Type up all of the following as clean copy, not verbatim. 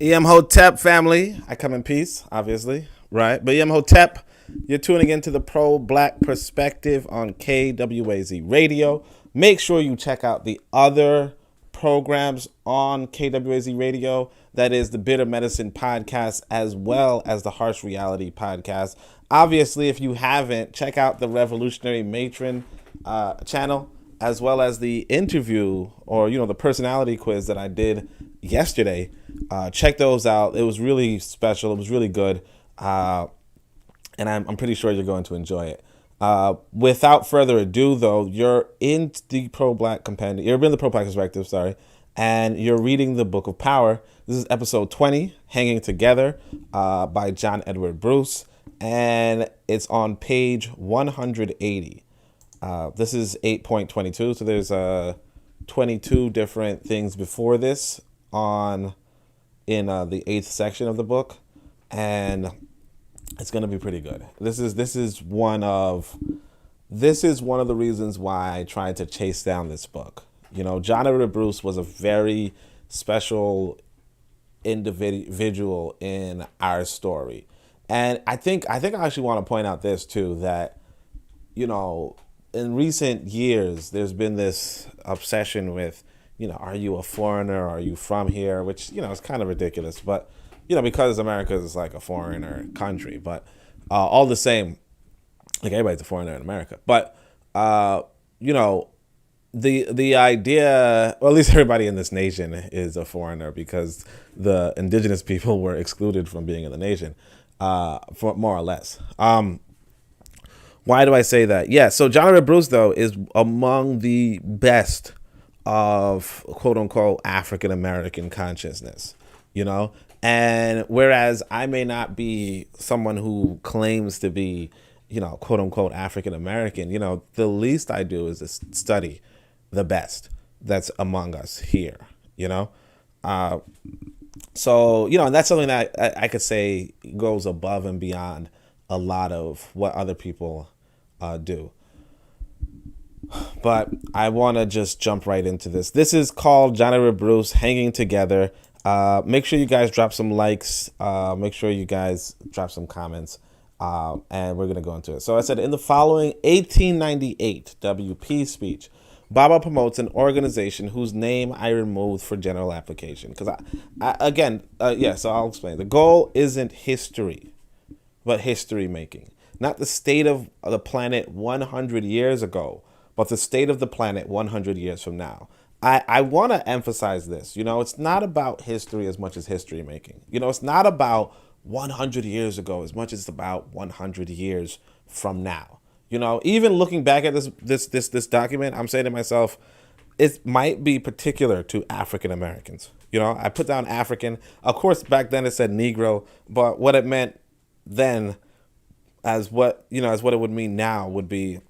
Hotep family, I come in peace, obviously, right? But Hotep, you're tuning into the pro-black perspective on KWAZ Radio. Make sure you check out the other programs on KWAZ Radio. That is the Bitter Medicine podcast as well as the Harsh Reality podcast. Obviously, if you haven't, check out the Revolutionary Matron channel, as well as the interview or, the personality quiz that I did yesterday. Check those out. It was really special. It was really good. And I'm pretty sure you're going to enjoy it. Without further ado, though, you're in the pro-black companion. You're in the pro-black perspective, sorry. And you're reading the Book of Power. This is episode 20, Hanging Together, by John Edward Bruce. And it's on page 180. This is 8.22, so there's 22 different things before this in the 8th section of the book, and it's going to be pretty good. This is one of the reasons why I tried to chase down this book. John Edward Bruce was a very special individual in our story, and I think I actually want to point out this too, that in recent years, there's been this obsession with, are you a foreigner? Are you from here? Which, is kind of ridiculous. But, because America is like a foreigner country. But all the same, like everybody's a foreigner in America. But, the idea, or at least everybody in this nation is a foreigner because the indigenous people were excluded from being in the nation, for more or less. Why do I say that? Yeah, so John Edward Bruce, though, is among the best of quote-unquote African-American consciousness, And whereas I may not be someone who claims to be, quote-unquote African-American, the least I do is to study the best that's among us here, So, and that's something that I could say goes above and beyond a lot of what other people do. But I want to just jump right into this. This is called John Edward Bruce, Hanging Together. Make sure you guys drop some likes. Make sure you guys drop some comments. And we're going to go into it. So I said, in the following 1898 WP speech, Baba promotes an organization whose name I removed for general application. Because so I'll explain. The goal isn't history, but history making. Not the state of the planet 100 years ago, but the state of the planet 100 years from now. I want to emphasize this. It's not about history as much as history making. It's not about 100 years ago as much as it's about 100 years from now. Even looking back at this document, I'm saying to myself, it might be particular to African Americans. I put down African. Of course, back then it said Negro, but what it meant then as what it would mean now would be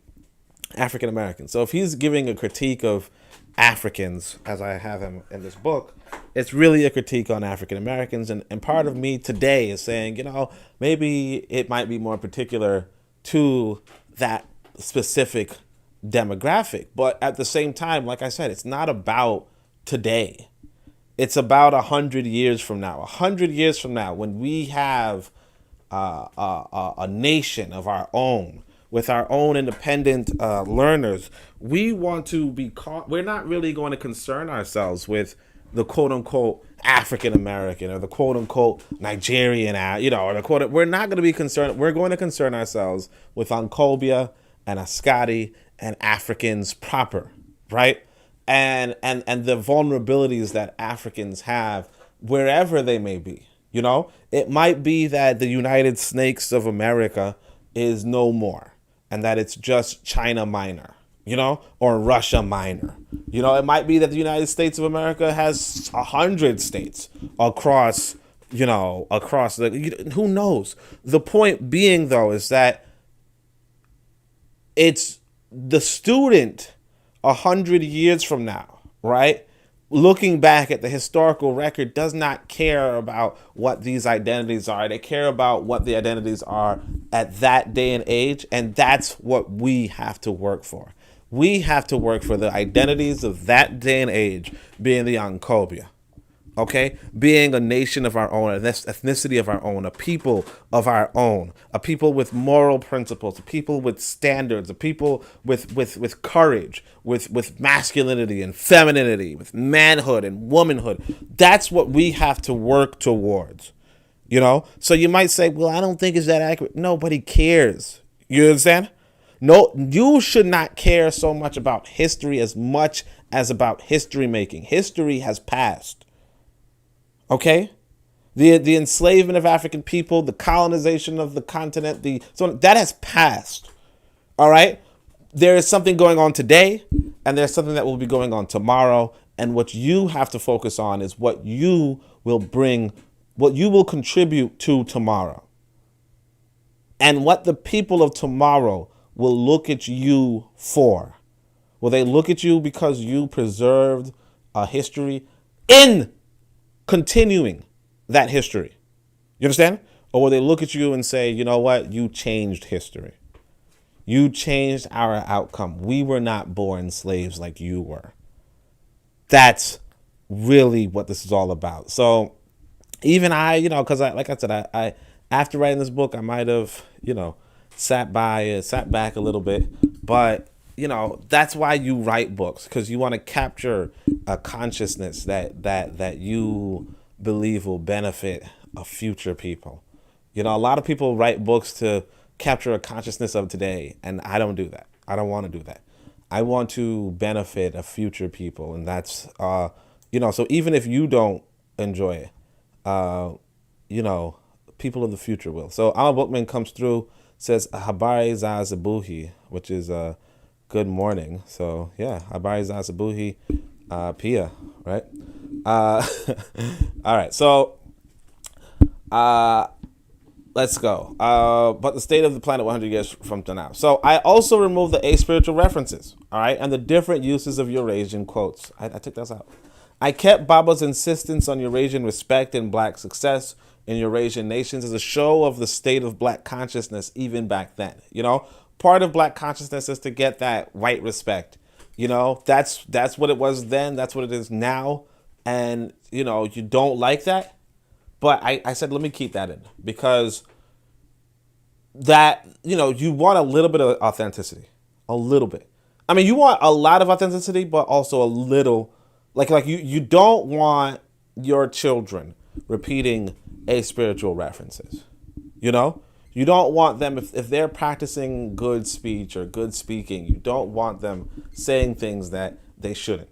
African American. So if he's giving a critique of Africans, as I have him in this book, it's really a critique on African Americans. And part of me today is saying, maybe it might be more particular to that specific demographic. But at the same time, like I said, it's not about today. It's about 100 years from now. 100 years from now, when we have a nation of our own, with our own independent learners, we want to be we're not really going to concern ourselves with the quote-unquote African American or the quote-unquote Nigerian, or the quote. We're not going to be concerned. We're going to concern ourselves with Ankobia and Ascati and Africans proper, right? And the vulnerabilities that Africans have wherever they may be. It might be that the United Snakes of America is no more, and that it's just China Minor, or Russia Minor. It might be that the United States of America has 100 states across the, who knows? The point being, though, is that it's the student 100 years from now, right? Looking back at the historical record does not care about what these identities are. They care about what the identities are at that day and age, and that's what we have to work for. We have to work for the identities of that day and age, being the Ankobia, Okay, being a nation of our own, an ethnicity of our own, a people of our own, a people with moral principles, a people with standards, a people with courage, with masculinity and femininity, with manhood and womanhood. That's what we have to work towards. So you might say, well, I don't think it's that accurate. Nobody cares. You understand? No, you should not care so much about history as much as about history making. History has passed. Okay? The enslavement of African people, the colonization of the continent, so that has passed. All right? There is something going on today, and there's something that will be going on tomorrow. And what you have to focus on is what you will bring, what you will contribute to tomorrow. And what the people of tomorrow will look at you for. Will they look at you because you preserved a history in continuing that history? You understand? Or will they look at you and say, you know what? You changed history. You changed our outcome. We were not born slaves like you were. That's really what this is all about. So even I, because like I said, I after writing this book, I might have, sat back a little bit. But, that's why you write books, because you want to capture a consciousness that you believe will benefit a future people. A lot of people write books to capture a consciousness of today, and I don't do that. I don't want to do that. I want to benefit a future people, and that's, so even if you don't enjoy it, people of the future will. So Alma Bookman comes through, says Habari za Zabuhi, which is good morning. So yeah, Habari za Zabuhi, Pia, right? All right, so let's go. But the state of the planet 100 years from now. So I also removed the aspiritual references, all right, and the different uses of Eurasian quotes. I took those out. I kept Baba's insistence on Eurasian respect and black success in Eurasian nations as a show of the state of black consciousness even back then. Part of black consciousness is to get that white respect. That's what it was then. That's what it is now. And, you don't like that. But I said, let me keep that in, because that, you want a little bit of authenticity, a little bit. I mean, you want a lot of authenticity, but also a little, like you don't want your children repeating aspiritual references. You don't want them, if they're practicing good speech or good speaking, you don't want them saying things that they shouldn't.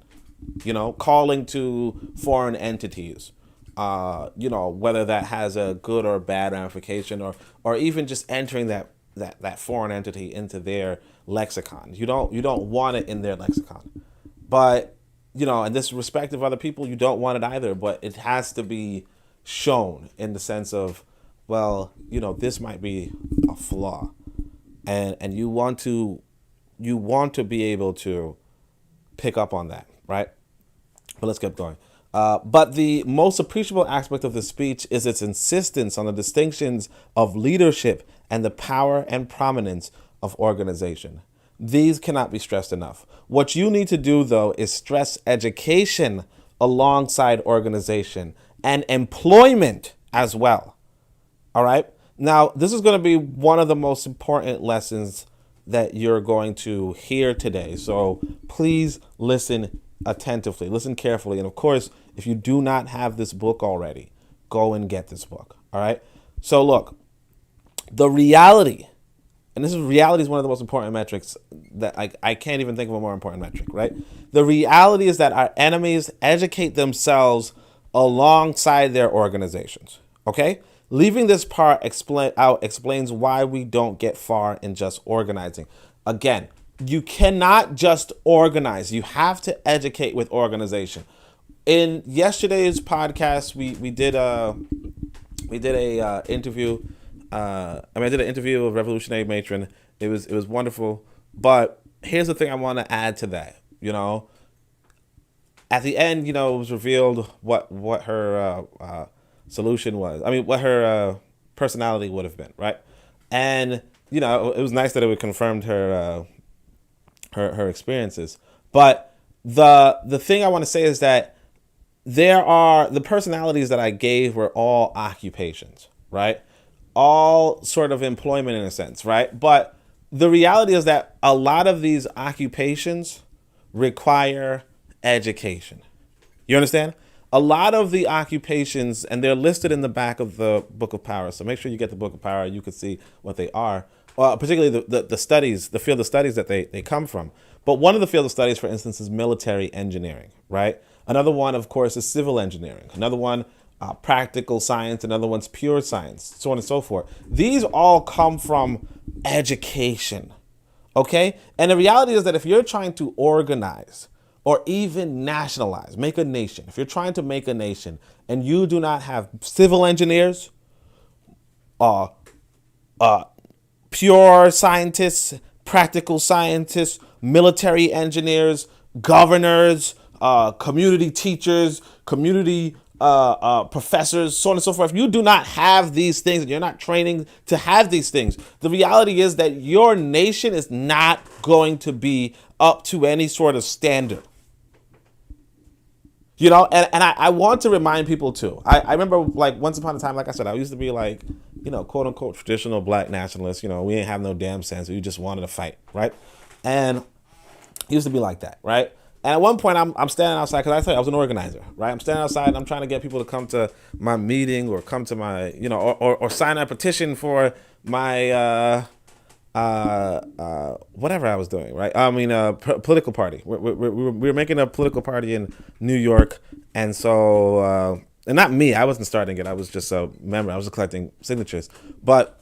Calling to foreign entities, whether that has a good or bad ramification, or even just entering that foreign entity into their lexicon. You don't want it in their lexicon. But, in this respect of other people, you don't want it either, but it has to be shown in the sense of, well, this might be a flaw, and you want to be able to pick up on that, right? But let's keep going. But the most appreciable aspect of the speech is its insistence on the distinctions of leadership and the power and prominence of organization. These cannot be stressed enough. What you need to do, though, is stress education alongside organization and employment as well. All right. Now, this is going to be one of the most important lessons that you're going to hear today. So please listen attentively, listen carefully. And of course, if you do not have this book already, go and get this book. All right. So look, the reality, and reality is one of the most important metrics that I can't even think of a more important metric, right? The reality is that our enemies educate themselves alongside their organizations. Okay. Leaving this part explains why we don't get far in just organizing. Again, you cannot just organize. You have to educate with organization. In yesterday's podcast, we did a interview. I did an interview with Revolutionary Matron. It was wonderful. But here's the thing I want to add to that. At the end, it was revealed what her solution was. I mean, what her personality would have been, right? And it was nice that it confirmed her experiences. But the thing I want to say is that the personalities that I gave were all occupations, right? All sort of employment in a sense, right? But the reality is that a lot of these occupations require education. You understand? A lot of the occupations, and they're listed in the back of the Book of Power. So make sure you get the Book of Power. You can see what they are, particularly the studies, the field of studies that they come from. But one of the field of studies, for instance, is military engineering, right? Another one, of course, is civil engineering. Another one, practical science. Another one's pure science, so on and so forth. These all come from education, okay? And the reality is that if you're trying to organize or even nationalize, make a nation, if you're trying to make a nation and you do not have civil engineers, pure scientists, practical scientists, military engineers, governors, community teachers, community professors, so on and so forth. If you do not have these things and you're not training to have these things, the reality is that your nation is not going to be up to any sort of standard. You know, and I want to remind people too. I remember, like, once upon a time, like I said, I used to be like, you know, quote unquote traditional black nationalist. You know, we ain't have no damn sense. We just wanted to fight, right? And it used to be like that, right? And at one point, I'm standing outside, because I tell you, I was an organizer, right? I'm standing outside and I'm trying to get people to come to my meeting or come to my, you know, or sign a petition for my whatever I was doing, right? I mean, political party. We were making a political party in New York, and so, and not me, I wasn't starting it. I was just a member. I was just collecting signatures. But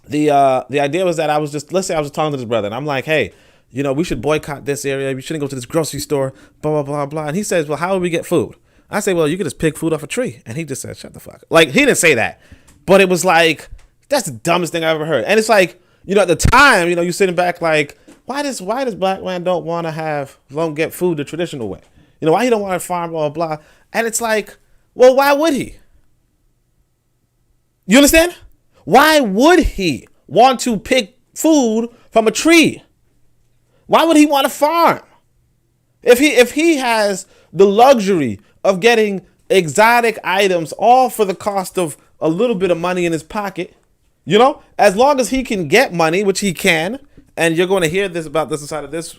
the idea was that let's say I was talking to this brother, and I'm like, hey, you know, we should boycott this area. We shouldn't go to this grocery store, blah, blah, blah, blah. And he says, well, how would we get food? I say, well, you could just pick food off a tree. And he just said, shut the fuck up. Like, he didn't say that, but it was like, that's the dumbest thing I've ever heard. And it's like, you know, at the time, you know, you're sitting back like, why does black man don't get food the traditional way? You know, why he don't want to farm, blah, blah. And it's like, well, why would he? You understand? Why would he want to pick food from a tree? Why would he want to farm? If he has the luxury of getting exotic items all for the cost of a little bit of money in his pocket, you know, as long as he can get money, which he can, and you're going to hear this about this inside of this.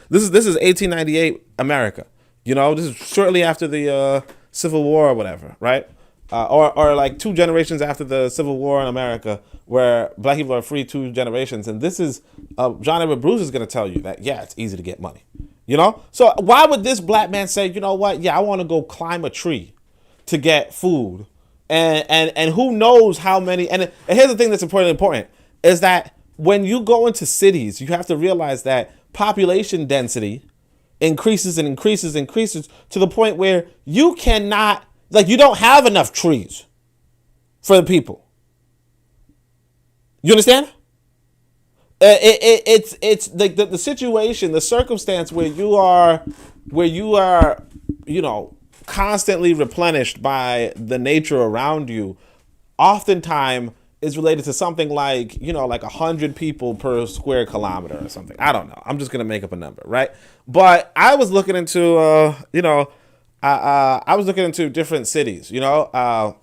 This is 1898 America. You know, this is shortly after the Civil War or whatever, right? Or like 2 generations after the Civil War in America, where black people are free 2 generations. And this is John Edward Bruce is going to tell you that, yeah, it's easy to get money. You know, so why would this black man say, you know what? Yeah, I want to go climb a tree to get food. And who knows how many. And here's the thing that's important is that when you go into cities, you have to realize that population density increases and increases to the point where you cannot, like, you don't have enough trees for the people. You understand? It's like the situation, the circumstance where you are, you know, constantly replenished by the nature around you, oftentimes is related to something like, you know, like 100 people per square kilometer or something. I don't know. I'm just gonna make up a number, right? But I was looking into, you know, I was looking into different cities, you know,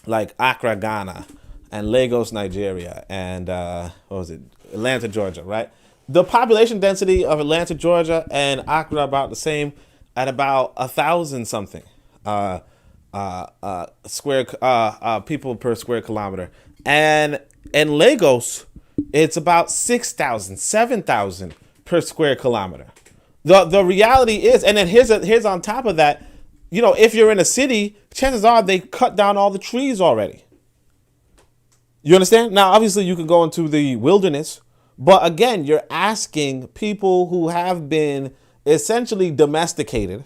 like Accra, Ghana, and Lagos, Nigeria, and what was it, Atlanta, Georgia, right? The population density of Atlanta, Georgia, and Accra are about the same, at about 1,000 something square people per square kilometer, and in Lagos, it's about 6,000, 7,000 per square kilometer. The reality is, and then here's on top of that, you know, if you're in a city, chances are they cut down all the trees already. You understand? Now, obviously, you can go into the wilderness, but again, you're asking people who have been essentially domesticated,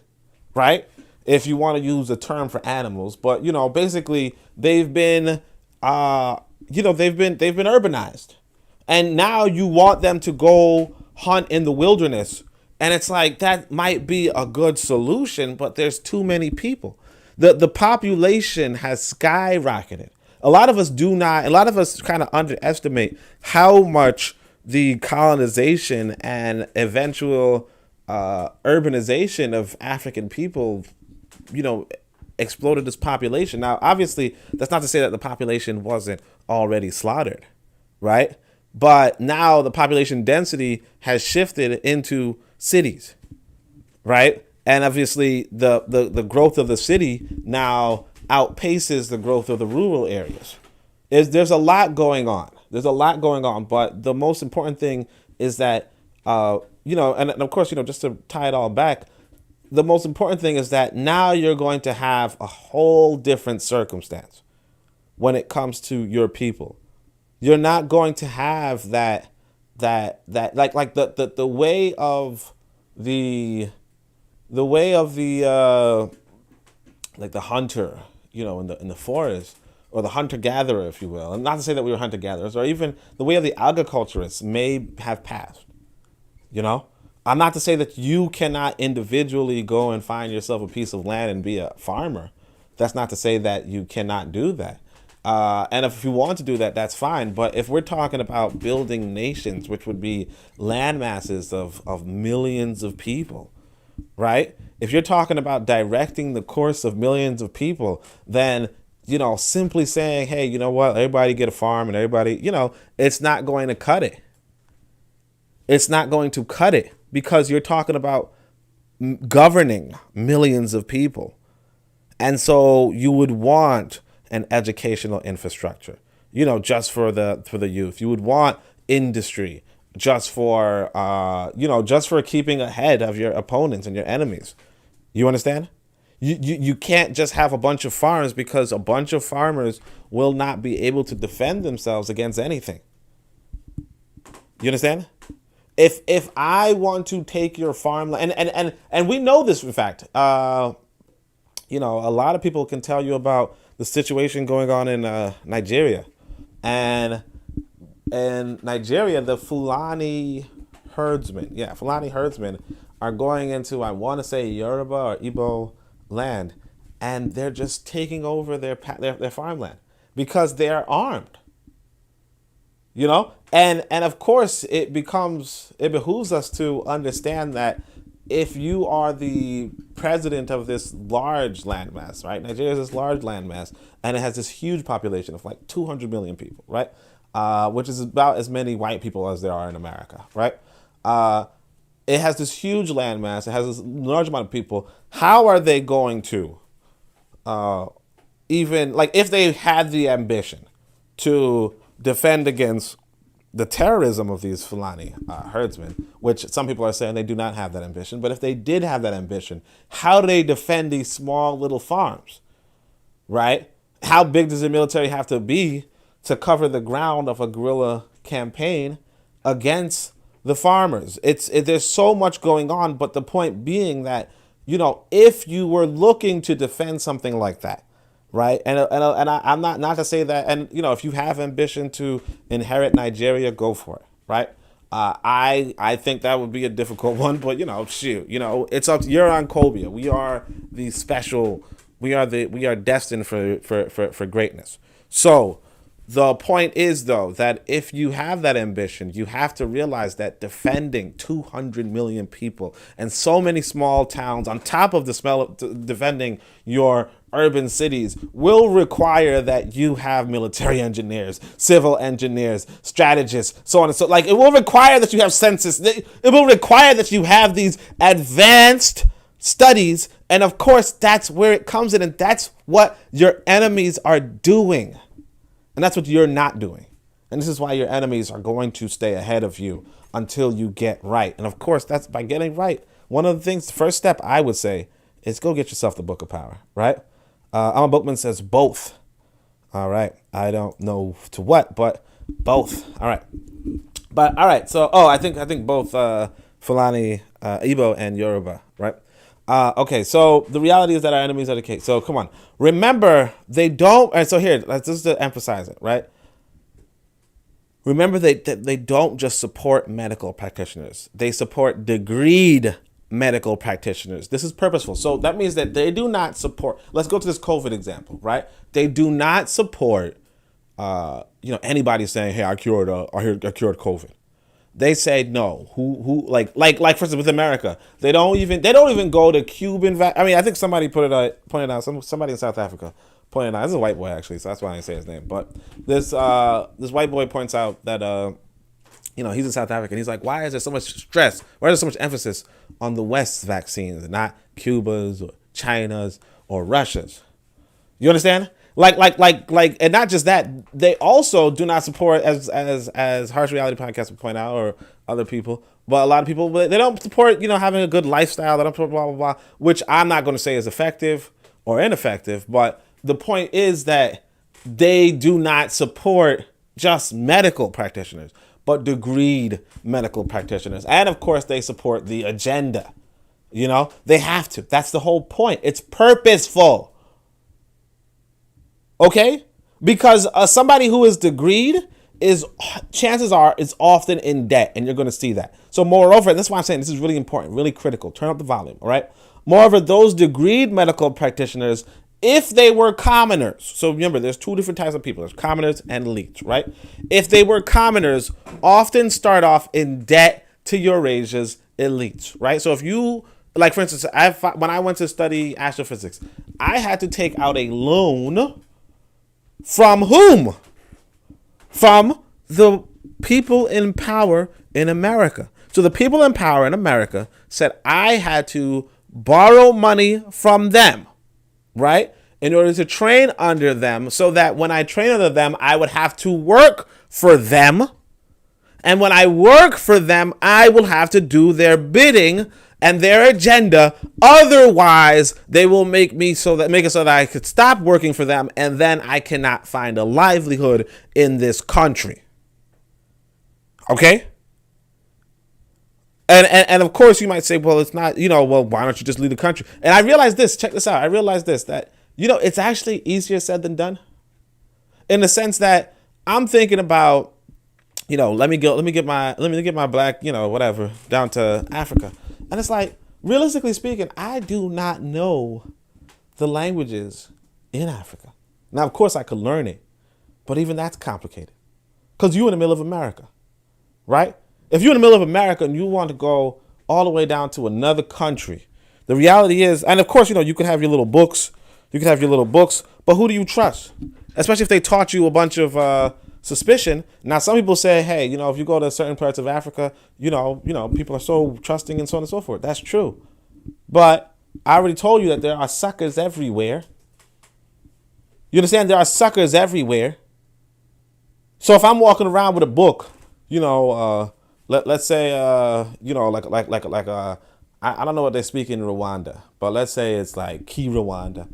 right? If you want to use a term for animals, but, you know, basically they've been, they've been urbanized, and now you want them to go hunt in the wilderness. And it's like, that might be a good solution, but there's too many people. The population has skyrocketed. A lot of us kind of underestimate how much the colonization and eventual urbanization of African people exploded this population. Now, obviously, that's not to say that the population wasn't already slaughtered, right? But now the population density has shifted into cities, right? And obviously, the growth of the city now outpaces the growth of the rural areas. There's a lot going on. There's a lot going on, but the most important thing is that, and of course, just to tie it all back, the most important thing is that now you're going to have a whole different circumstance when it comes to your people. You're not going to have that like the way of the like the hunter, in the forest, or the hunter-gatherer, if you will. And not to say that we were hunter-gatherers, or even the way of the agriculturists may have passed. I'm not to say that you cannot individually go and find yourself a piece of land and be a farmer. That's not to say that you cannot do that. And if you want to do that, that's fine. But if we're talking about building nations, which would be land masses of millions of people, right? If you're talking about directing the course of millions of people, then, simply saying, hey, you know what, everybody get a farm and everybody, it's not going to cut it. It's not going to cut it, because you're talking about governing millions of people. And so you would want an educational infrastructure, just for the youth. You would want industry just for, just for keeping ahead of your opponents and your enemies. You understand? You can't just have a bunch of farms, because a bunch of farmers will not be able to defend themselves against anything. You understand? If I want to take your farmland, and we know this, in fact, a lot of people can tell you about the situation going on in Nigeria. And in Nigeria, the Fulani herdsmen are going into, I want to say, Yoruba or Igbo land, and they're just taking over their farmland because they are armed. And of course it behooves us to understand that if you are the president of this large landmass, right? Nigeria is this large landmass, and it has this huge population of like 200 million people, right? Which is about as many white people as there are in America, right? It has this huge landmass. It has this large amount of people. How are they going to, even, like, if they had the ambition to defend against the terrorism of these Fulani herdsmen, which some people are saying they do not have that ambition, but if they did have that ambition, how do they defend these small little farms, right? How big does the military have to be to cover the ground of a guerrilla campaign against the farmers? There's so much going on, but the point being that, if you were looking to defend something like that, right? And I'm not to say that, and if you have ambition to inherit Nigeria, go for it, right? I think that would be a difficult one, but it's up to, you're on Cobia. We are the special. We are destined for greatness. So the point is, though, that if you have that ambition, you have to realize that defending 200 million people and so many small towns, on top of defending your urban cities, will require that you have military engineers, civil engineers, strategists, so on and so. Like, it will require that you have census. It will require that you have these advanced studies, and of course, that's where it comes in, and that's what your enemies are doing. And that's what you're not doing. And this is why your enemies are going to stay ahead of you until you get right. And of course, that's by getting right. One of the things, the first step I would say is go get yourself the Book of Power, right? Alma Bookman says both. All right. I don't know to what, but both. All right. But all right. So, I think both Fulani, Igbo, and Yoruba, right? Okay, so the reality is that our enemies are the case. So come on. Remember, they don't, and so here, let's just to emphasize it, right? Remember, they don't just support medical practitioners. They support degreed medical practitioners. This is purposeful. So that means that they do not support, let's go to this COVID example, right? They do not support, anybody saying, hey, I cured COVID. They say no. Who like for instance with America, they don't even go to Cuban. I mean, I think somebody pointed out somebody in South Africa pointed out. This is a white boy actually, so that's why I didn't say his name. But this white boy points out that he's in South Africa and he's like, why is there so much stress? Why is there so much emphasis on the West's vaccines and not Cuba's or China's or Russia's? You understand? Like, and not just that, they also do not support, as Harsh Reality Podcast would point out, or other people, but a lot of people, they don't support, having a good lifestyle. They don't support blah, blah, blah, which I'm not going to say is effective or ineffective, but the point is that they do not support just medical practitioners, but degreed medical practitioners. And of course, they support the agenda. They have to. That's the whole point. It's purposeful. Okay? Because somebody who is degreed chances are is often in debt, and you're going to see that. So moreover, that's why I'm saying this is really important, really critical. Turn up the volume, all right? Moreover, those degreed medical practitioners, if they were commoners, so remember, there's two different types of people. There's commoners and elites, right? If they were commoners, often start off in debt to Eurasia's elites, right? So if you, like for instance, when I went to study astrophysics, I had to take out a loan. From whom? From the people in power in America. So the people in power in America said I had to borrow money from them, right? In order to train under them, so that when I train under them, I would have to work for them. And when I work for them, I will have to do their bidding and their agenda. Otherwise, they will make it so that I could stop working for them, and then I cannot find a livelihood in this country. Okay? And of course, you might say, well, it's not, well, why don't you just leave the country? And I realized this, check this out. I realized this, that, it's actually easier said than done. In the sense that I'm thinking about, let me get my black, whatever, down to Africa. And it's like, realistically speaking, I do not know the languages in Africa. Now, of course, I could learn it, but even that's complicated. Because you're in the middle of America, right? If you're in the middle of America and you want to go all the way down to another country, the reality is, and of course, you can have your little books. But who do you trust? Especially if they taught you a bunch of suspicion. Now, some people say, hey, if you go to certain parts of Africa, people are so trusting and so on and so forth. That's true. But I already told you that there are suckers everywhere. You understand? There are suckers everywhere. So if I'm walking around with a book, let's say, I don't know what they speak in Rwanda, but let's say it's like Key Rwanda,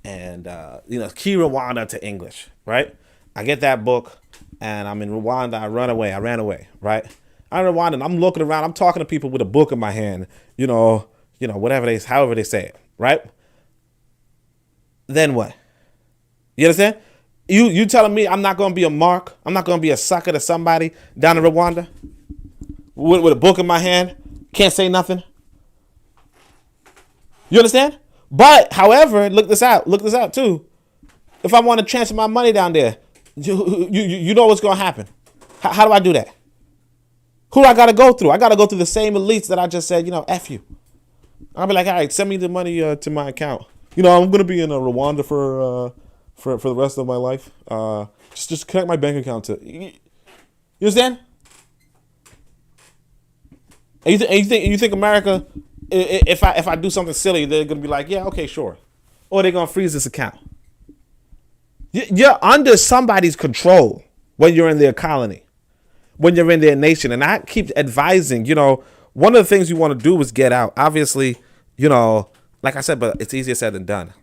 Key Rwanda to English, right? I get that book and I'm in Rwanda. I ran away, right? I'm in Rwanda and I'm looking around. I'm talking to people with a book in my hand, however they say it, right? Then what? You understand? You telling me I'm not going to be a mark? I'm not going to be a sucker to somebody down in Rwanda with a book in my hand? Can't say nothing? You understand? But, however, look this out too. If I want to transfer my money down there, you know what's going to happen. How do I do that? Who do I got to go through? I got to go through the same elites that I just said, F you. I'll be like, all right, send me the money to my account. I'm going to be in Rwanda for the rest of my life. Just connect my bank account to. You understand? And you think America, if I do something silly, they're gonna be like, yeah, okay, sure, or they're gonna freeze this account. You're under somebody's control when you're in their colony, when you're in their nation. And I keep advising, one of the things you want to do is get out. Obviously, like I said, but it's easier said than done.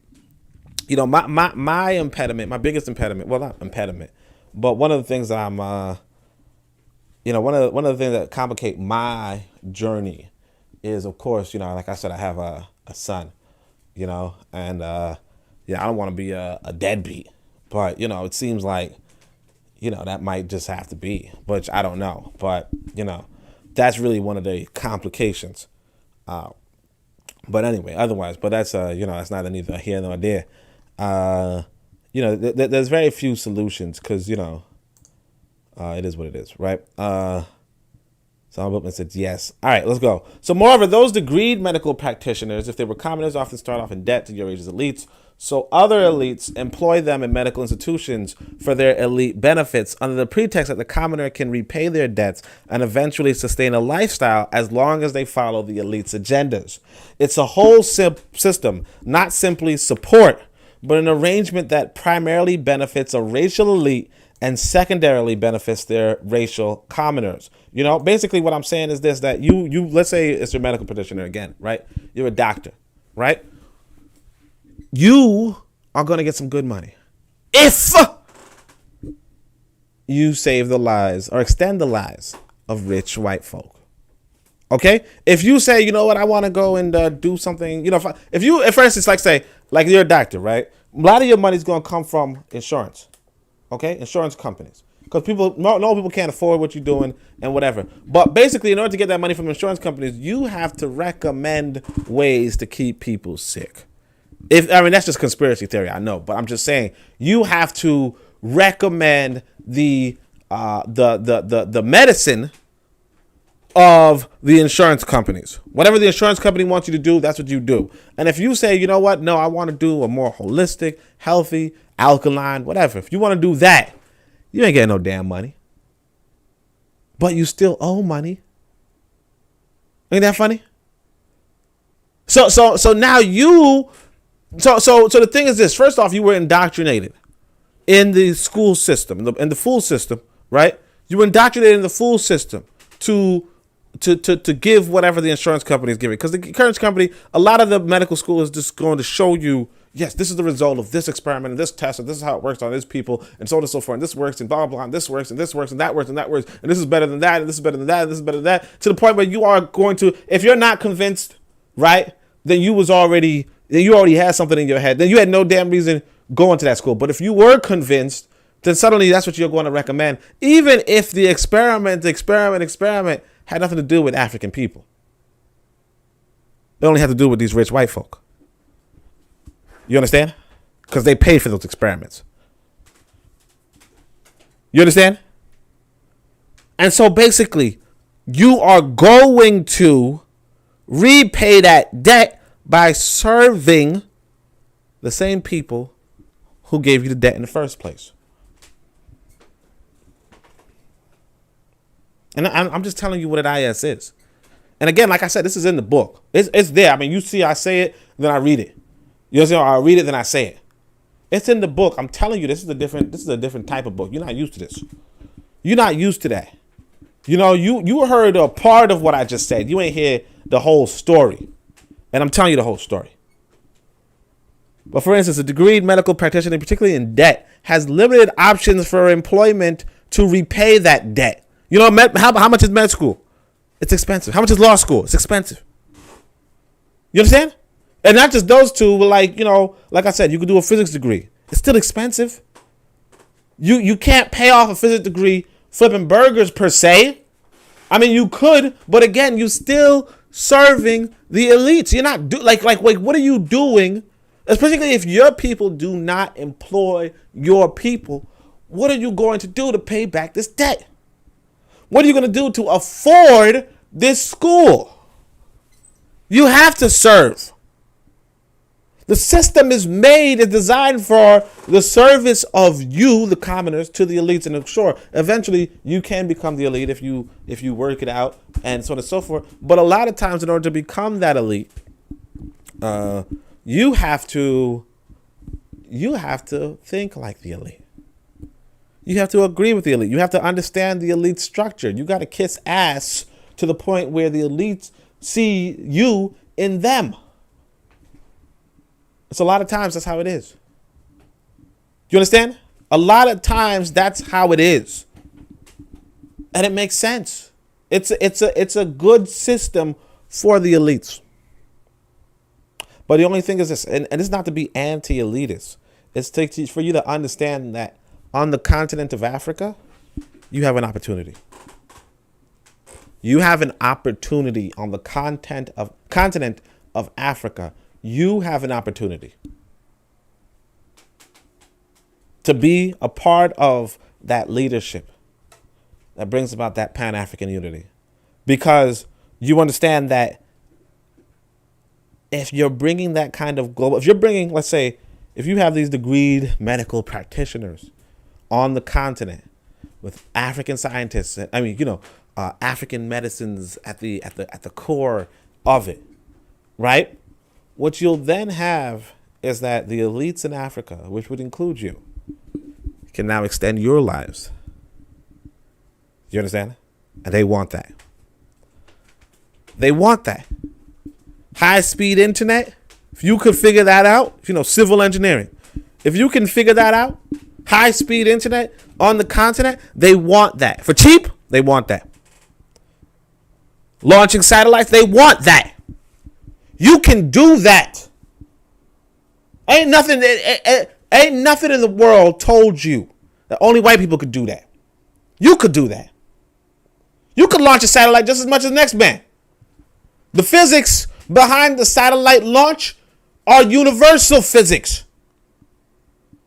My impediment, my biggest impediment, well, not impediment, but one of the things that I'm, one of the things that complicate my journey is, of course, like I said, I have a son, and I don't want to be a deadbeat, but it seems like, that might just have to be, which I don't know, but that's really one of the complications. But anyway, otherwise, but that's that's neither here nor there. There's very few solutions because it is what it is, right? Solomon Bookman said yes. All right, let's go. So moreover, those degreed medical practitioners, if they were commoners, often start off in debt to your age's elites. So other elites employ them in medical institutions for their elite benefits under the pretext that the commoner can repay their debts and eventually sustain a lifestyle as long as they follow the elite's agendas. It's a whole system, not simply support, but an arrangement that primarily benefits a racial elite and secondarily benefits their racial commoners. You know, basically what I'm saying is this, that you let's say it's your medical practitioner again, right? You're a doctor, right? You are going to get some good money if you save the lives or extend the lives of rich white folk. Okay? If you say, you know what, I want to go and do something, you know, if for instance, like you're a doctor, right? A lot of your money is going to come from insurance. Okay? Insurance companies. Because no people can't afford what you're doing and whatever. But basically, in order to get that money from insurance companies, you have to recommend ways to keep people sick. That's just conspiracy theory, I know, but I'm just saying you have to recommend the medicine of the insurance companies. Whatever the insurance company wants you to do, that's what you do. And if you say, you know what, no, I want to do a more holistic, healthy, alkaline, whatever. If you want to do that, you ain't getting no damn money. But you still owe money. Ain't that funny? So now you. So the thing is this. First off, you were indoctrinated in the school system, in the full system, right? You were indoctrinated in the full system to give whatever the insurance company is giving. Because the insurance company, a lot of the medical school is just going to show you, yes, this is the result of this experiment and this test, and this is how it works on these people, and so on and so forth, and this works, and blah, blah, blah, and this works, and this works, and that works, and that works, and this is better than that, and this is better than that, and this is better than that, to the point where you are going to, if you're not convinced, right, then you already had something in your head. Then you had no damn reason going to that school. But if you were convinced, then suddenly that's what you're going to recommend, even if the experiment had nothing to do with African people. It only had to do with these rich white folk. You understand? Because they paid for those experiments. You understand? And so basically, you are going to repay that debt by serving the same people who gave you the debt in the first place. And I'm just telling you what an IS is. And again, like I said, this is in the book. It's there. I mean, you see, I say it, then I read it. You know, I read it, then I say it. It's in the book. I'm telling you, this is a different type of book. You're not used to this. You're not used to that. You know, you heard a part of what I just said. You ain't hear the whole story. And I'm telling you the whole story. But for instance, a degreed medical practitioner, particularly in debt, has limited options for employment to repay that debt. You know, how much is med school? It's expensive. How much is law school? It's expensive. You understand? And not just those two, but like I said, you could do a physics degree. It's still expensive. You can't pay off a physics degree flipping burgers per se. I mean, you could, but again, you still serving the elites. You're not what are you doing? Especially if your people do not employ your people, what are you going to do to pay back this debt? What are you going to do to afford this school? You have to serve. The system is designed for the service of you, the commoners, to the elites. And sure, eventually you can become the elite if you work it out and so on and so forth. But a lot of times, in order to become that elite, you have to think like the elite. You have to agree with the elite. You have to understand the elite structure. You got to kiss ass to the point where the elites see you in them. It's a lot of times that's how it is. You understand? A lot of times that's how it is. And it makes sense. It's a good system for the elites. But the only thing is this, and it's not to be anti-elitist. It's for you to understand that on the continent of Africa, you have an opportunity. You have an opportunity on the continent of Africa. You have an opportunity to be a part of that leadership that brings about that Pan-African unity. because you understand that if you're bringing that kind of global, if you're bringing, let's say, if you have these degreed medical practitioners on the continent with African scientists, African medicines at the core of it, right? What you'll then have is that the elites in Africa, which would include you, can now extend your lives. You understand? And they want that. They want that. High-speed internet, if you could figure that out, civil engineering, if you can figure that out, high-speed internet on the continent, they want that. For cheap, they want that. Launching satellites, they want that. You can do that. Ain't nothing in the world told you that only white people could do that. You could do that. You could launch a satellite just as much as the next man. The physics behind the satellite launch are universal physics.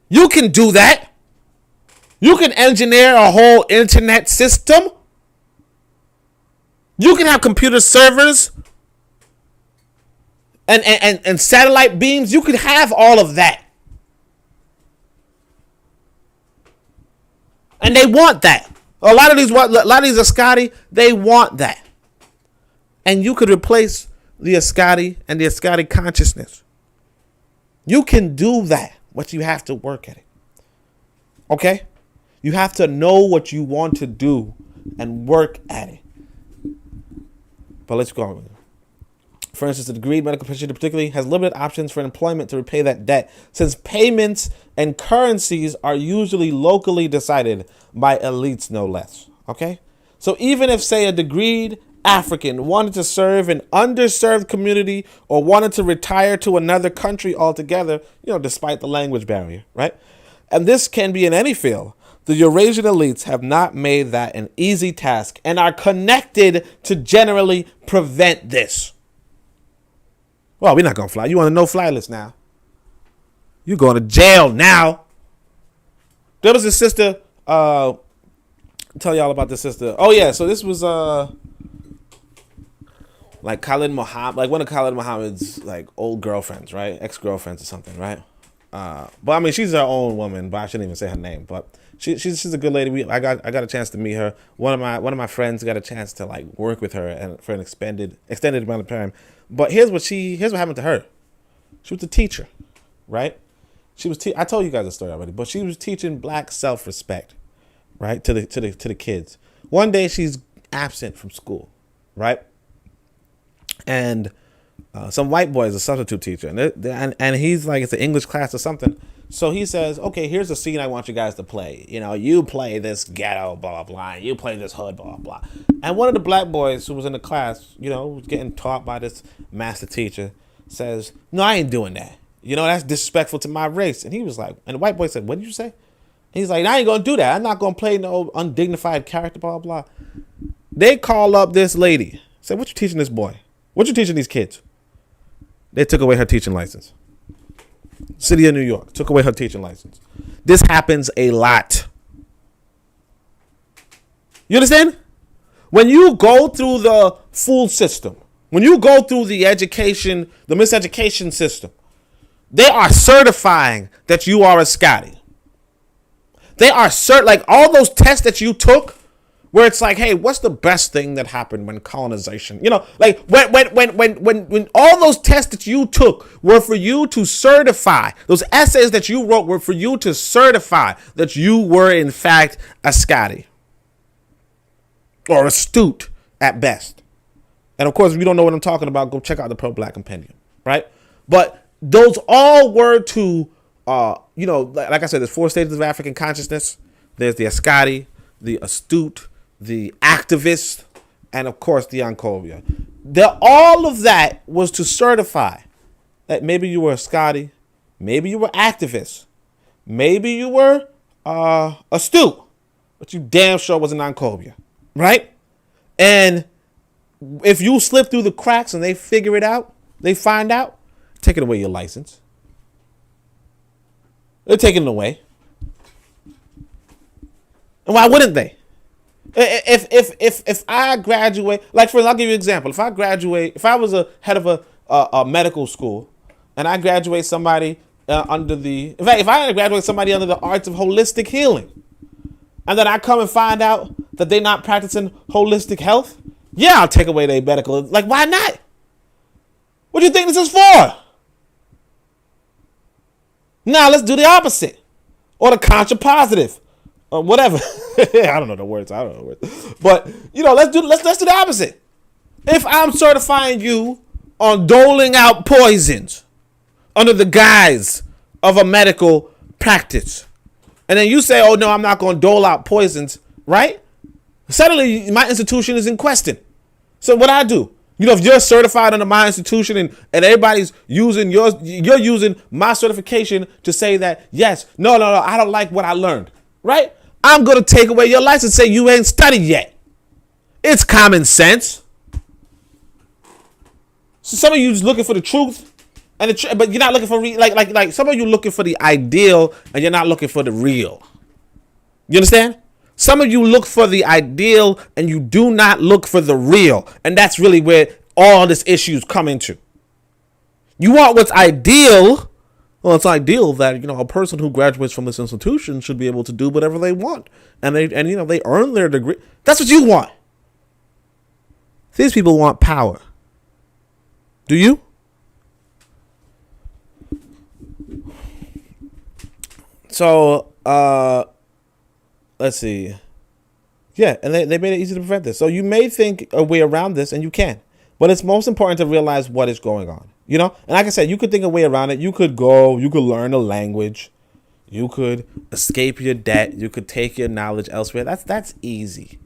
You can do that. You can engineer a whole internet system. You can have computer servers and satellite beams. You could have all of that. And they want that. A lot of these Ascati, they want that. And you could replace the Ascati and the Ascati consciousness. You can do that, but you have to work at it. Okay? You have to know what you want to do and work at it. But let's go on. For instance, the degreed medical practitioner particularly has limited options for employment to repay that debt, since payments and currencies are usually locally decided by elites, no less. Okay? So even if, say, a degreed African wanted to serve an underserved community or wanted to retire to another country altogether, despite the language barrier, right? And this can be in any field. The Eurasian elites have not made that an easy task and are connected to generally prevent this. Well, we're not going to fly. You want a no-fly list now. You're going to jail now. There was a sister, I'll tell y'all about this sister. Oh, yeah, so this was like Khalid Muhammad, like one of Khalid Muhammad's like old girlfriends, right? Ex-girlfriends or something, right? But I mean, she's her own woman, but I shouldn't even say her name. But she's a good lady. I got a chance to meet her. One of my friends got a chance to like work with her and for an extended amount of time. But here's what happened to her. She was a teacher, right? She was I told you guys the story already, but she was teaching black self-respect, right, to the kids. One day she's absent from school, right? And some white boy is a substitute teacher, and he's like, it's an English class or something. So he says, okay, here's a scene I want you guys to play. You play this ghetto, blah, blah, blah. And you play this hood, blah, blah. And one of the black boys who was in the class, was getting taught by this master teacher, says, no, I ain't doing that. That's disrespectful to my race. And he was like, and the white boy said, what did you say? And he's like, I ain't going to do that. I'm not going to play no undignified character, blah, blah. They call up this lady. Said, what you teaching this boy? What you teaching these kids? They took away her teaching license. City of New York took away her teaching license. This happens a lot. You understand? When you go through the full system, when you go through the miseducation system, they are certifying that you are a Scotty. They are like all those tests that you took, where it's like, hey, what's the best thing that happened when colonization? Like when all those tests that you took were for you to certify, those essays that you wrote were for you to certify that you were in fact a Scotty or astute at best. And of course, if you don't know what I'm talking about, go check out the Pro-Black Compendium, right? But those all were to, like I said, there's 4 stages of African consciousness. There's the Ascati, the astute, the activist, and of course the Ancovia. All of that was to certify that maybe you were a Scotty, maybe you were activist, maybe you were astute, but you damn sure was an Ancovia, right? And if you slip through the cracks and they figure it out, they find out, taking away your license. They're taking it away. And why wouldn't they? If I graduate, like I'll give you an example. If I was a head of a medical school, and I graduate somebody if I graduate somebody under the arts of holistic healing, and then I come and find out that they're not practicing holistic health, yeah, I'll take away their medical. Like, why not? What do you think this is for? Now let's do the opposite, or the contrapositive, or whatever. I don't know the words. But let's do the opposite. If I'm certifying you on doling out poisons under the guise of a medical practice, and then you say, "Oh no, I'm not going to dole out poisons," right? Suddenly, my institution is in question. So what I do? If you're certified under my institution and everybody's using you're using my certification to say that, yes, no, I don't like what I learned, right? I'm going to take away your license and say you ain't studied yet. It's common sense. So some of you just looking for the truth, but you're not looking for, like some of you looking for the ideal and you're not looking for the real. You understand? Some of you look for the ideal and you do not look for the real. And that's really where all this issues come into. You want what's ideal. Well, it's ideal that, a person who graduates from this institution should be able to do whatever they want. And they earn their degree. That's what you want. These people want power. Do you? So, let's see. Yeah, and they made it easy to prevent this. So you may think a way around this, and you can. But it's most important to realize what is going on. And like I said, you could think a way around it. You could learn a language. You could escape your debt. You could take your knowledge elsewhere. That's easy.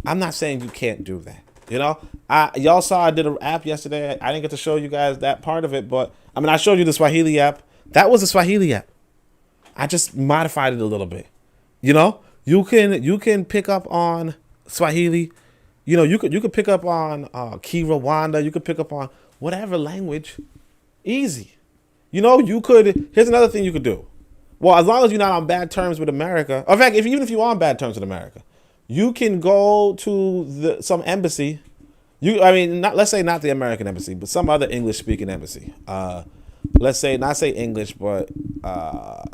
I'm not saying you can't do that. Y'all saw I did an app yesterday. I didn't get to show you guys that part of it, but I showed you the Swahili app. That was a Swahili app. I just modified it a little bit. You can pick up on Swahili. You could pick up on Kinyarwanda. You could pick up on whatever language. Easy. Here's another thing you could do. Well, as long as you're not on bad terms with America. In fact, even if you're on bad terms with America, you can go to some embassy. Let's say not the American embassy, but some other English speaking embassy. Let's say, not say English, but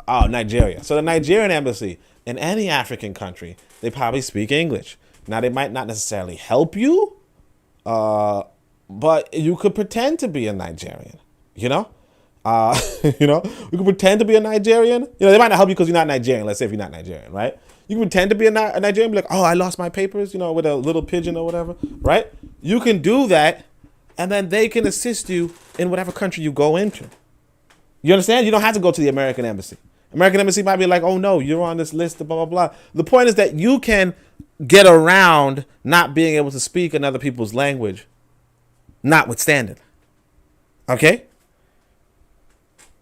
Nigeria. So the Nigerian embassy in any African country, they probably speak English. Now, they might not necessarily help you, but you could pretend to be a Nigerian, you could pretend to be a Nigerian. They might not help you because you're not Nigerian. Let's say if you're not Nigerian, right? You can pretend to be a Nigerian, be like, oh, I lost my papers, with a little pigeon or whatever, right? You can do that, and then they can assist you in whatever country you go into. You understand? You don't have to go to the American embassy. American embassy might be like, oh no, you're on this list, blah, blah, blah. The point is that you can get around not being able to speak another people's language, notwithstanding. Okay?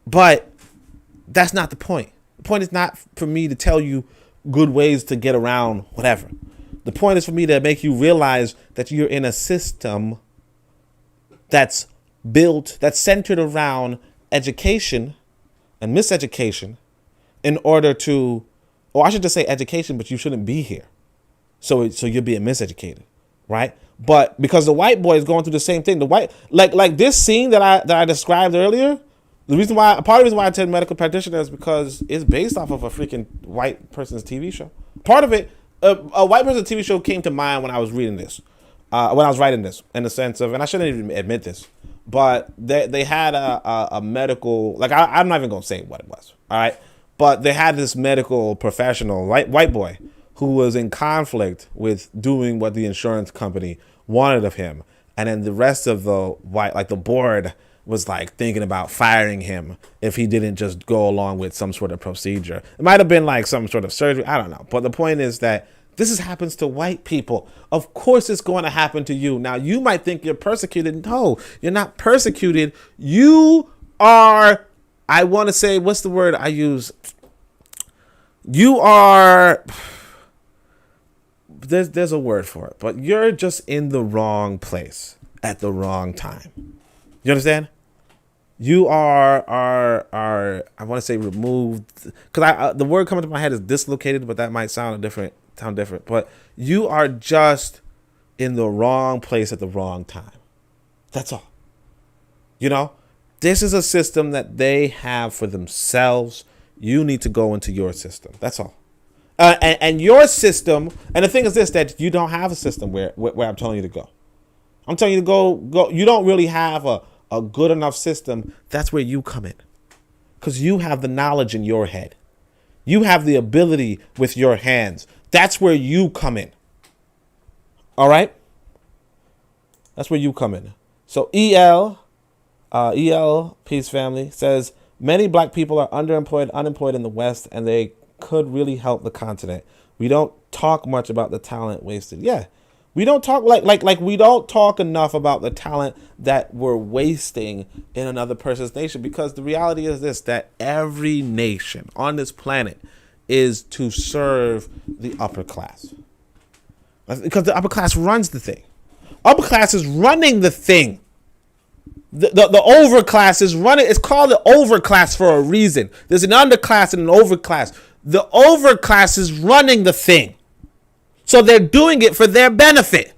But that's not the point. The point is not for me to tell you good ways to get around whatever. The point is for me to make you realize that you're in a system that's centered around education and miseducation in order to, or I should just say education, but you shouldn't be here. So you're being miseducated, right? But because the white boy is going through the same thing, the white, like this scene that I described earlier, part of the reason why I said medical practitioner is because it's based off of a freaking white person's TV show. Part of it, a white person's TV show came to mind when I was reading this, when I was writing this, in the sense of, and I shouldn't even admit this, but they had a medical, I'm not even going to say what it was, all right? But they had this medical professional, white boy, who was in conflict with doing what the insurance company wanted of him. And then the rest of the the board was thinking about firing him if he didn't just go along with some sort of procedure. It might have been some sort of surgery. I don't know. But the point is that this happens to white people. Of course it's going to happen to you. Now, you might think you're persecuted. No, you're not persecuted. You are, I want to say, what's the word I use? You are, there's a word for it, but you're just in the wrong place at the wrong time. You understand? You are I want to say removed, because the word coming to my head is dislocated, but that might sound a different sound different, but you are just in the wrong place at the wrong time. That's all. You know, this is a system that they have for themselves. You need to go into your system. That's all. And your system, and the thing is this, that you don't have a system where I'm telling you to go. I'm telling you to go. You don't really have a good enough system. That's where you come in. Because you have the knowledge in your head. You have the ability with your hands. That's where you come in. All right? That's where you come in. So EL, Peace Family, says, many black people are underemployed, unemployed in the West, and they could really help the continent. We don't talk much about the talent wasted. Yeah. We don't talk like we don't talk enough about the talent that we're wasting in another person's nation, because the reality is this, that every nation on this planet is to serve the upper class. Because the upper class runs the thing. Upper class is running the thing. The overclass is running. It's called the overclass for a reason. There's an underclass and an overclass. The overclass is running the thing. So they're doing it for their benefit.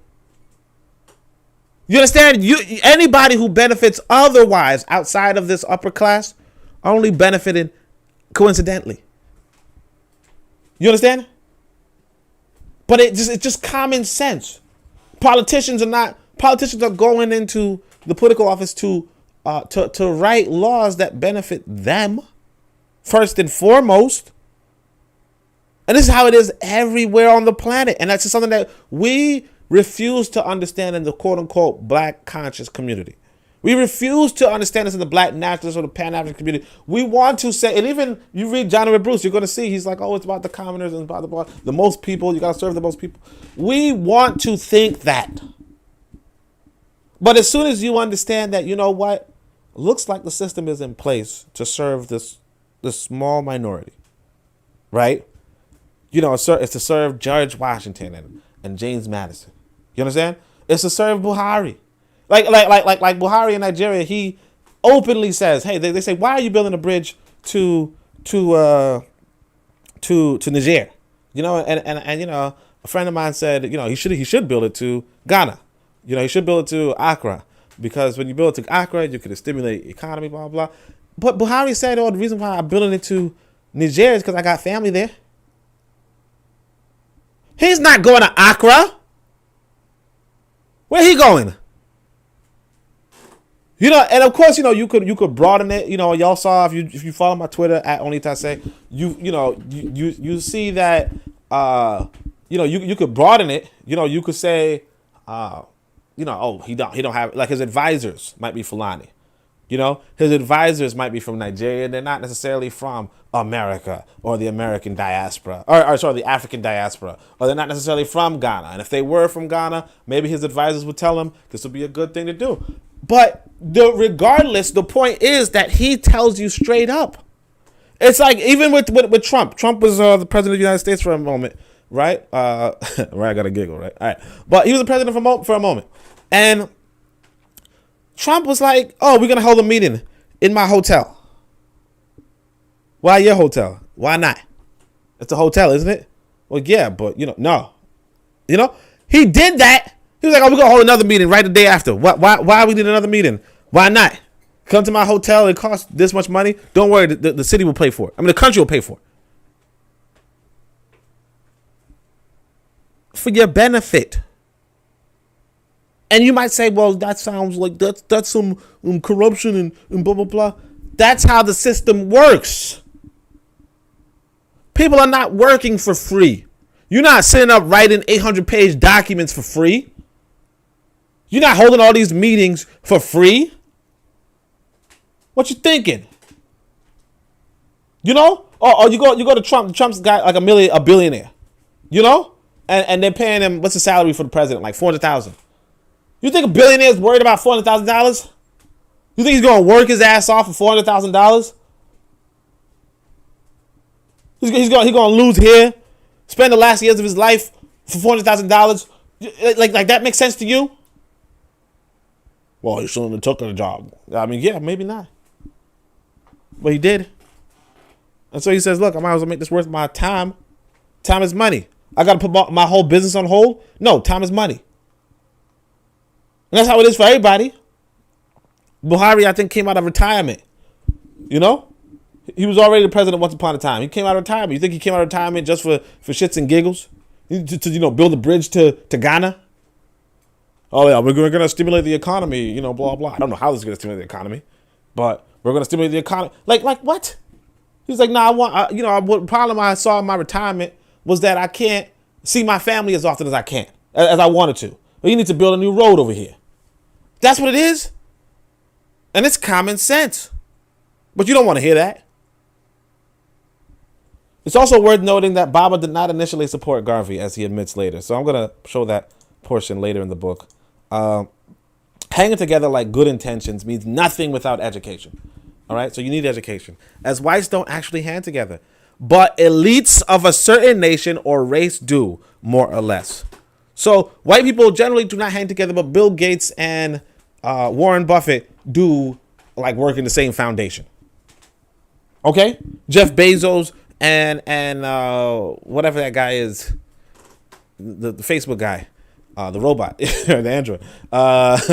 You understand? Anybody who benefits otherwise outside of this upper class are only benefited coincidentally. You understand? But it's just common sense. Politicians are going into the political office to write laws that benefit them first and foremost. And this is how it is everywhere on the planet. And that's just something that we refuse to understand in the quote unquote black conscious community. We refuse to understand this in the black nationalist or the Pan-African community. We want to say, and even you read Jonathan Bruce, you're going to see, he's like, oh, it's about the commoners and about the most people. You got to serve the most people. We want to think that. But as soon as you understand that, you know what? Looks like the system is in place to serve this small minority, right? You know, it's to serve George Washington and James Madison. You understand? It's to serve Buhari. Like Buhari in Nigeria, he openly says, hey, they say, why are you building a bridge to Niger? You know, and you know, a friend of mine said, you know, he should build it to Ghana. You know, he should build it to Accra, because when you build it to Accra, you could stimulate the economy, blah, blah, blah. But Buhari said, oh, the reason why I'm building it to Niger is because I got family there. He's not going to Accra. Where he going? You know, and of course, you know, you could broaden it. You know, y'all saw, if you follow my Twitter at Onitaset, you see that you know, you could broaden it. You know, you could say you know, oh, he don't have, like, his advisors might be Fulani. You know, his advisors might be from Nigeria. They're not necessarily from America or the American diaspora, or sorry, the African diaspora, or they're not necessarily from Ghana. And if they were from Ghana, maybe his advisors would tell him this would be a good thing to do. But regardless, the point is that he tells you straight up. It's like even with Trump. Trump was the president of the United States for a moment, right? Right, I got a giggle, right? All right, but he was the president for a moment, and Trump was like, oh, we're going to hold a meeting in my hotel. Why your hotel? Why not? It's a hotel, isn't it? Well, yeah, but, you know, no. You know, he did that. He was like, oh, we're going to hold another meeting right the day after. Why we need another meeting? Why not? Come to my hotel. It costs this much money. Don't worry. The city will pay for it. I mean, the country will pay for it. For your benefit. And you might say, well, that sounds like that's some corruption and blah, blah, blah. That's how the system works. People are not working for free. You're not sitting up writing 800-page documents for free. You're not holding all these meetings for free. What you thinking? You know? Or you go to Trump. Trump's got like a billionaire. You know? And they're paying him, what's the salary for the president? Like $400,000. You think a billionaire is worried about $400,000? You think he's going to work his ass off for $400,000? He's going to lose here, spend the last years of his life for $400,000. Like that makes sense to you? Well, he shouldn't have took the job. I mean, yeah, maybe not. But he did. And so he says, look, I might as well make this worth my time. Time is money. I got to put my whole business on hold? No, time is money. And that's how it is for everybody. Buhari, I think, came out of retirement. You know? He was already the president once upon a time. He came out of retirement. You think he came out of retirement just for shits and giggles? To build a bridge to Ghana? Oh, yeah, we're going to stimulate the economy, blah, blah. I don't know how this is going to stimulate the economy, but we're going to stimulate the economy. Like what? He's like, nah, what problem I saw in my retirement was that I can't see my family as often as I can, as I wanted to. But you need to build a new road over here. That's what it is. And it's common sense. But you don't want to hear that. It's also worth noting that Baba did not initially support Garvey, as he admits later. So I'm going to show that portion later in the book. Hanging together like good intentions means nothing without education. All right, so you need education. As whites don't actually hang together, but elites of a certain nation or race do, more or less. So white people generally do not hang together, but Bill Gates and Warren Buffett do like work in the same foundation. Okay, Jeff Bezos and whatever that guy is, the Facebook guy. The robot, the android. I'm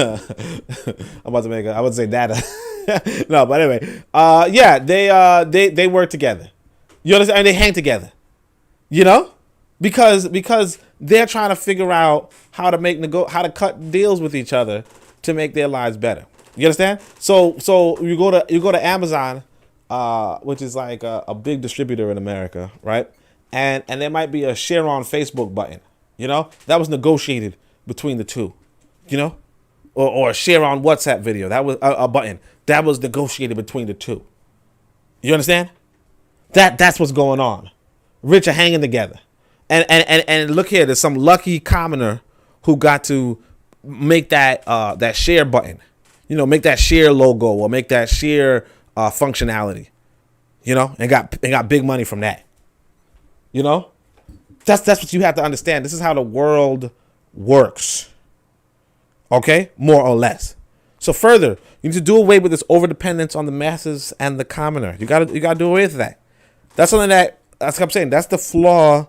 about to make I would say data. No, but anyway, yeah, they work together. You understand? And they hang together. Because they're trying to figure out how to how to cut deals with each other to make their lives better. You understand? So you go to Amazon, which is like a big distributor in America, right? And there might be a share on Facebook button. That was negotiated between the two, or a share on WhatsApp video. That was a button that was negotiated between the two. You understand? That's what's going on. Rich are hanging together, and look here. There's some lucky commoner who got to make that share button, make that share logo or make that share functionality, and got big money from that. That's what you have to understand. This is how the world works. Okay? More or less. So further, you need to do away with this overdependence on the masses and the commoner. You gotta do away with that. That's something that's what I'm saying. That's the flaw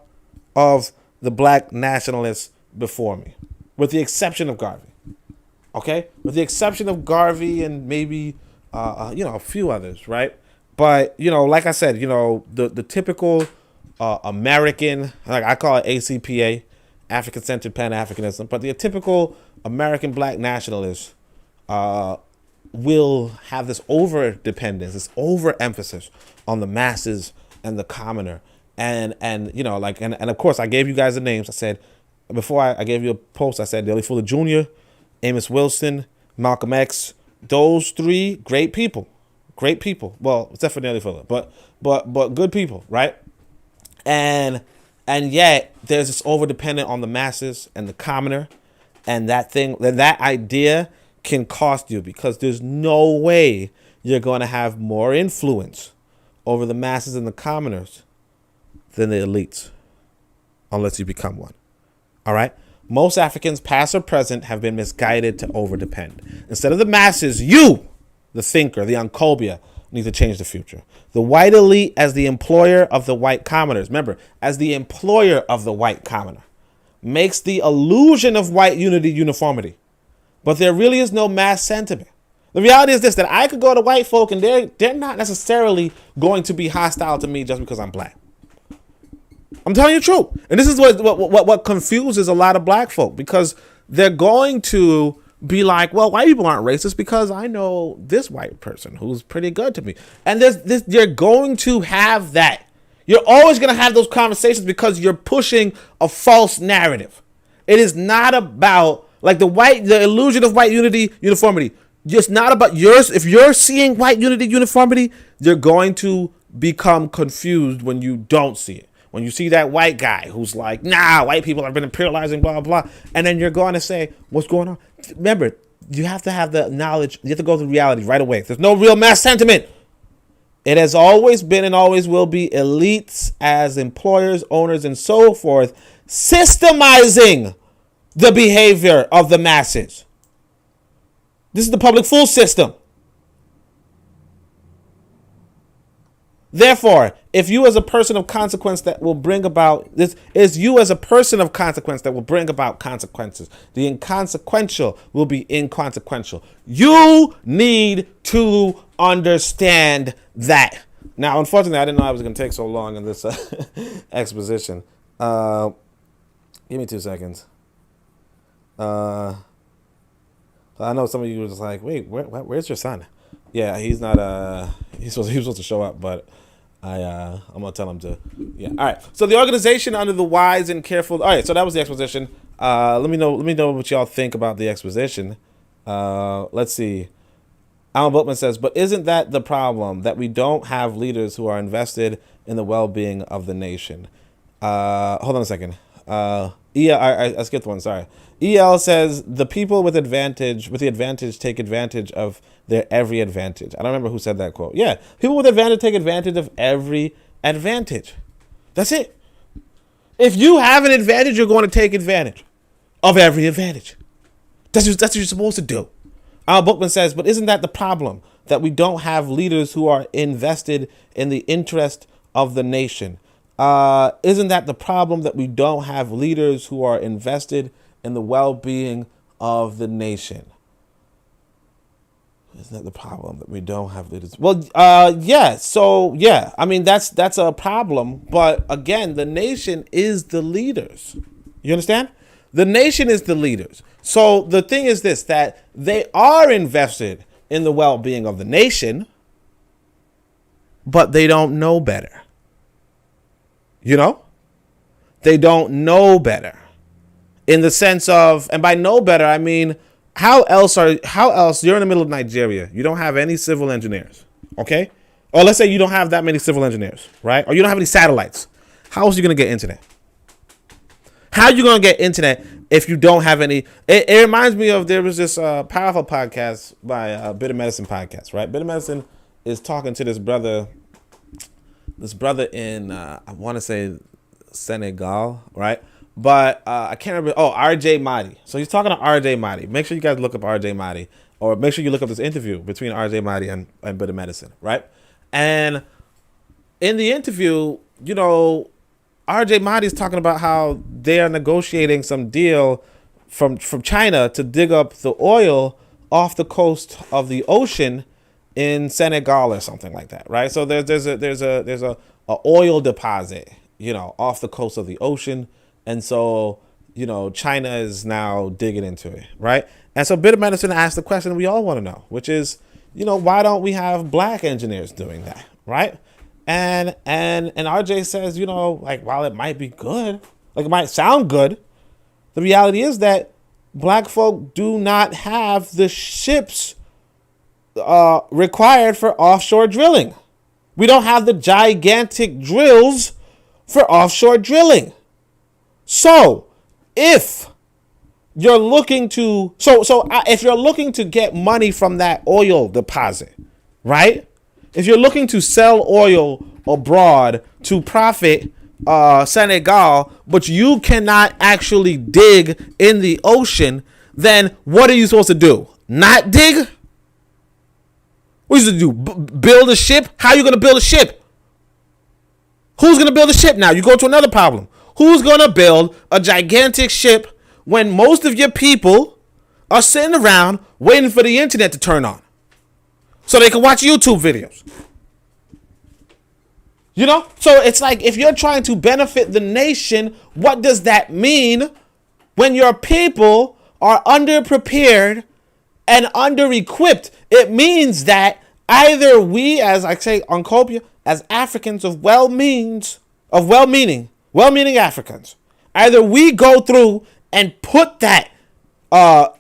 of the black nationalists before me. With the exception of Garvey. Okay? With the exception of Garvey and maybe a few others, right? But, like I said, the typical American, like I call it ACPA, African-centered Pan-Africanism, but the typical American black nationalist will have this over-dependence, this over-emphasis on the masses and the commoner. And of course, I gave you guys the names. I said, before I gave you a post, I said Nelly Fuller Jr., Amos Wilson, Malcolm X, those three great people. Well, except for Nelly Fuller, but good people, right? And yet there's this over dependent on the masses and the commoner, and that idea can cost you, because there's no way you're going to have more influence over the masses and the commoners than the elites, unless you become one. All right. Most Africans, past or present, have been misguided to over depend. Instead of the masses, you, the thinker, the Uncobia, need to change the future. The white elite as the employer of the white commoners, remember, as the employer of the white commoner, makes the illusion of white unity uniformity. But there really is no mass sentiment. The reality is this, that I could go to white folk and they're not necessarily going to be hostile to me just because I'm black. I'm telling you the truth. And this is what confuses a lot of black folk, because they're going to be like, well, white people aren't racist because I know this white person who's pretty good to me. And you're going to have that. You're always going to have those conversations because you're pushing a false narrative. It is not about like the illusion of white unity, uniformity. It's not about yours. If you're seeing white unity, uniformity, you're going to become confused when you don't see it. When you see that white guy who's like, nah, white people have been imperializing, blah, blah, blah. And then you're going to say, what's going on? Remember, you have to have the knowledge. You have to go to reality right away. There's no real mass sentiment. It has always been and always will be elites as employers, owners, and so forth, systemizing the behavior of the masses. This is the public fool system. Therefore, if you as a person of consequence that will bring about this is you as a person of consequence that will bring about consequences. The inconsequential will be inconsequential. You need to understand that. Now, unfortunately, I didn't know I was going to take so long in this exposition. Give me 2 seconds. I know some of you were just like, wait, where's your son? Yeah, he's not. He was supposed to show up, but I'm gonna tell him to. Yeah. All right. So the organization under the wise and careful. All right. So that was the exposition. Let me know what y'all think about the exposition. Let's see. Alan Boatman says, but isn't that the problem, that we don't have leaders who are invested in the well-being of the nation? Hold on a second. I skipped one. Sorry. EL says the people with the advantage take advantage of their every advantage. I don't remember who said that quote. Yeah, people with advantage take advantage of every advantage. That's it. If you have an advantage, you're going to take advantage of every advantage. That's what you're supposed to do. Al Bookman says, but isn't that the problem, that we don't have leaders who are invested in the interest of the nation? Isn't that the problem, that we don't have leaders who are invested in the well-being of the nation? Isn't that the problem, that we don't have leaders? Well, yeah. So, yeah, I mean, that's a problem. But again, the nation is the leaders. You understand? The nation is the leaders. So the thing is this, that they are invested in the well-being of the nation, but they don't know better. You know? They don't know better. In the sense of, and by know better, I mean, how else you're in the middle of Nigeria. You don't have any civil engineers, okay? Or let's say you don't have that many civil engineers, right? Or you don't have any satellites. How else are you going to get internet? How are you going to get internet if you don't have any? It reminds me of, there was this powerful podcast by Bit of Medicine podcast, right? Bit of Medicine is talking to this brother in, I want to say Senegal, right? But I can't remember. Oh, RJ Mahdi. So he's talking to RJ Mahdi. Make sure you guys look up RJ Mahdi, or make sure you look up this interview between RJ Mahdi and Bit of Medicine, right? And in the interview, you know, RJ Mahdi is talking about how they are negotiating some deal from China to dig up the oil off the coast of the ocean in Senegal or something like that, right? So there's a oil deposit, you know, off the coast of the ocean, and so, you know, China is now digging into it, right? And so Bit of Medicine asked the question we all want to know, which is, you know, why don't we have black engineers doing that, right? And RJ says, you know, like, while it might be good, like it might sound good, the reality is that black folk do not have the ships required for offshore drilling. We don't have the gigantic drills for offshore drilling. So if you're looking to, if you're looking to get money from that oil deposit, right? If you're looking to sell oil abroad to profit Senegal, but you cannot actually dig in the ocean, then what are you supposed to do? Not dig? What are you supposed to do? Build a ship? How are you going to build a ship? Who's going to build a ship now? You go to another problem. Who's going to build a gigantic ship when most of your people are sitting around waiting for the internet to turn on so they can watch YouTube videos? You know? So it's like, if you're trying to benefit the nation, what does that mean when your people are underprepared and under-equipped? It means that either we, as I say on Copia, as Africans of well-meaning Africans, either we go through and put that put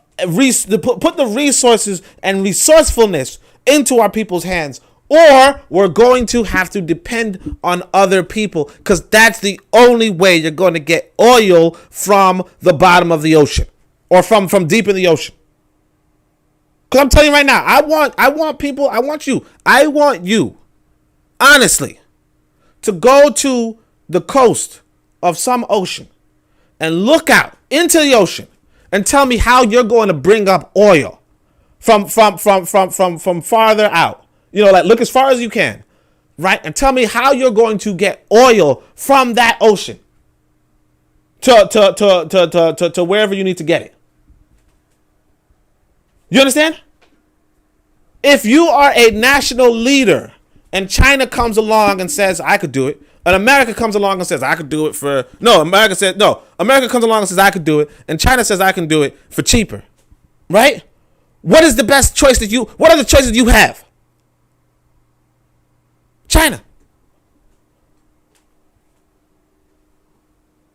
the resources and resourcefulness into our people's hands, or we're going to have to depend on other people, because that's the only way you're going to get oil from the bottom of the ocean, or from deep in the ocean. Because I'm telling you right now, I want you, honestly, to go to the coast of some ocean and look out into the ocean and tell me how you're going to bring up oil from farther out. You know, like, look as far as you can. right? And tell me how you're going to get oil from that ocean to wherever you need to get it. You understand? If you are a national leader and China comes along and says, I could do it, and America comes along and says, I could do it America comes along and says, I could do it, and China says, I can do it for cheaper, right? What is the best choice what are the choices you have? China.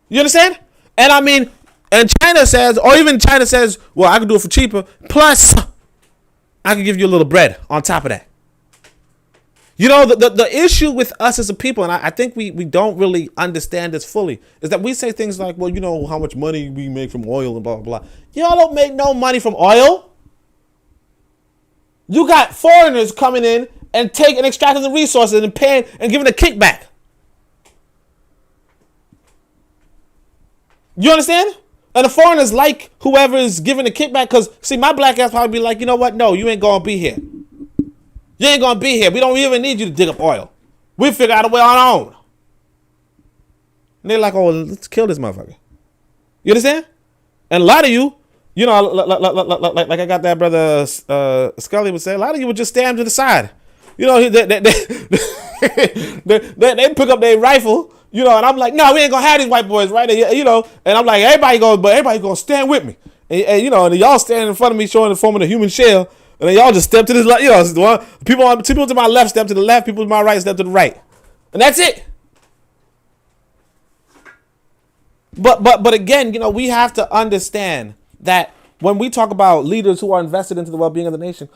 You understand? And China says, or even China says, well, I can do it for cheaper, plus I can give you a little bread on top of that. You know, the issue with us as a people, and I think we don't really understand this fully, is that we say things like, well, you know how much money we make from oil and blah, blah, blah. Y'all don't make no money from oil. You got foreigners coming in and extracting the resources and paying and giving a kickback. You understand? And the foreigners like whoever is giving the kickback because, see, my black ass probably be like, you know what? No, you ain't going to be here. You ain't going to be here. We don't even need you to dig up oil. We figure out a way on our own. And they're like, oh, let's kill this motherfucker. You understand? And a lot of you, you know, like I got that brother Scully would say, a lot of you would just stand to the side. You know, they pick up their rifle, you know, and I'm like, no, we ain't gonna have these white boys, right? You know, and I'm like, everybody gonna stand with me, and you know, and y'all standing in front of me, showing the form of the human shell, and then y'all just step to this, you know, people to my left step to the left, people to my right step to the right, and that's it. But again, you know, we have to understand that when we talk about leaders who are invested into the well-being of the nation,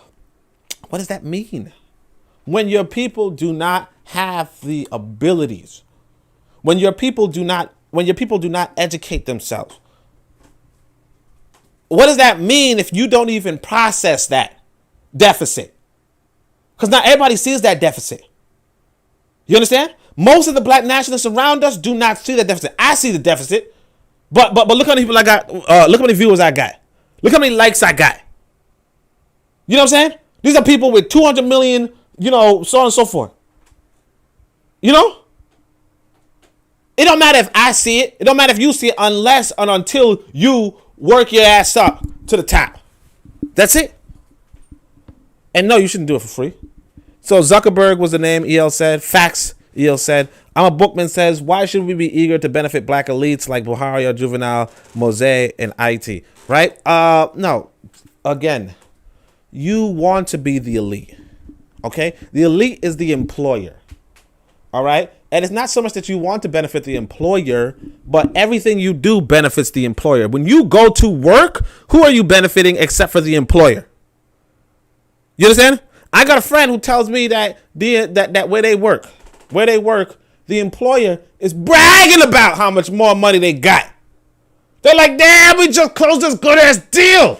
what does that mean? When your people do not have the abilities, when your people do not educate themselves, what does that mean if you don't even process that deficit? Because not everybody sees that deficit. You understand? Most of the black nationalists around us do not see that deficit. I see the deficit, but look how many people I got. Look how many viewers I got. Look how many likes I got. You know what I'm saying? These are people with 200 million. You know, so on and so forth. You know? It don't matter if I see it. It don't matter if you see it unless and until you work your ass up to the top. That's it. And no, you shouldn't do it for free. So Zuckerberg was the name, EL said. Facts, EL said. I'm a Bookman says, why should we be eager to benefit black elites like Buhari or Juvenile, Mose, and IT? Right? No. Again, you want to be the elite. Okay, the elite is the employer. All right, and it's not so much that you want to benefit the employer, but everything you do benefits the employer. When you go to work, who are you benefiting except for the employer? You understand? I got a friend who tells me that that where they work, the employer is bragging about how much more money they got. They're like, damn, we just closed this good ass deal.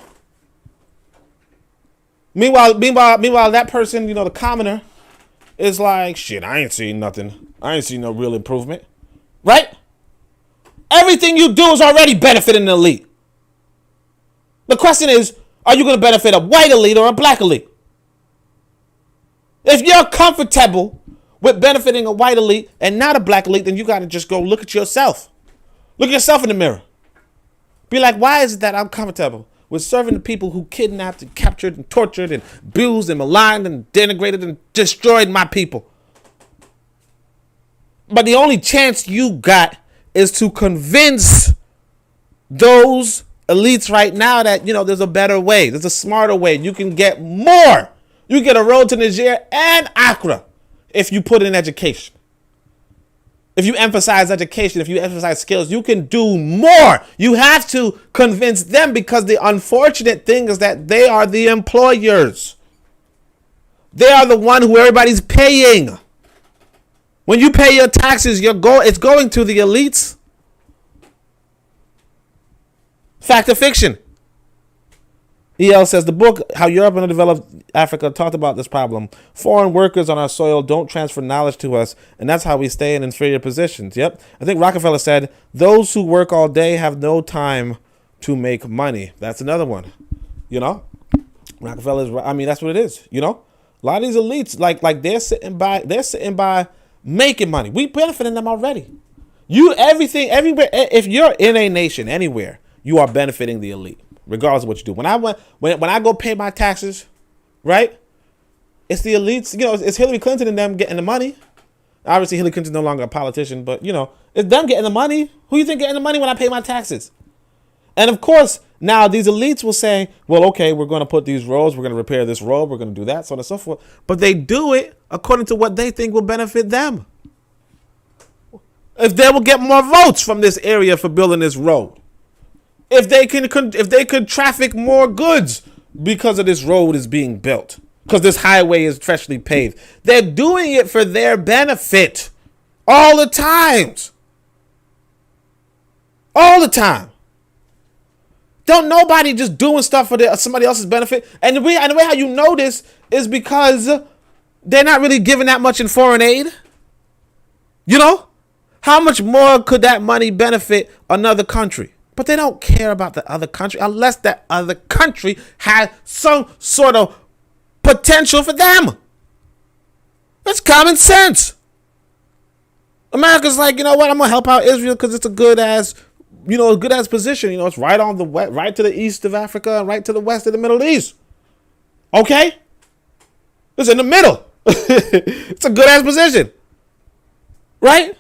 Meanwhile, that person, you know, the commoner, is like, shit, I ain't seen nothing. I ain't seen no real improvement. Right? Everything you do is already benefiting the elite. The question is, are you going to benefit a white elite or a black elite? If you're comfortable with benefiting a white elite and not a black elite, then you got to just go look at yourself. Look at yourself in the mirror. Be like, why is it that I'm comfortable with serving the people who kidnapped and captured and tortured and abused and maligned and denigrated and destroyed my people? But the only chance you got is to convince those elites right now that, you know, there's a better way. There's a smarter way. You can get more. You get a road to Niger and Accra if you put in education. If you emphasize education, if you emphasize skills, you can do more. You have to convince them, because the unfortunate thing is that they are the employers. They are the one who everybody's paying. When you pay your taxes, it's going to the elites. Fact or fiction? EL says the book, How Europe and Undeveloped Africa talked about this problem. Foreign workers on our soil don't transfer knowledge to us, and that's how we stay in inferior positions. Yep. I think Rockefeller said, those who work all day have no time to make money. That's another one. You know? Rockefeller's, I mean, that's what it is. You know? A lot of these elites, like they're sitting by making money. We benefiting them already. Everything, everywhere. If you're in a nation anywhere, you are benefiting the elite, regardless of what you do. When I go pay my taxes, right? It's the elites. It's Hillary Clinton and them getting the money. Obviously, Hillary Clinton's no longer a politician, but it's them getting the money. Who you think getting the money when I pay my taxes? And of course, now these elites will say, well, okay, we're going to put these roads, we're going to repair this road, we're going to do that, so on and so forth. But they do it according to what they think will benefit them. If they will get more votes from this area for building this road. If they could traffic more goods because of this road is being built. Because this highway is freshly paved. They're doing it for their benefit. All the times. All the time. Don't nobody just doing stuff for somebody else's benefit. And the way how you know this is because they're not really giving that much in foreign aid. How much more could that money benefit another country? But they don't care about the other country unless that other country has some sort of potential for them. That's common sense. America's like, you know what? I'm gonna help out Israel because it's a good ass position. It's right on right to the east of Africa and right to the west of the Middle East. Okay, it's in the middle. It's a good ass position, right?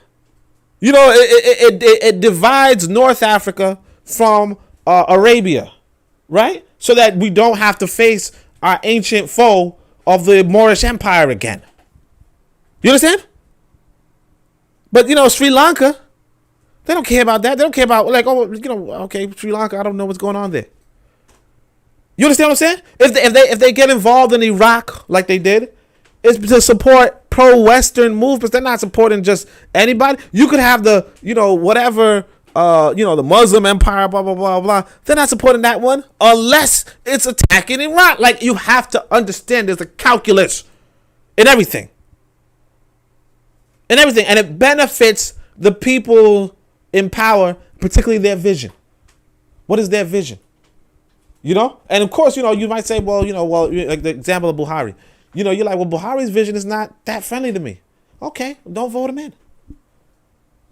It divides North Africa from Arabia, right? So that we don't have to face our ancient foe of the Moorish Empire again. You understand? But Sri Lanka, they don't care about that. They don't care about okay, Sri Lanka, I don't know what's going on there. You understand what I'm saying? If they get involved in Iraq like they did, it's to support pro-Western movements. They're not supporting just anybody. You could have the whatever the Muslim empire, blah blah blah blah. They're not supporting that one unless it's attacking Iraq. Like, you have to understand there's a calculus in everything. And it benefits the people in power, particularly their vision. What is their vision? And of course, you might say, well, like the example of Buhari. You're like, well, Buhari's vision is not that friendly to me. Okay, don't vote him in.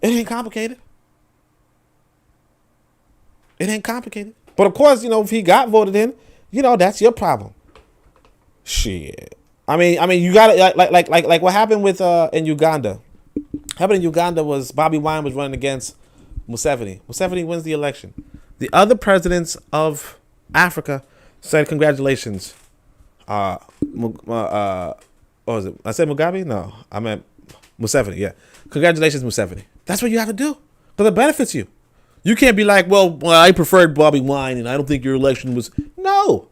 It ain't complicated. It ain't complicated. But of course, if he got voted in, that's your problem. Shit. I mean, you got it. Like what happened with in Uganda. What happened in Uganda was Bobby Wine was running against Museveni. Museveni wins the election. The other presidents of Africa said, congratulations. What was it? I said Mugabe? No, I meant Museveni. Yeah. Congratulations, Museveni. That's what you have to do. Because it benefits you. You can't be like, well, I preferred Bobby Wine and I don't think your election was. No.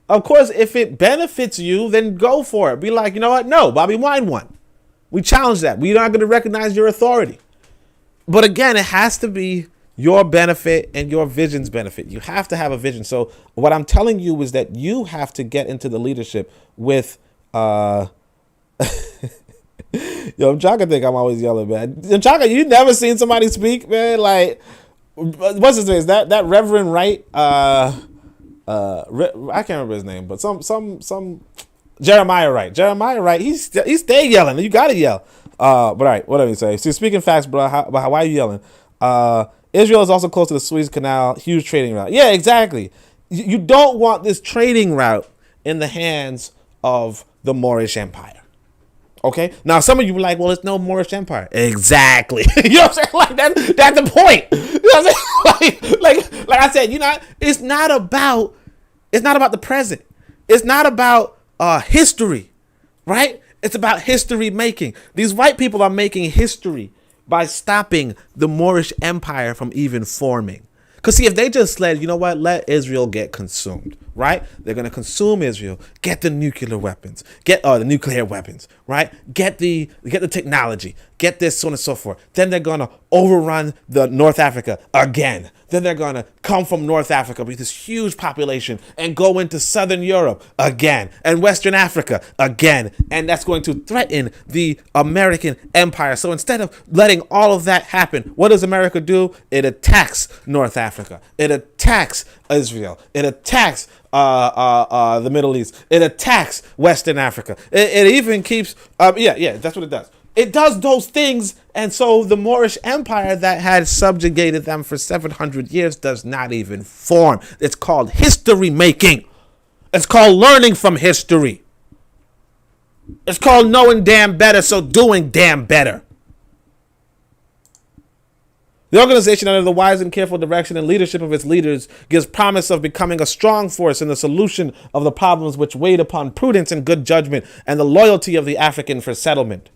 Of course, if it benefits you, then go for it. Be like, you know what? No, Bobby Wine won. We challenge that. We're not going to recognize your authority. But again, it has to be your benefit and your vision's benefit. You have to have a vision. So what I'm telling you is that you have to get into the leadership with Yo, Chaka think I'm always yelling, man. Chaka, you never seen somebody speak, man? Like, what's his name? Is that Reverend Wright? I can't remember his name, but some Jeremiah Wright. Jeremiah Wright. He stay yelling. You gotta yell. But all right, whatever you say. So speaking facts, bro. Why are you yelling? Israel is also close to the Suez Canal, huge trading route. Yeah, exactly. You don't want this trading route in the hands of the Moorish Empire. Okay. Now some of you were like, well, it's no Moorish Empire. Exactly. You know what I'm saying? Like that's the point. You know what I'm saying? Like I said, it's not about the present. It's not about history, right? It's about history making. These white people are making history by stopping the Moorish Empire from even forming. Because see, if they just let Israel get consumed, right? They're going to consume Israel, get the nuclear weapons, get the nuclear weapons, right? Get the technology, get this, so on and so forth. Then they're going to overrun the North Africa again. Then they're going to come from North Africa with this huge population and go into Southern Europe again and Western Africa again. And that's going to threaten the American empire. So instead of letting all of that happen, what does America do? It attacks North Africa. It attacks Israel. It attacks the Middle East. It attacks Western Africa. It even keeps, that's what it does. It does those things, and so the Moorish Empire that had subjugated them for 700 years does not even form. It's called history making. It's called learning from history. It's called knowing damn better, so doing damn better. The organization, under the wise and careful direction and leadership of its leaders, gives promise of becoming a strong force in the solution of the problems which weighed upon prudence and good judgment and the loyalty of the African for settlement.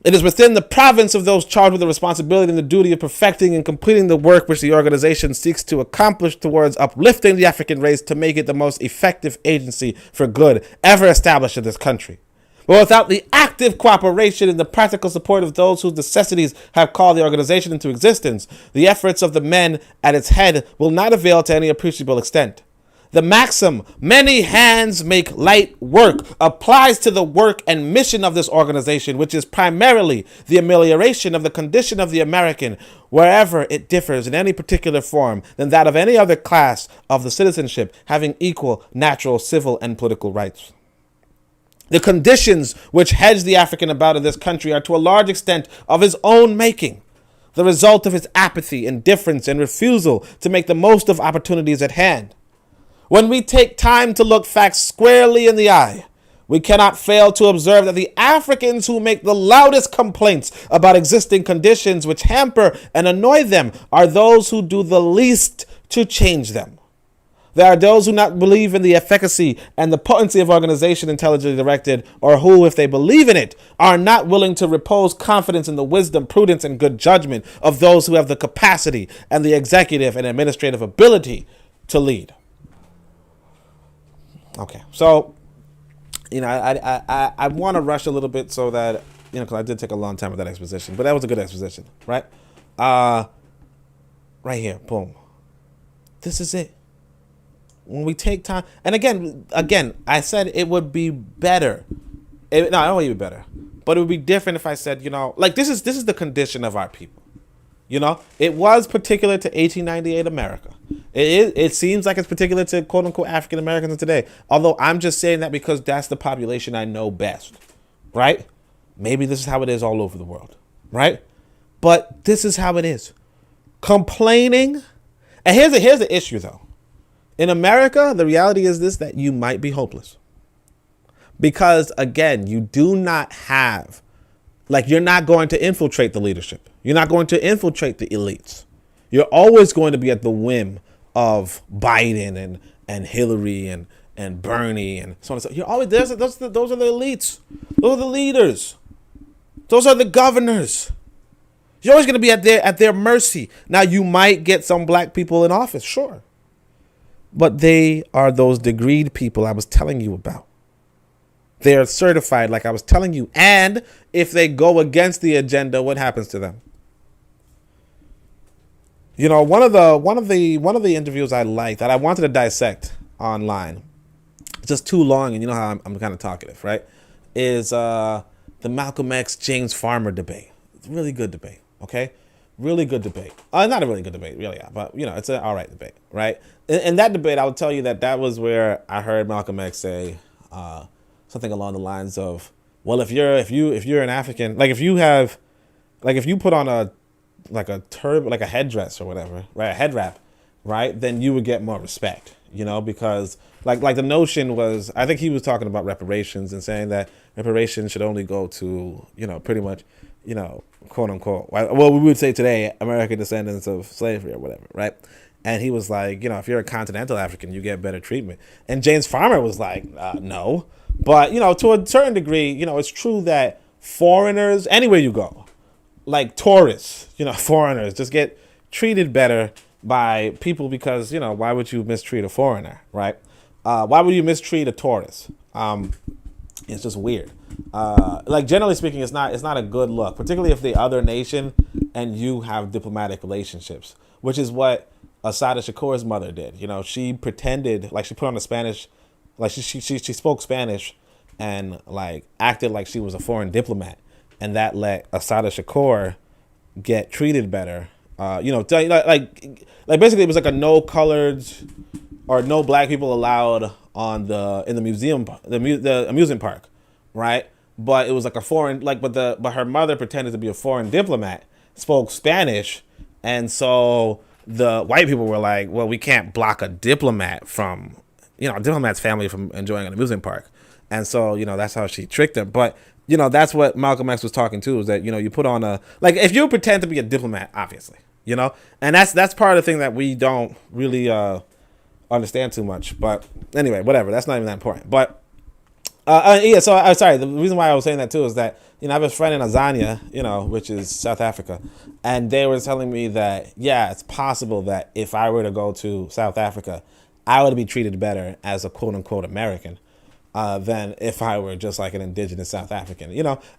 It is within the province of those charged with the responsibility and the duty of perfecting and completing the work which the organization seeks to accomplish towards uplifting the African race to make it the most effective agency for good ever established in this country. But without the active cooperation and the practical support of those whose necessities have called the organization into existence, the efforts of the men at its head will not avail to any appreciable extent. The maxim, many hands make light work, applies to the work and mission of this organization, which is primarily the amelioration of the condition of the American, wherever it differs in any particular form than that of any other class of the citizenship having equal natural, civil, and political rights. The conditions which hedge the African about in this country are to a large extent of his own making, the result of his apathy, indifference, and refusal to make the most of opportunities at hand. When we take time to look facts squarely in the eye, we cannot fail to observe that the Africans who make the loudest complaints about existing conditions which hamper and annoy them are those who do the least to change them. There are those who not believe in the efficacy and the potency of organization intelligently directed, or who, if they believe in it, are not willing to repose confidence in the wisdom, prudence, and good judgment of those who have the capacity and the executive and administrative ability to lead. Okay, so, I want to rush a little bit so that, because I did take a long time with that exposition, but that was a good exposition, right? Right here, boom. This is it. When we take time, and again, I said it would be better. No, I don't want it to be better, but it would be different if I said, this is the condition of our people. It was particular to 1898 America. It seems like it's particular to quote unquote African Americans today. Although I'm just saying that because that's the population I know best, right? Maybe this is how it is all over the world, right? But this is how it is. Complaining, and here's the issue though. In America, the reality is this, that you might be hopeless. Because again, you do not have, you're not going to infiltrate the leadership. You're not going to infiltrate the elites. You're always going to be at the whim of Biden and Hillary and Bernie and so on and so. You're always those are the elites. Those are the leaders. Those are the governors. You're always going to be at their mercy. Now you might get some black people in office, sure. But they are those degreed people I was telling you about. They're certified, like I was telling you. And if they go against the agenda, what happens to them? One of the interviews I liked that I wanted to dissect online, it's just too long, and you know how I'm kind of talkative, right? Is the Malcolm X James Farmer debate. It's a really good debate, okay? Really good debate. Not a really good debate, really, but it's an all right debate, right? In that debate, I would tell you that was where I heard Malcolm X say something along the lines of, well, if you're an African, if you put on a headdress or whatever, right, a head wrap, right, then you would get more respect, because the notion was, I think he was talking about reparations and saying that reparations should only go to, pretty much, quote unquote, well, we would say today, American descendants of slavery or whatever, right? And he was like, if you're a continental African, you get better treatment. And James Farmer was like, no. But, to a certain degree, it's true that foreigners, anywhere you go, like tourists, foreigners just get treated better by people because, why would you mistreat a foreigner, right? Why would you mistreat a tourist? It's just weird. Like generally speaking, it's not a good look, particularly if the other nation and you have diplomatic relationships, which is what Asada Shakur's mother did. You know, she pretended like she put on the Spanish, like she spoke Spanish, and like acted like she was a foreign diplomat, and that let Asada Shakur get treated better. Like basically it was like a no colored or no black people allowed on in the museum, the amusement park, right? But it was like a foreign, like, but her mother pretended to be a foreign diplomat, spoke Spanish, and so the white people were like, well, we can't block a diplomat from, a diplomat's family from enjoying an amusement park, and so that's how she tricked them. But that's what Malcolm X was talking to, is that you put on like if you pretend to be a diplomat, obviously, and that's part of the thing that we don't really understand too much. But anyway, whatever, that's not even that important. But yeah, so I'm sorry, the reason why I was saying that too is that I have a friend in Azania, which is South Africa, and they were telling me that it's possible that if I were to go to South Africa, I would be treated better as a quote unquote American than if I were just like an indigenous South African,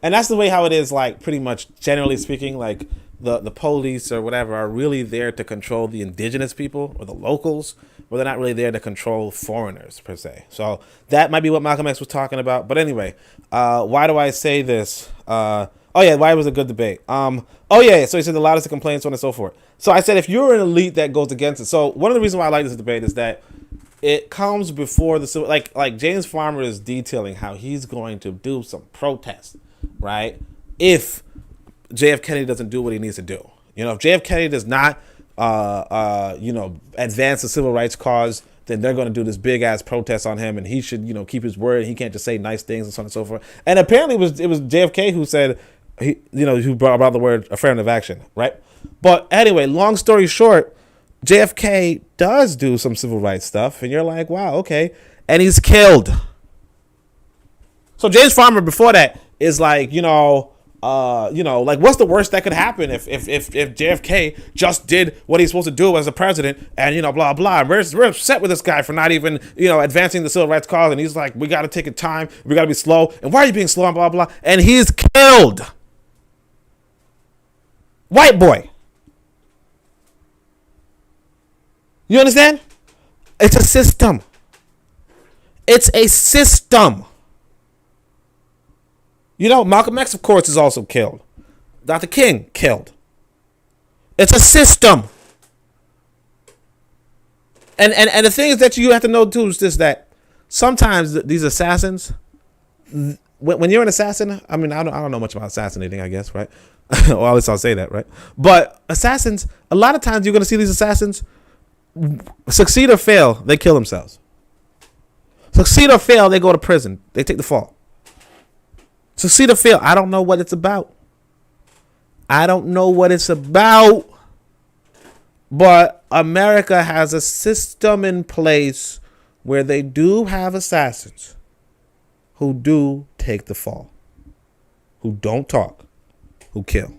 and that's the way how it is, like pretty much generally speaking, like the police or whatever are really there to control the indigenous people or the locals, but they're not really there to control foreigners per se. So that might be what Malcolm X was talking about. But anyway, why do I say this? Why it was a good debate. So he said the loudest complaints, so on and so forth. So I said, if you're an elite that goes against it. So one of the reasons why I like this debate is that it comes before the civil, like James Farmer is detailing how he's going to do some protest, right? If JF Kennedy doesn't do what he needs to do. If JF Kennedy does not, advance the civil rights cause, then they're going to do this big ass protest on him, and he should, keep his word. He can't just say nice things and so on and so forth. And apparently it was JFK who said, who brought about the word affirmative action, right? But anyway, long story short, JFK does do some civil rights stuff, and you're like, wow, okay, and he's killed. So James Farmer before that is like, like what's the worst that could happen if JFK just did what he's supposed to do as a president, and blah blah. And we're upset with this guy for not even advancing the civil rights cause, and he's like, we got to take it time, we got to be slow, and why are you being slow, and blah blah. And he's killed. White boy. You understand? It's a system. It's a system. Malcolm X, of course, is also killed. Dr. King, killed. It's a system. And the thing is that you have to know, too, is this, that sometimes these assassins, when you're an assassin, I mean, I don't know much about assassinating, I guess, right? Or at least I'll say that, right? But assassins, a lot of times you're going to see these assassins succeed or fail, they kill themselves. Succeed or fail, they go to prison. They take the fall. Succeed or fail, I don't know what it's about. But America has a system in place where they do have assassins who do take the fall, who don't talk, who kill.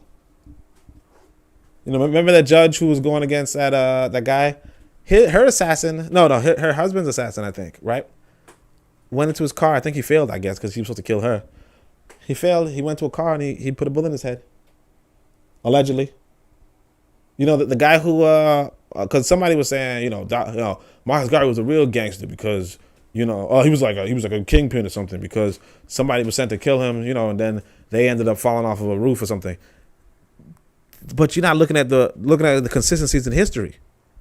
Remember that judge who was going against that guy? Her assassin, her husband's assassin, I think, right? Went into his car. I think he failed, I guess, because he was supposed to kill her. He failed. He went to a car and he put a bullet in his head. Allegedly. The guy who, because somebody was saying, Marcus Garvey was a real gangster because, he was like a kingpin or something because somebody was sent to kill him, and then they ended up falling off of a roof or something. But you're not looking at the consistencies in history.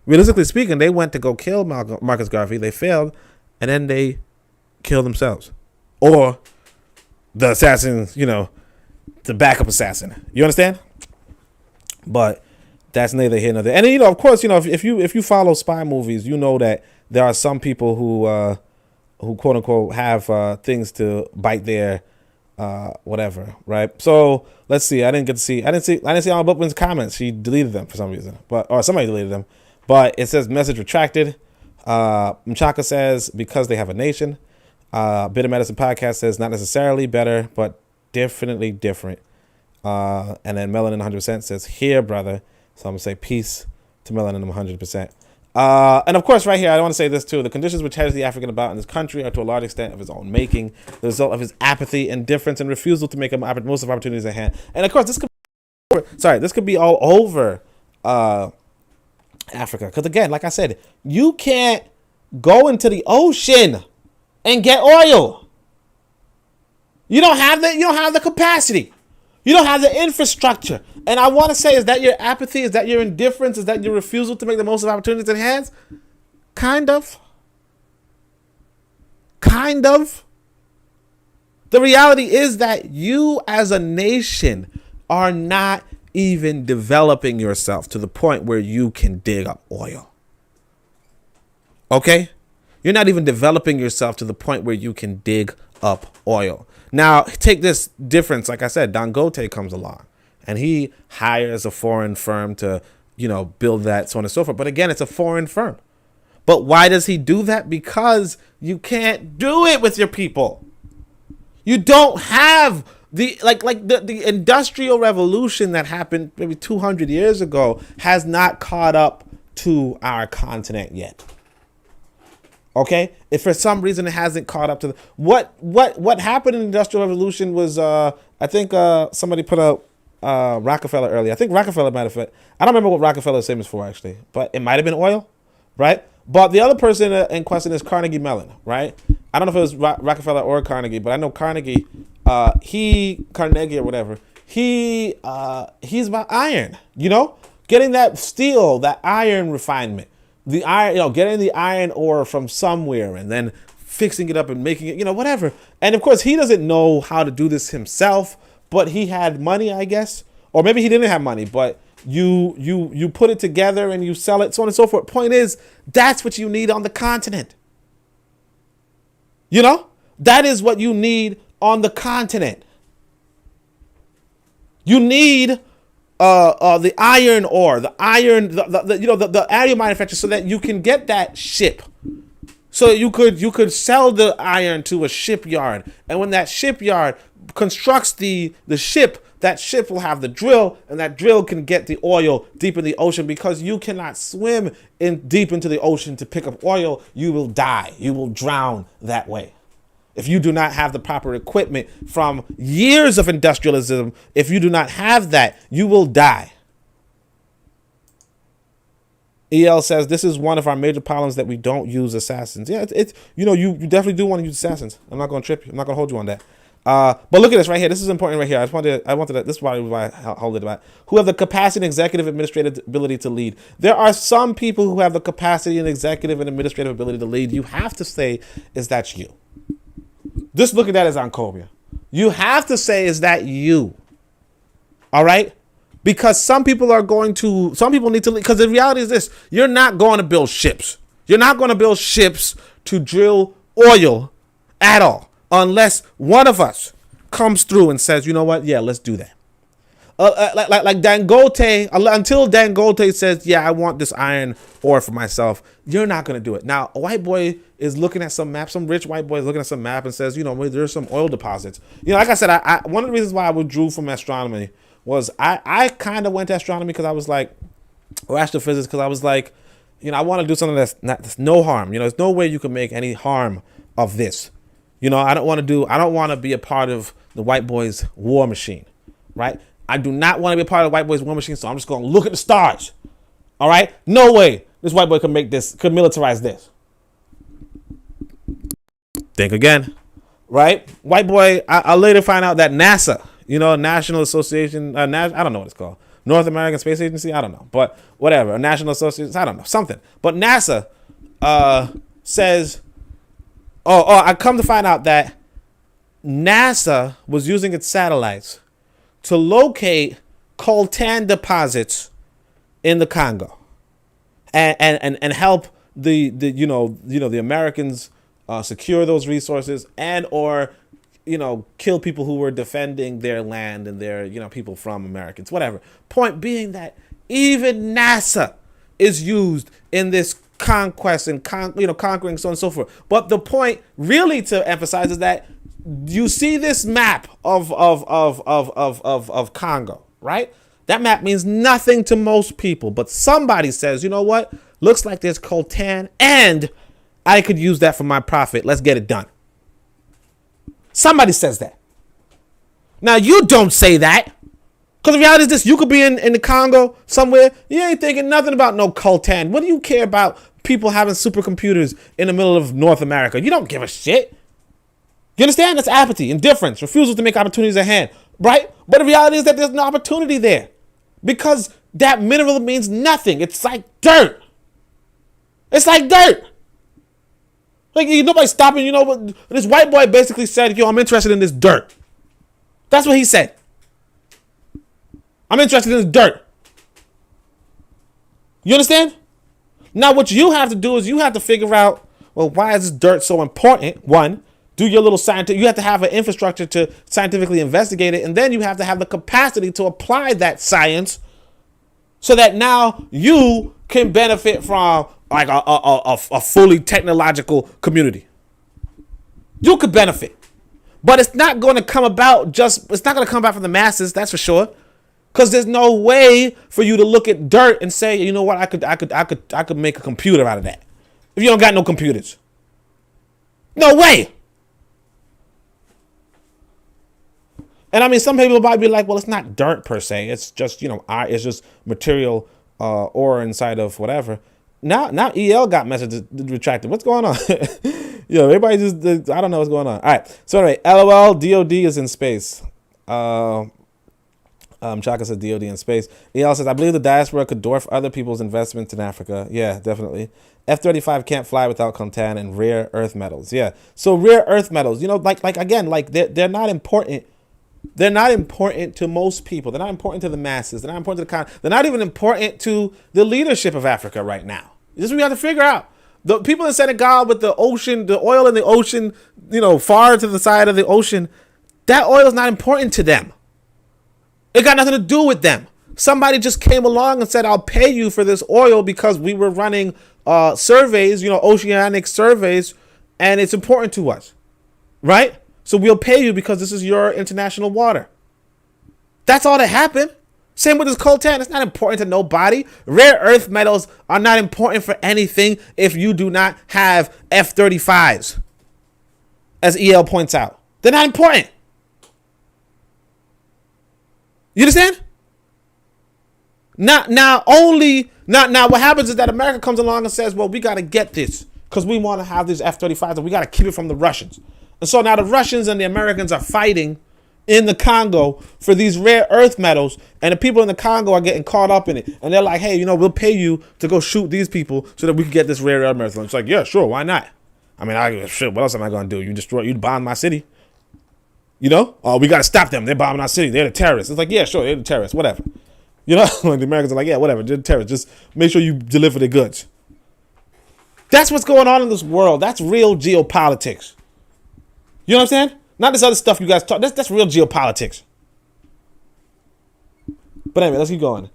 Realistically speaking, they went to go kill Marcus Garvey. They failed, and then they killed themselves. Or the assassin, the backup assassin. You understand? But that's neither here nor there. And of course, if you follow spy movies, you know that there are some people who quote unquote have things to bite their whatever, right? So let's see. I didn't see Alma Bookman's comments. She deleted them for some reason, or somebody deleted them. But it says message retracted. Mchaka says because they have a nation. Bitter Medicine Podcast says not necessarily better, but definitely different. And then Melanin 100% says here, brother. So I'm gonna say peace to Melanin 100%. And of course, right here, I want to say this too. The conditions which hedge the African about in this country are to a large extent of his own making, the result of his apathy, indifference, and refusal to make most of opportunities at hand. And of course, this could be all over Africa. Because again, like I said, you can't go into the ocean and get oil. You don't have the capacity. You don't have the infrastructure. And I want to say, is that your apathy? Is that your indifference? Is that your refusal to make the most of opportunities at hand? Kind of. Kind of. The reality is that you as a nation are not even developing yourself to the point where you can dig up oil. Okay? You're not even developing yourself to the point where you can dig up oil. Now, take this difference. Like I said, Dangote comes along and he hires a foreign firm to, build that, so on and so forth. But again, it's a foreign firm. But why does he do that? Because you can't do it with your people. You don't have the industrial revolution that happened maybe 200 years ago has not caught up to our continent yet. Okay, if for some reason it hasn't caught up to what happened in the Industrial Revolution was I think somebody put out Rockefeller earlier. I think Rockefeller might have. I don't remember what Rockefeller is famous for actually, but it might have been oil, right? But the other person in question is Carnegie Mellon, right? I don't know if it was Rockefeller or Carnegie, but I know Carnegie. Carnegie or whatever. He's about iron. Getting that steel, that iron refinement. The iron, getting the iron ore from somewhere and then fixing it up and making it, whatever. And of course, he doesn't know how to do this himself, but he had money, I guess, or maybe he didn't have money. But you put it together and you sell it, so on and so forth. Point is, that's what you need on the continent. That is what you need on the continent. You need the iron ore, the iron manufacturer, so that you can get that ship. So you could sell the iron to a shipyard, and when that shipyard constructs the ship, that ship will have the drill, and that drill can get the oil deep in the ocean, because you cannot swim deep into the ocean to pick up oil. You will die. You will drown that way. If you do not have the proper equipment from years of industrialism, if you do not have that, you will die. EL says, this is one of our major problems, that we don't use assassins. Yeah, you definitely do want to use assassins. I'm not going to trip you. I'm not going to hold you on that. But look at this right here. This is important right here. I wanted to, this is why I hold it about. Who have the capacity and executive administrative ability to lead. There are some people who have the capacity and executive and administrative ability to lead. You have to say, is that you? Just look at that as Sankofa. You have to say, is that you? All right? Because some people need to lead. Because the reality is this: you're not going to build ships. You're not going to build ships to drill oil at all, unless one of us comes through and says, you know what? Yeah, let's do that. Like Dangote, until Dangote says, yeah, I want this iron ore for myself, you're not going to do it. Now, a white boy is looking at some map, some rich white boy is looking at some map and says, there's some oil deposits. Like I said, I one of the reasons why I withdrew from astronomy was I kind of went to astronomy because I was like, or astrophysics, because I was like, I want to do something that's no harm. There's no way you can make any harm of this. I don't want to be a part of the white boy's war machine, right? I do not want to be a part of the white boy's war machine, so I'm just going to look at the stars. All right? No way this white boy could militarize this. Think again, right? White boy, I'll later find out that NASA, National Association, I don't know what it's called. North American Space Agency, I don't know. But whatever, a National Association, I don't know, something. But NASA says, I come to find out that NASA was using its satellites to locate coltan deposits in the Congo, and help the Americans secure those resources, and or kill people who were defending their land and their people from Americans, whatever. Point being that even NASA is used in this conquest and conquering, so on and so forth. But the point really to emphasize is that you see this map of Congo, right? That map means nothing to most people, but somebody says, you know what? Looks like there's coltan, and I could use that for my profit. Let's get it done. Somebody says that. Now, you don't say that. Because the reality is this, you could be in the Congo somewhere, you ain't thinking nothing about no coltan. What do you care about people having supercomputers in the middle of North America? You don't give a shit. You understand? That's apathy, indifference, refusal to make opportunities at hand, right? But the reality is that there's no opportunity there because that mineral means nothing. It's like dirt. It's like dirt. Like, nobody's stopping, what this white boy basically said, yo, I'm interested in this dirt. That's what he said. I'm interested in this dirt. You understand? Now, what you have to do is you have to figure out, well, why is this dirt so important? One, do your little scientific, you have to have an infrastructure to scientifically investigate it. And then you have to have the capacity to apply that science so that now you can benefit from like a fully technological community. You could benefit, but it's not going to come about it's not going to come about from the masses. That's for sure. Because there's no way for you to look at dirt and say, you know what, I could make a computer out of that. If you don't got no computers. No way. And I mean, some people might be like, well, it's not dirt per se. It's just, it's just material ore inside of whatever. Now EL got messages retracted. What's going on? Everybody just, I don't know what's going on. All right. So anyway, LOL, DOD is in space. Chaka says DOD in space. EL says, I believe the diaspora could dwarf other people's investments in Africa. Yeah, definitely. F-35 can't fly without coltan and rare earth metals. Yeah. So rare earth metals, they're not important. They're not important to most people. They're not important to the masses. They're not important to they're not even important to the leadership of Africa right now. This is what we have to figure out. The people in Senegal with the ocean, the oil in the ocean, far to the side of the ocean, that oil is not important to them. It got nothing to do with them. Somebody just came along and said, I'll pay you for this oil because we were running surveys, oceanic surveys, and it's important to us, right? So we'll pay you because this is your international water. That's all that happened. Same with this coltan. It's not important to nobody. Rare earth metals are not important for anything if you do not have F-35s, as EL points out. They're not important. You understand? Now what happens is that America comes along and says, well, we got to get this because we want to have these F-35s and we got to keep it from the Russians. And so now the Russians and the Americans are fighting in the Congo for these rare earth metals, and the people in the Congo are getting caught up in it. And they're like, hey, we'll pay you to go shoot these people so that we can get this rare earth metal. It's like, yeah, sure, why not? I mean, what else am I going to do? You bomb my city. Oh, we got to stop them. They're bombing our city. They're the terrorists. It's like, yeah, sure, they're the terrorists, whatever. Like the Americans are like, yeah, whatever, they're the terrorists. Just make sure you deliver the goods. That's what's going on in this world. That's real geopolitics. You know what I'm saying? Not this other stuff you guys talk. That's real geopolitics. But anyway, let's keep going.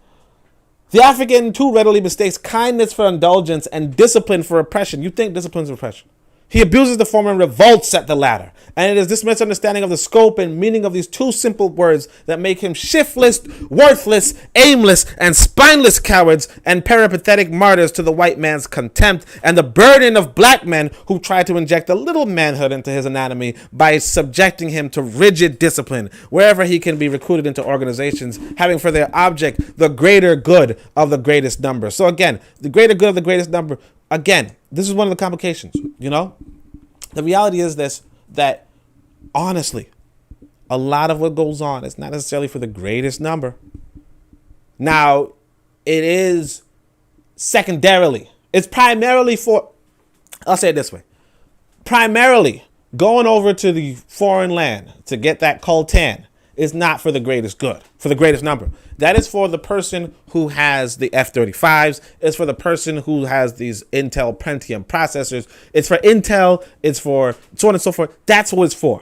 The African too readily mistakes kindness for indulgence and discipline for oppression. You think discipline is oppression? He abuses the former and revolts at the latter. And it is this misunderstanding of the scope and meaning of these two simple words that make him shiftless, worthless, aimless, and spineless cowards and peripatetic martyrs to the white man's contempt and the burden of black men who try to inject a little manhood into his anatomy by subjecting him to rigid discipline wherever he can be recruited into organizations having for their object the greater good of the greatest number. So again, the greater good of the greatest number. Again, this is one of the complications, The reality is this, that honestly, a lot of what goes on is not necessarily for the greatest number. Now, it is secondarily. It's primarily for, I'll say it this way. Primarily, going over to the foreign land to get that coltan is not for the greatest good, for the greatest number. That is for the person who has the F-35s. It's for the person who has these Intel Pentium processors. It's for Intel. It's for so on and so forth. That's what it's for.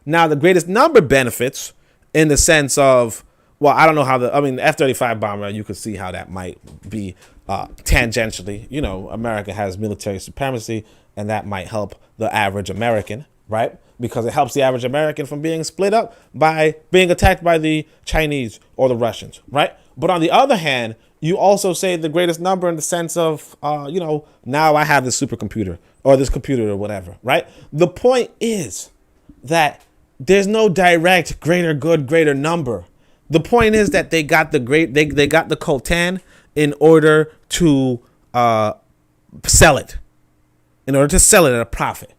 Now, the greatest number benefits in the sense of, well, I don't know how the F-35 bomber, you could see how that might be tangentially. America has military supremacy, and that might help the average American, right? Because it helps the average American from being split up by being attacked by the Chinese or the Russians, right? But on the other hand, You also say the greatest number in the sense of, now I have this supercomputer or this computer or whatever, right? The point is that there's no direct greater good, greater number. The point is that they got the they got the coltan in order to sell it, at a profit,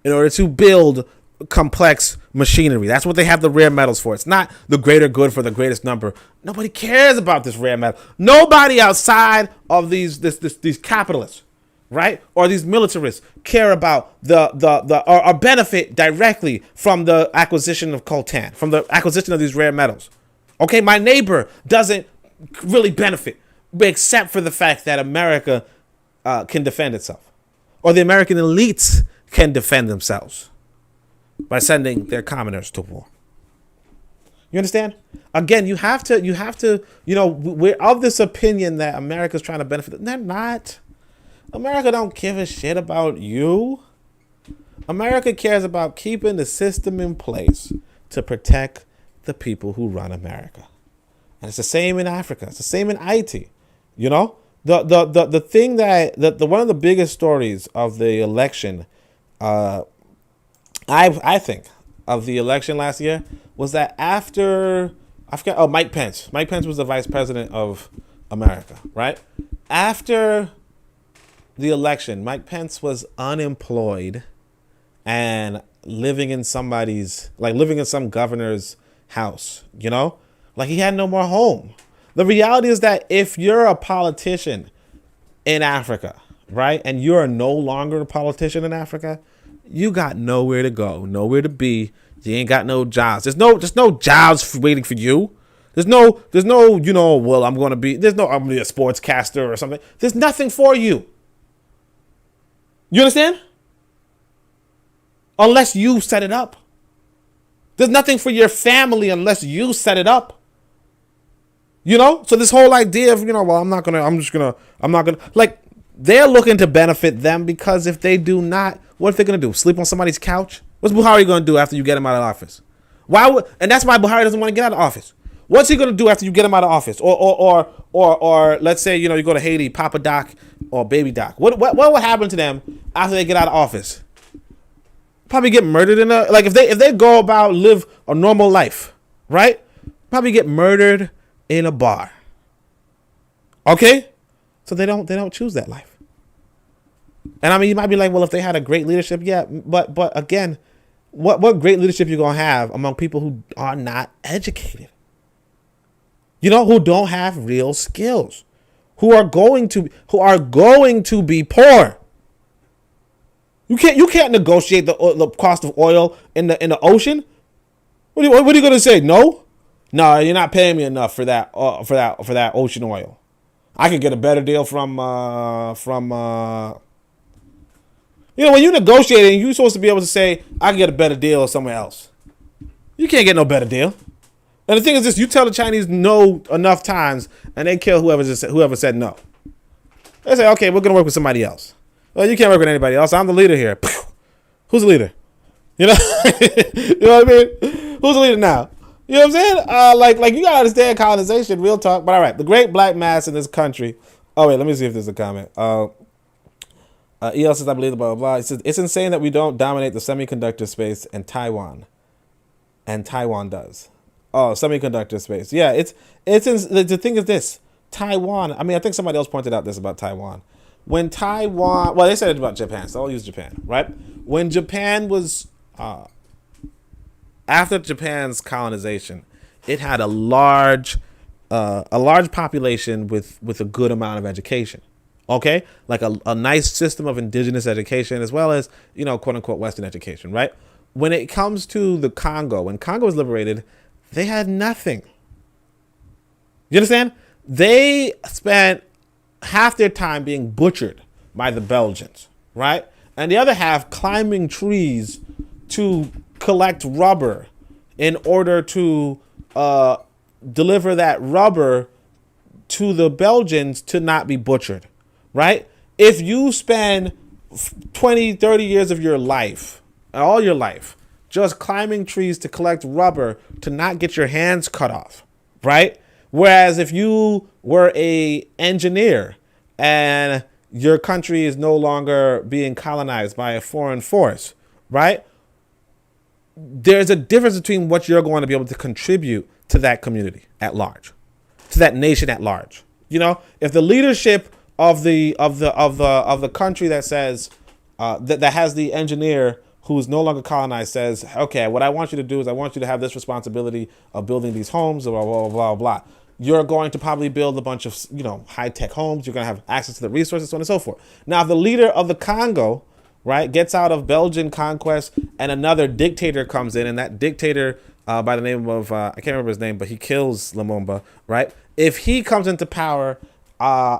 in order to build complex machinery. That's what they have the rare metals for. It's not the greater good for the greatest number. Nobody cares about this rare metal. Nobody outside of these capitalists, right, or these militarists care about or benefit directly from the acquisition of coltan, from the acquisition of these rare metals. Okay, my neighbor doesn't really benefit, except for the fact that America can defend itself, or the American elites can defend themselves by sending their commoners to war. You understand? Again, you have to, we're of this opinion that America's trying to benefit. They're not. America don't give a shit about you. America cares about keeping the system in place to protect the people who run America. And it's the same in Africa. It's the same in Haiti. The thing that one of the biggest stories of the election, I think, of the election last year was that after, I forgot, Mike Pence. Mike Pence was the vice president of America, right? After the election, Mike Pence was unemployed and living in some governor's house, like he had no more home. The reality is that if you're a politician in Africa, right, and you're no longer a politician in Africa, you got nowhere to go, nowhere to be. You ain't got no jobs. There's no jobs waiting for you. There's no, I'm going to be a sportscaster or something. There's nothing for you. You understand? Unless you set it up. There's nothing for your family unless you set it up. So this whole idea of, they're looking to benefit them, because if they do not, what if they're going to do? Sleep on somebody's couch? What's Buhari going to do after you get him out of office? And that's why Buhari doesn't want to get out of office. What's he going to do after you get him out of office? Or let's say, you go to Haiti, Papa Doc or Baby Doc. What would happen to them after they get out of office? Probably get murdered if they go about live a normal life, right? Probably get murdered in a bar. Okay? So they don't choose that life. And you might be like, well, if they had a great leadership, yeah, but again, what great leadership you gonna have among people who are not educated? Who don't have real skills, who are going to be poor. You can't negotiate the cost of oil in the ocean. What are you gonna say? No, you're not paying me enough for that ocean oil. I could get a better deal from when you're negotiating, you're supposed to be able to say, I can get a better deal somewhere else. You can't get no better deal. And the thing is this, you tell the Chinese no enough times and they kill whoever said no. They say, okay, we're going to work with somebody else. Well, you can't work with anybody else. I'm the leader here. Who's the leader? You know what I mean? Who's the leader now? You know what I'm saying? Like you got to understand colonization, real talk. But all right, the great black mass in this country. Oh, wait, let me see if there's a comment. EL says, I believe the blah, blah, blah. He says, it's insane that we don't dominate the semiconductor space and Taiwan does. Oh, semiconductor space. Yeah, the thing is this. Taiwan, I think somebody else pointed out this about Taiwan. When Taiwan, well, they said it about Japan, so I'll use Japan, right? When Japan was, after Japan's colonization, it had a large population with a good amount of education. Okay, like a nice system of indigenous education as well as, quote unquote, Western education, right? When it comes to the Congo, when Congo was liberated, they had nothing. You understand? They spent half their time being butchered by the Belgians, right? And the other half climbing trees to collect rubber in order to deliver that rubber to the Belgians to not be butchered. Right? If you spend 20, 30 years of your life, all your life, just climbing trees to collect rubber to not get your hands cut off, right? Whereas if you were a engineer and your country is no longer being colonized by a foreign force, right? There's a difference between what you're going to be able to contribute to that community at large, to that nation at large. You know, if the leadership of the country that says that has the engineer who's no longer colonized says, okay, what I want you to do is I want you to have this responsibility of building these homes, blah, blah, blah, blah, blah. You're going to probably build a bunch of, high-tech homes. You're going to have access to the resources, so on and so forth. Now, if the leader of the Congo, right, gets out of Belgian conquest and another dictator comes in, and that dictator by the name of, I can't remember his name, but he kills Lumumba, right? If he comes into power,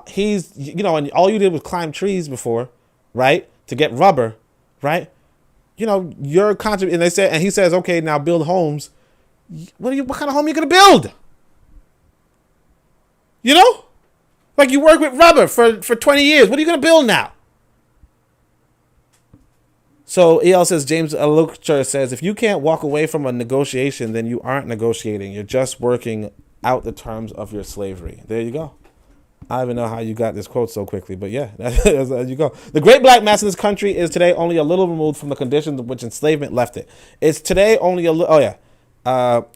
he's, and all you did was climb trees before, right, to get rubber, right? Your contribution, and he says, okay, now build homes. What kind of home are you gonna build? Like you work with rubber for 20 years. What are you gonna build now? So EL says, James Alukcher says, if you can't walk away from a negotiation, then you aren't negotiating. You're just working out the terms of your slavery. There you go. I don't even know how you got this quote so quickly, but yeah, there you go. The great black mass in this country is today only a little removed from the conditions in which enslavement left it. It's today only a little,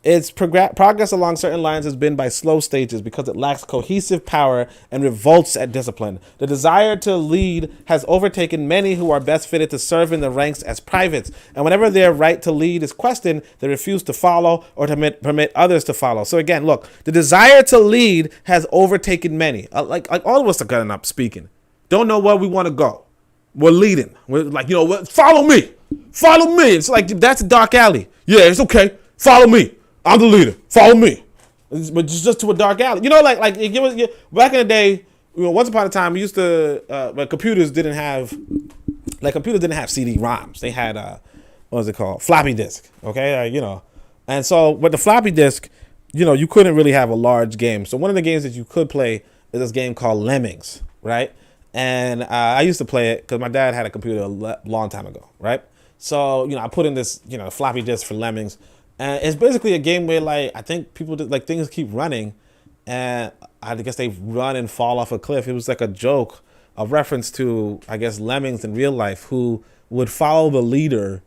its progress along certain lines has been by slow stages because it lacks cohesive power and revolts at discipline. The desire to lead has overtaken many who are best fitted to serve in the ranks as privates, and whenever their right to lead is questioned, they refuse to follow or to permit others to follow. So again, look, the desire to lead has overtaken many. Like all of us are getting up speaking. Don't know where we want to go. We're leading. We're like, follow me. Follow me. It's like, that's a dark alley. Yeah, it's okay. Follow me. I'm the leader. Follow me. But just to a dark alley. Back in the day, once upon a time, we used to, but computers didn't have CD-ROMs. They had, what was it called? Floppy disk. Okay. And so with the floppy disk, you couldn't really have a large game. So one of the games that you could play is this game called Lemmings, right? And I used to play it because my dad had a computer a long time ago, right? So, I put in this, floppy disk for Lemmings. And it's basically a game where, I think people things keep running, and I guess they run and fall off a cliff. It was like a joke, a reference to, I guess, lemmings in real life who would follow the leader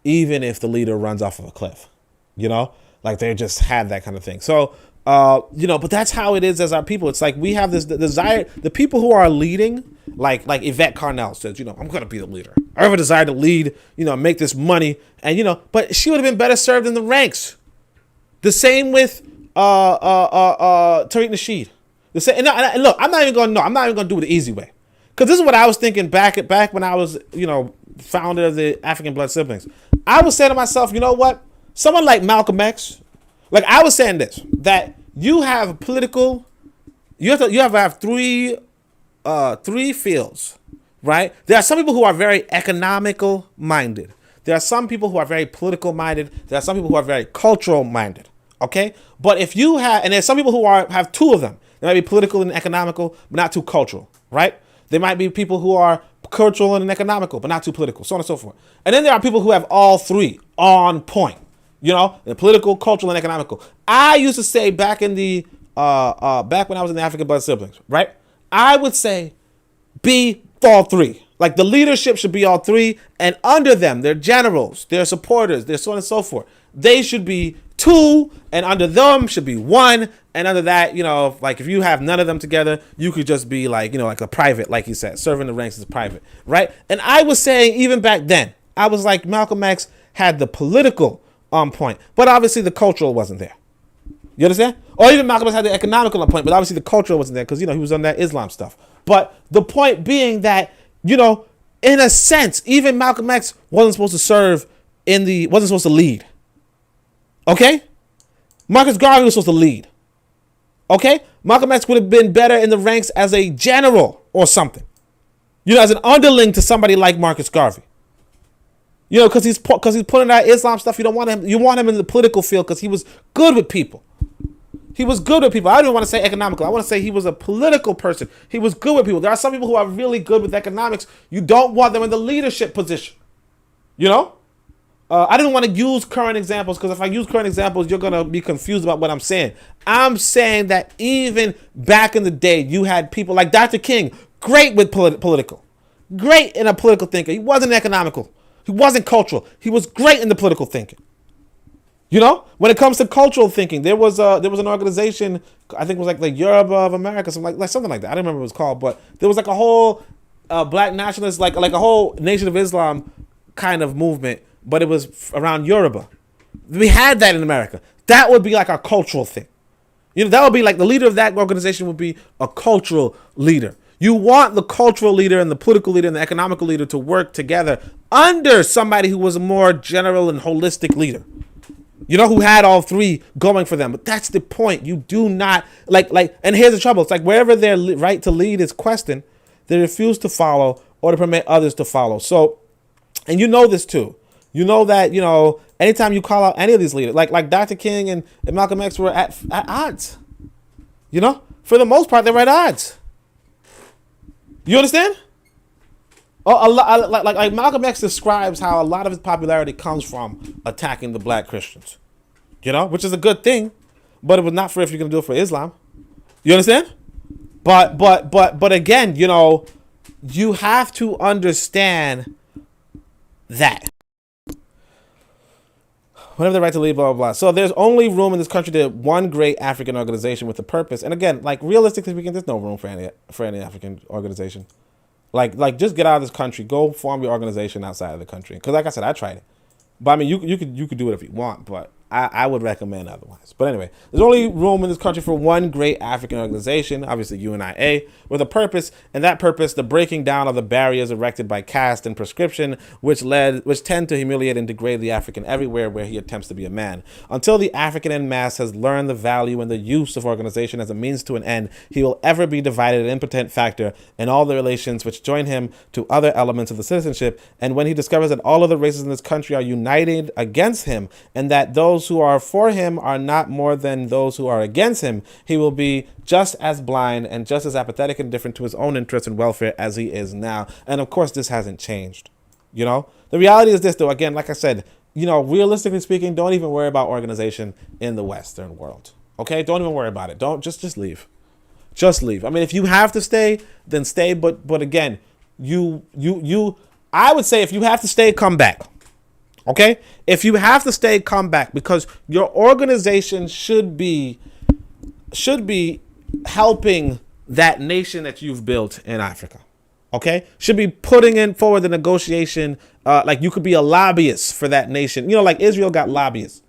even if the leader runs off of a cliff. They just had that kind of thing. So, but that's how it is as our people. It's like we have this desire. The people who are leading, like Yvette Carnell says, I'm going to be the leader. I have a desire to lead, make this money. And, but she would have been better served in the ranks. The same with Tariq Nasheed. The same, and look, I'm not even going to do it the easy way. Because this is what I was thinking back when I was, founder of the African Blood Siblings. I was saying to myself, you know what? Someone like Malcolm X, I was saying this, that you have political, you have to have three fields, right? There are some people who are very economical minded. There are some people who are very political minded. There are some people who are very cultural minded. Okay, but if you have, and there's some people who have two of them. They might be political and economical, but not too cultural, right? There might be people who are cultural and economical, but not too political, so on and so forth. And then there are people who have all three on point. The political, cultural, and economical. I used to say back in the back when I was in the African Blood Siblings, right? I would say be all three. Like the leadership should be all three, and under them, their generals, their supporters, their so on and so forth. They should be two, and under them should be one, and under that, if you have none of them together, you could just be like a private, like you said, serving the ranks as private, right? And I was saying even back then, I was like Malcolm X had the political on point, but obviously the cultural wasn't there. You understand? Or even Malcolm X had the economical on point, but obviously the cultural wasn't there because he was on that Islam stuff. But the point being that in a sense, even Malcolm X wasn't supposed to wasn't supposed to lead. Okay? Marcus Garvey was supposed to lead. Okay? Malcolm X would have been better in the ranks as a general or something. As an underling to somebody like Marcus Garvey. Because he's putting out Islam stuff. You want him in the political field because he was good with people. He was good with people. I don't want to say economical. I want to say he was a political person. He was good with people. There are some people who are really good with economics. You don't want them in the leadership position. I didn't want to use current examples because if I use current examples, you're going to be confused about what I'm saying. I'm saying that even back in the day, you had people like Dr. King, great with political, great in a political thinker. He wasn't economical. He wasn't cultural. He was great in the political thinking. You know, when it comes to cultural thinking, there was an organization, I think it was like the Yoruba of America, something like that. I don't remember what it was called, but there was like a whole black nationalist, like a whole Nation of Islam kind of movement, but it was around Yoruba. We had that in America. That would be like a cultural thing. You know, that would be like the leader of that organization would be a cultural leader. You want the cultural leader and the political leader and the economical leader to work together under somebody who was a more general and holistic leader. You know, who had all three going for them. But that's the point. You do not and here's the trouble. It's like wherever their right to lead is questioned, they refuse to follow or to permit others to follow. So, and you know this too. You know that, you know, anytime you call out any of these leaders, like Dr. King and Malcolm X were at odds. You know, for the most part, they were at odds. You understand? Oh, like Malcolm X describes how a lot of his popularity comes from attacking the black Christians. You know, which is a good thing, but it was not for if you're gonna do it for Islam. You understand? But again, you know, you have to understand that. Whatever the right to lead, blah, blah, blah. So there's only room in this country to one great African organization with a purpose. And again, like realistically speaking, there's no room for any African organization. Like just get out of this country, go form your organization outside of the country. Because like I said, I tried it. But I mean, you could do it if you want, but I would recommend otherwise. But anyway, there's only room in this country for one great African organization, obviously UNIA, with a purpose, and that purpose, the breaking down of the barriers erected by caste and prescription, which tend to humiliate and degrade the African everywhere where he attempts to be a man. Until the African en masse has learned the value and the use of organization as a means to an end, he will ever be divided, an impotent factor in all the relations which join him to other elements of the citizenship. And when he discovers that all other races in this country are united against him, and that those who are for him are not more than those who are against him, he will be just as blind and just as apathetic and indifferent to his own interests and welfare as he is now. And of course, this hasn't changed. You know, the reality is this, though. Again, like I said, you know, realistically speaking, don't even worry about organization in the Western world. Okay, don't even worry about it. Don't just leave. Just leave. I mean, if you have to stay, then stay. But again, I would say if you have to stay, come back. Okay, if you have to stay, come back, because your organization should be helping that nation that you've built in Africa. Okay, should be putting in forward the negotiation. Like you could be a lobbyist for that nation. You know, like Israel got lobbyists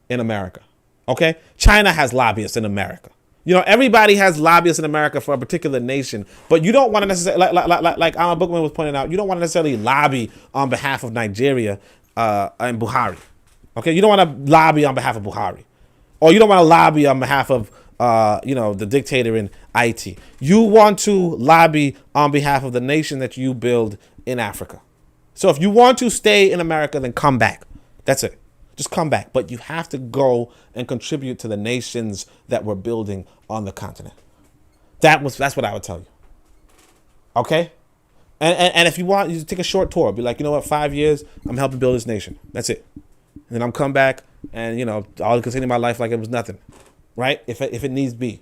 in America. Okay, China has lobbyists in America. You know, everybody has lobbyists in America for a particular nation, but you don't want to necessarily, like Alan Bookman was pointing out, you don't want to necessarily lobby on behalf of Nigeria and Buhari. Okay, you don't want to lobby on behalf of Buhari, or you don't want to lobby on behalf of the dictator in Haiti. You want to lobby on behalf of the nation that you build in Africa. So if you want to stay in America, then come back. That's it. Just come back. But you have to go and contribute to the nations that we're building on the continent. That's what I would tell you. Okay? And if you want, you take a short tour. Be like, you know what, 5 years, I'm helping build this nation. That's it. And then I'm come back and, you know, I'll continue my life like it was nothing. Right? If it needs be.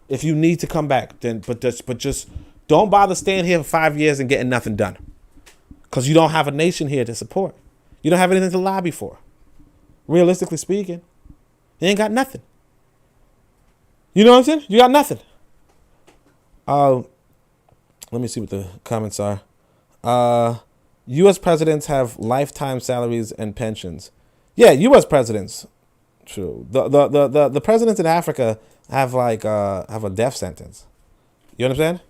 If you need to come back, then but just don't bother staying here for 5 years and getting nothing done. Because you don't have a nation here to support. You don't have anything to lobby for. Realistically speaking, you ain't got nothing. You know what I'm saying? You got nothing. Let me see what the comments are. U.S. presidents have lifetime salaries and pensions. Yeah, U.S. presidents. True. The presidents in Africa have have a death sentence. You understand?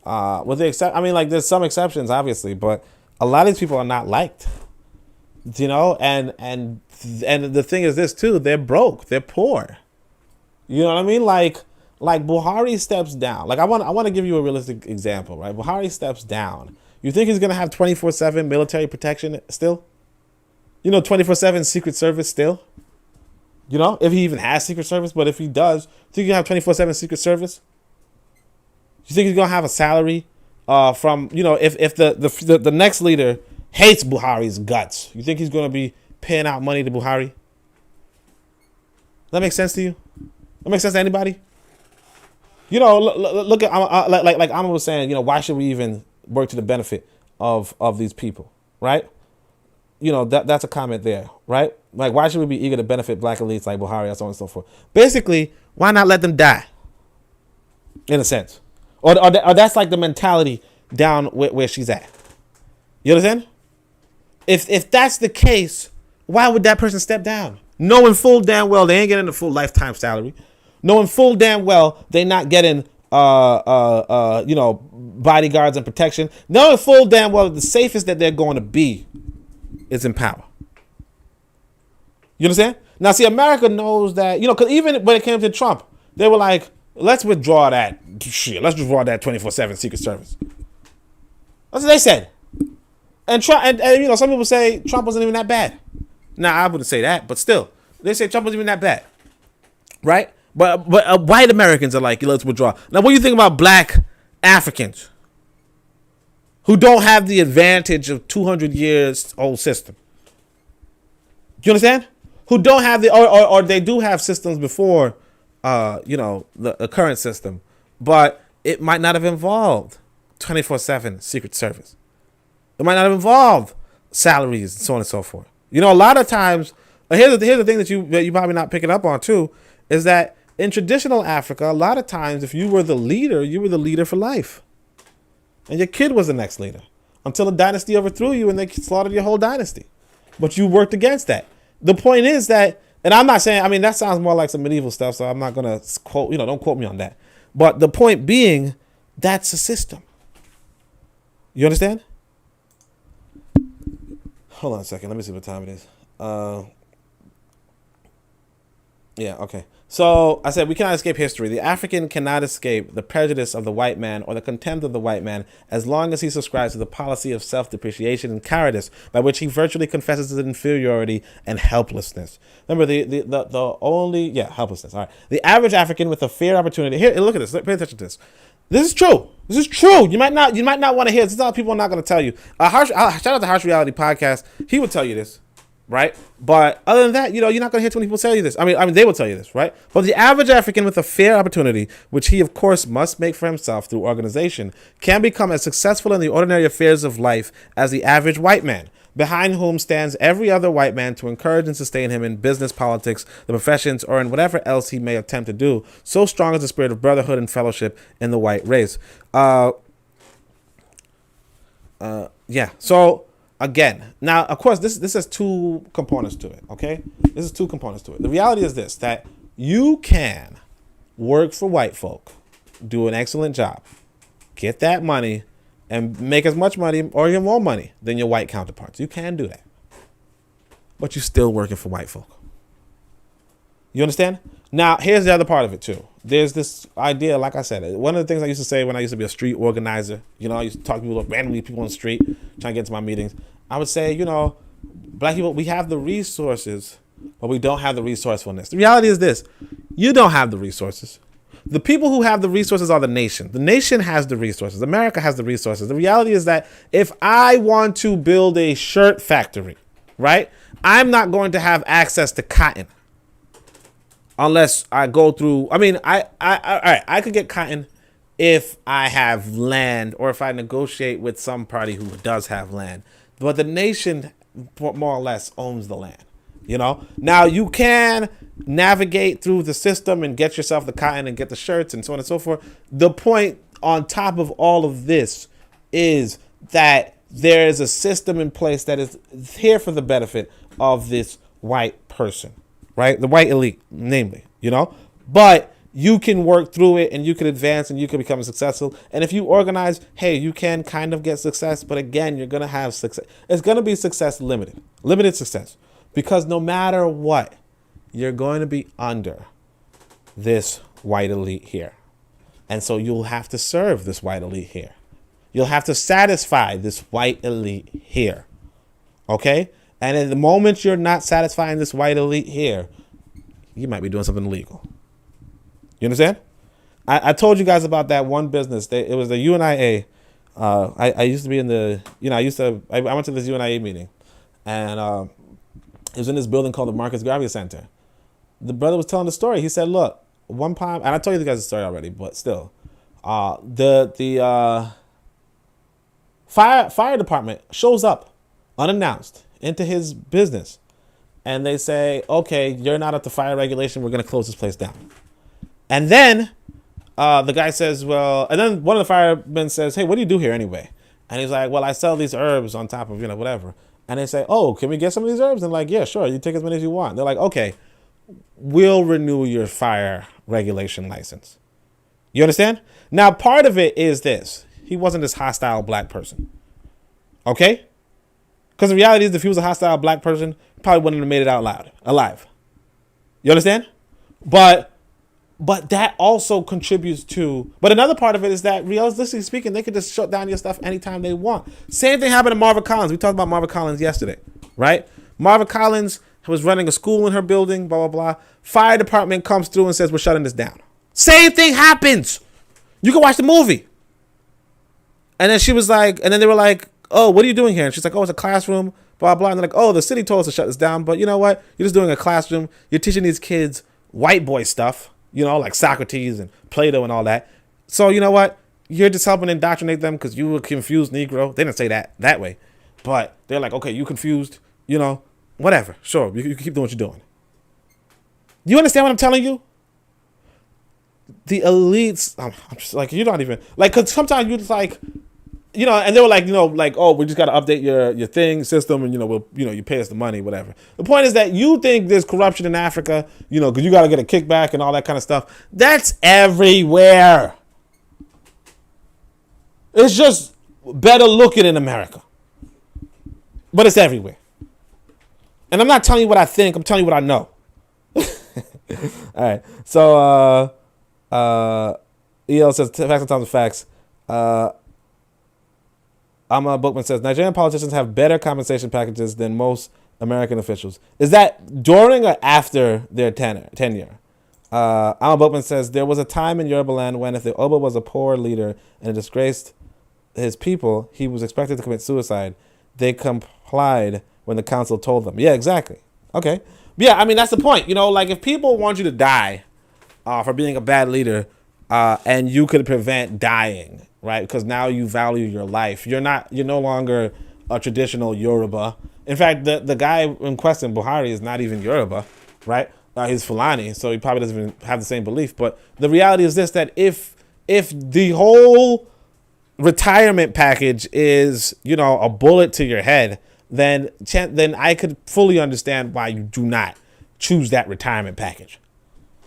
With the I mean, like, there's some exceptions, obviously, but a lot of these people are not liked. You know, and the thing is this too, they're broke, they're poor. You know what I mean? Like Buhari steps down. Like I want to give you a realistic example, right? Buhari steps down. You think he's gonna have 24/7 military protection still? You know, 24/7 Secret Service still? You know, if he even has Secret Service, but if he does, think you have 24/7 Secret Service? You think he's gonna have a salary from, you know, if the next leader hates Buhari's guts, you think he's gonna be paying out money to Buhari? That makes sense to you? That makes sense to anybody? You know, look at like Amma was saying. You know, why should we even work to the benefit of these people, right? You know, that's a comment there, right? Like, why should we be eager to benefit black elites like Buhari and so on and so forth? Basically, why not let them die? In a sense, or that's like the mentality down where she's at. You understand? If that's the case, why would that person step down? Knowing full damn well they ain't getting the full lifetime salary. Knowing full damn well they're not getting you know, bodyguards and protection. Knowing full damn well the safest that they're going to be is in power. You understand? Now, see, America knows that, you know, because even when it came to Trump, they were like, let's withdraw that shit. Let's withdraw that 24/7 Secret Service. That's what they said. And Trump, and you know, some people say Trump wasn't even that bad. Now, I wouldn't say that, but still, they say Trump wasn't even that bad, right? But white Americans are like, let's withdraw. Now, what do you think about black Africans who don't have the advantage of 200 years old system? Do you understand? Who don't have the, or they do have systems before, you know, the current system, but it might not have involved 24/7 Secret Service. It might not have involved salaries and so on and so forth. You know, a lot of times, here's the thing that you probably not picking up on too, is that in traditional Africa, a lot of times, if you were the leader for life. And your kid was the next leader until the dynasty overthrew you and they slaughtered your whole dynasty. But you worked against that. The point is that, and I'm not saying, I mean, that sounds more like some medieval stuff, so I'm not going to quote, you know, don't quote me on that. But the point being, that's a system. You understand? Hold on a second. Let me see what time it is. Yeah, okay. So I said we cannot escape history. The African cannot escape the prejudice of the white man or the contempt of the white man as long as he subscribes to the policy of self-depreciation and cowardice by which he virtually confesses his inferiority and helplessness. Remember, helplessness. All right. The average African with a fair opportunity. Here, look at this. Pay attention to this. This is true. This is true. You might not want to hear this. This is how people are not going to tell you. Shout out to Harsh Reality Podcast. He would tell you this. Right? But other than that, you know, you're not going to hear too many people tell you this. I mean, they will tell you this, right? But the average African with a fair opportunity, which he, of course, must make for himself through organization, can become as successful in the ordinary affairs of life as the average white man, behind whom stands every other white man to encourage and sustain him in business, politics, the professions, or in whatever else he may attempt to do. So strong is the spirit of brotherhood and fellowship in the white race. Yeah. So, again, now, of course, this has two components to it, okay? This is two components to it. The reality is this, that you can work for white folk, do an excellent job, get that money, and make as much money or even more money than your white counterparts. You can do that. But you're still working for white folk. You understand? Now, here's the other part of it, too. There's this idea, like I said, one of the things I used to say when I used to be a street organizer, you know, I used to talk to people, randomly people on the street, trying to get into my meetings. I would say, you know, black people, we have the resources, but we don't have the resourcefulness. The reality is this. You don't have the resources. The people who have the resources are the nation. The nation has the resources. America has the resources. The reality is that if I want to build a shirt factory, right, I'm not going to have access to cotton. Unless I go through, I mean, I could get cotton if I have land or if I negotiate with some party who does have land. But the nation more or less owns the land, you know? Now, you can navigate through the system and get yourself the cotton and get the shirts and so on and so forth. The point on top of all of this is that there is a system in place that is here for the benefit of this white person. Right? The white elite, namely, you know, but you can work through it and you can advance and you can become successful. And if you organize, hey, you can kind of get success. But again, you're going to have success. It's going to be success limited success, because no matter what, you're going to be under this white elite here. And so you'll have to serve this white elite here. You'll have to satisfy this white elite here. Okay? And at the moment you're not satisfying this white elite here, you might be doing something illegal. You understand? I told you guys about that one business. It was the UNIA. I used to be in the, you know, I went to this UNIA meeting. And He was in this building called the Marcus Garvey Center. The brother was telling the story. He said, look, one time, and I told you guys the story already, but still, the fire department shows up unannounced into his business, and they say, okay, you're not up to fire regulation, we're going to close this place down. And then the guy says, well, and then one of the firemen says, hey, what do you do here anyway? And he's like, well, I sell these herbs on top of, whatever. And they say, oh, can we get some of these herbs? And like, yeah, sure, you take as many as you want. They're like, okay, we'll renew your fire regulation license. You understand? Now, part of it is this. He wasn't this hostile black person. Okay? Because the reality is, if he was a hostile black person, he probably wouldn't have made it out alive. You understand? But that also contributes to, but another part of it is that, realistically speaking, they could just shut down your stuff anytime they want. Same thing happened to Marva Collins. We talked about Marva Collins yesterday, right? Marva Collins was running a school in her building, blah, blah, blah. Fire department comes through and says, we're shutting this down. Same thing happens. You can watch the movie. And then she was like, and then they were like, oh, what are you doing here? And she's like, oh, it's a classroom, blah, blah. And they're like, oh, the city told us to shut this down. But you know what? You're just doing a classroom. You're teaching these kids white boy stuff, like Socrates and Plato and all that. So you know what? You're just helping indoctrinate them because you were confused Negro. They didn't say that way. But they're like, okay, you confused, whatever. Sure, you keep doing what you're doing. You understand what I'm telling you? The elites, I'm just like, you're not even, like, because sometimes you're just like, and they were like, oh, we just got to update your thing system, and we'll, you pay us the money, whatever. The point is that you think there's corruption in Africa, because you got to get a kickback and all that kind of stuff. That's everywhere. It's just better looking in America, but it's everywhere. And I'm not telling you what I think. I'm telling you what I know. All right. So, EL says facts and times of facts. Amma Bookman says Nigerian politicians have better compensation packages than most American officials. Is that during or after their tenure? Amma Bookman says there was a time in Yoruba land when if the Oba was a poor leader and disgraced his people, he was expected to commit suicide. They complied when the council told them. Yeah, exactly. Okay. Yeah, I mean, that's the point. Like if people want you to die for being a bad leader and you could prevent dying, right? Because now you value your life. You're no longer a traditional Yoruba. In fact, the guy in question, Buhari, is not even Yoruba, right? He's Fulani, so he probably doesn't even have the same belief. But the reality is this, that if the whole retirement package is, a bullet to your head, then I could fully understand why you do not choose that retirement package.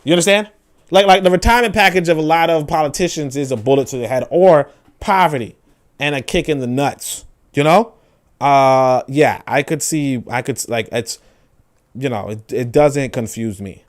You understand? Like the retirement package of a lot of politicians is a bullet to the head or poverty and a kick in the nuts. Yeah, I could like it's, it doesn't confuse me.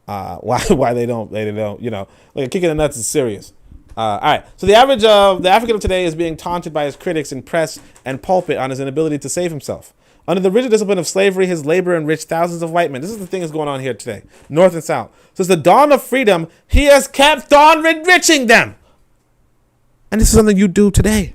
Why they don't, like a kick in the nuts is serious. All right. So the average of the African of today is being taunted by his critics in press and pulpit on his inability to save himself. Under the rigid discipline of slavery, his labor enriched thousands of white men. This is the thing that's going on here today, North and South. Since the dawn of freedom, he has kept on enriching them. And this is something you do today.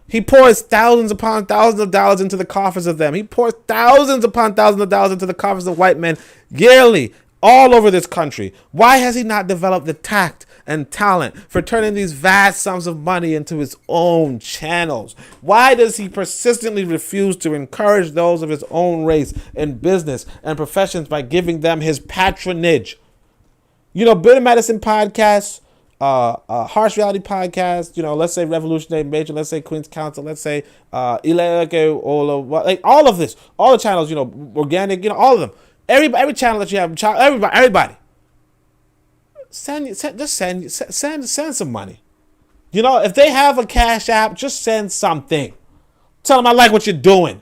He pours thousands upon thousands of dollars into the coffers of them. He pours thousands upon thousands of dollars into the coffers of white men yearly, all over this country. Why has he not developed the tact and talent for turning these vast sums of money into his own channels? Why does he persistently refuse to encourage those of his own race in business and professions by giving them his patronage? Bitter Medicine podcasts, Harsh Reality podcast, let's say Revolutionary Major, let's say Queen's Council, let's say like all of this, all the channels, organic, all of them. Every channel that you have, everybody. Send some money. If they have a Cash App, just send something. Tell them I like what you're doing.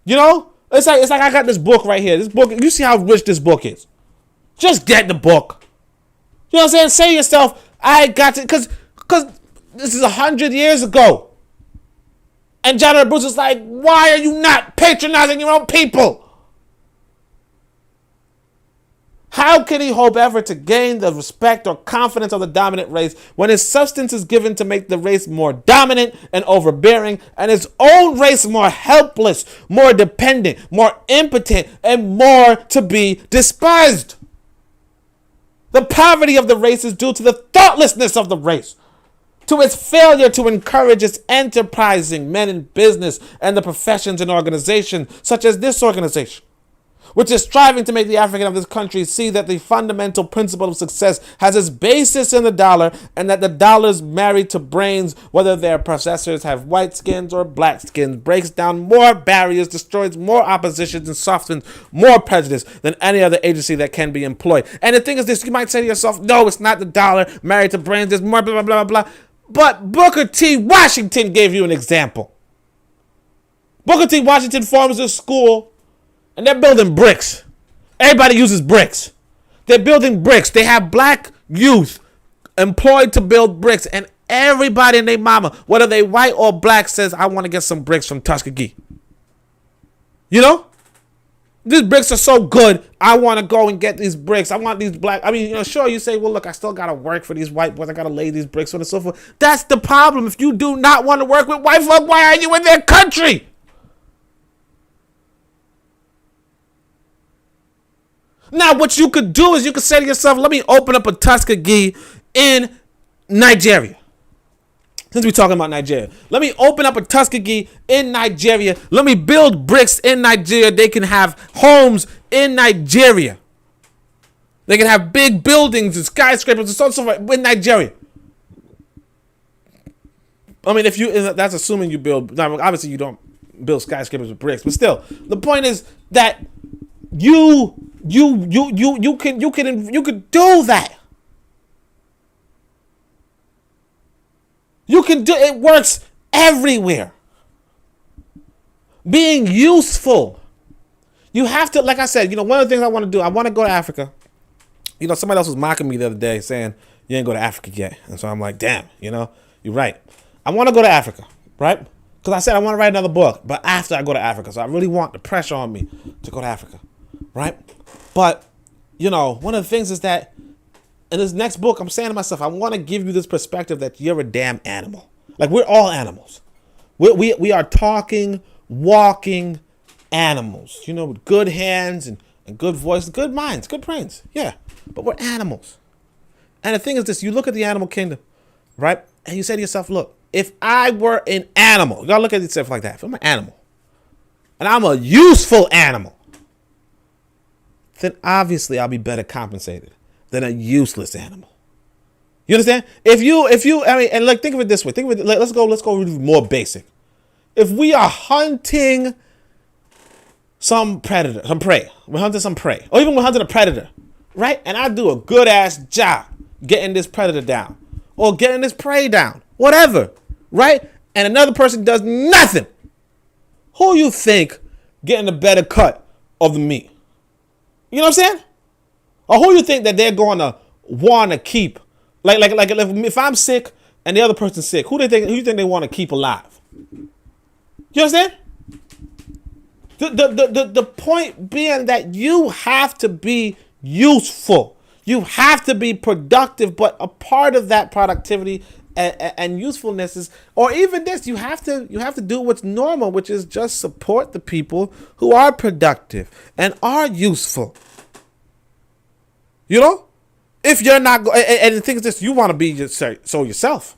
It's like I got this book right here. This book, you see how rich this book is. Just get the book. You know what I'm saying? Say to yourself, I got to, because this is 100 years ago. And John Bruce is like, why are you not patronizing your own people? How can he hope ever to gain the respect or confidence of the dominant race when his substance is given to make the race more dominant and overbearing and his own race more helpless, more dependent, more impotent, and more to be despised? The poverty of the race is due to the thoughtlessness of the race, to its failure to encourage its enterprising men in business and the professions and organizations, such as this organization, which is striving to make the African of this country see that the fundamental principle of success has its basis in the dollar, and that the dollar's married to brains, whether their possessors have white skins or black skins, breaks down more barriers, destroys more oppositions, and softens more prejudice than any other agency that can be employed. And the thing is this, you might say to yourself, no, it's not the dollar married to brains, there's more blah, blah, blah, blah, blah. But Booker T. Washington gave you an example. Booker T. Washington forms a school, and they're building bricks. Everybody uses bricks. They're building bricks. They have black youth employed to build bricks. And everybody and their mama, whether they white or black, says, I want to get some bricks from Tuskegee. You know? These bricks are so good. I want to go and get these bricks. I want these black. I mean, you know, sure, you say, well, look, I still got to work for these white boys. I got to lay these bricks on and so forth. That's the problem. If you do not want to work with white folk, why are you in their country? Now, what you could do is you could say to yourself, let me open up a Tuskegee in Nigeria. Since we're talking about Nigeria, let me open up a Tuskegee in Nigeria. Let me build bricks in Nigeria. They can have homes in Nigeria. They can have big buildings and skyscrapers and so on and so forth in Nigeria. I mean, that's assuming you build, obviously you don't build skyscrapers with bricks, but still, the point is that you could do that. You can do it. Works everywhere. Being useful. You have to, like I said, one of the things I want to do, I want to go to Africa. Somebody else was mocking me the other day saying, you ain't go to Africa yet. And so I'm like, damn, you're right. I want to go to Africa, right? Because I said I want to write another book, but after I go to Africa. So I really want the pressure on me to go to Africa, right? But, one of the things is that in this next book, I'm saying to myself, I want to give you this perspective that you're a damn animal. Like, we're all animals. We are talking, walking animals, with good hands and good voice, good minds, good brains. Yeah, but we're animals. And the thing is this, you look at the animal kingdom, right? And you say to yourself, look, if I were an animal, you gotta look at yourself like that. If I'm an animal, and I'm a useful animal, then obviously I'll be better compensated than a useless animal. You understand? If you, and like, think of it this way. Think of it. Let's go more basic. If we are hunting some predator, some prey, we're hunting some prey, or even we're hunting a predator, right? And I do a good ass job getting this predator down, or getting this prey down, whatever, right? And another person does nothing. Who you think getting a better cut of the meat? You know what I'm saying? Or who you think that they're going to want to keep? Like if I'm sick and the other person's sick, who you think they want to keep alive? You understand? The point being that you have to be useful. You have to be productive, but a part of that productivity and usefulness is, or even this, you have to do what's normal, which is just support the people who are productive and are useful. If you're not, and the thing is this, you want to be yourself.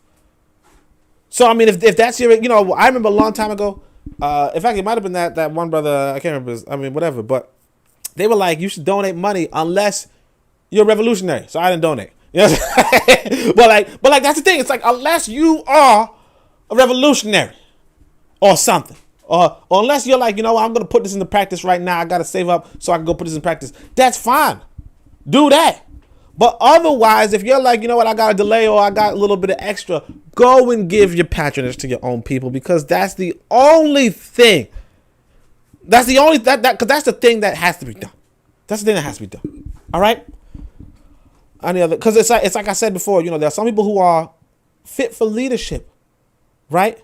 So I mean, if that's your, I remember a long time ago. In fact, it might have been that one brother. I can't remember. Whatever. But they were like, you should donate money unless you're a revolutionary. So I didn't donate. But that's the thing. It's like, unless you are a revolutionary or something, or unless you're like, I'm going to put this into practice right now. I got to save up so I can go put this in practice. That's fine. Do that. But otherwise, if you're like, I got a delay or I got a little bit of extra, go and give your patronage to your own people, because that's the only thing. That's the only because that's the thing that has to be done. That's the thing that has to be done. All right. Because it's like I said before, there are some people who are fit for leadership, right?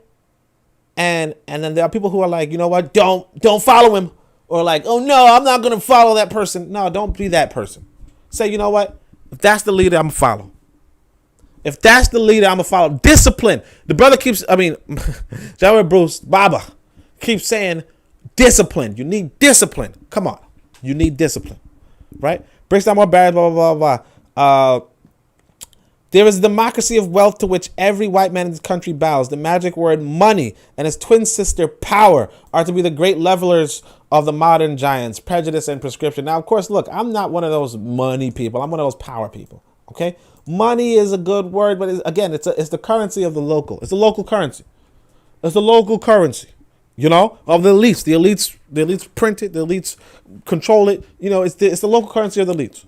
And then there are people who are like, don't follow him, or like, oh no, I'm not gonna follow that person. No, don't be that person. say, you know what? If that's the leader, I'm going to follow. If that's the leader, I'm going to follow. Discipline. The brother keeps, General Bruce Baba keeps saying discipline. You need discipline. Come on. You need discipline. Right? Breaks down more barriers, blah, blah, blah, blah. There is a democracy of wealth to which every white man in this country bows. The magic word money and its twin sister power are to be the great levelers of the modern giants, prejudice and prescription. Now, of course, look, I'm not one of those money people. I'm one of those power people. Okay? Money is a good word, but it's the currency of the local. It's the local currency. It's the local currency, of the elites. The elites print it. The elites control it. It's the local currency of the elites.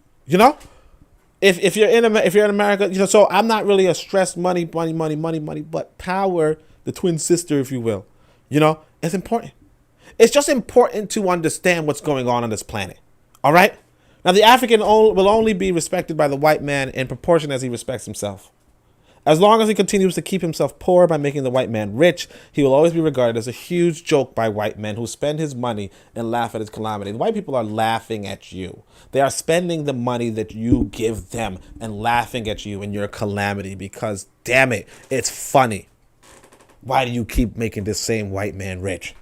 If you're in America, so I'm not really a stressed money, but power, the twin sister, if you will, it's important. It's just important to understand what's going on this planet. All right. Now, the African will only be respected by the white man in proportion as he respects himself. As long as he continues to keep himself poor by making the white man rich, he will always be regarded as a huge joke by white men who spend his money and laugh at his calamity. The white people are laughing at you. They are spending the money that you give them and laughing at you in your calamity because, damn it, it's funny. Why do you keep making this same white man rich?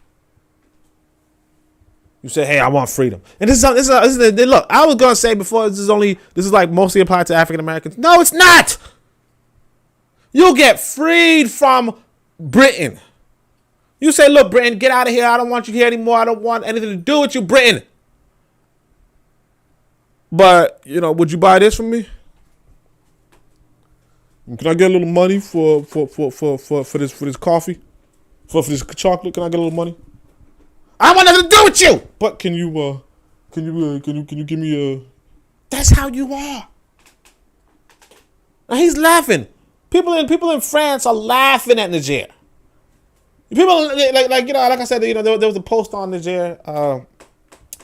You say, hey, I want freedom. And this is look, I was going to say before, this is like mostly applied to African Americans. No, it's not. You'll get freed from Britain. You say, look, Britain, get out of here. I don't want you here anymore. I don't want anything to do with you, Britain. But, would you buy this from me? Can I get a little money for this coffee? For this chocolate? Can I get a little money? I want nothing to do with you. But can you give me a? That's how you are. Now he's laughing. People in France are laughing at Niger. People like I said, there was a post on Niger.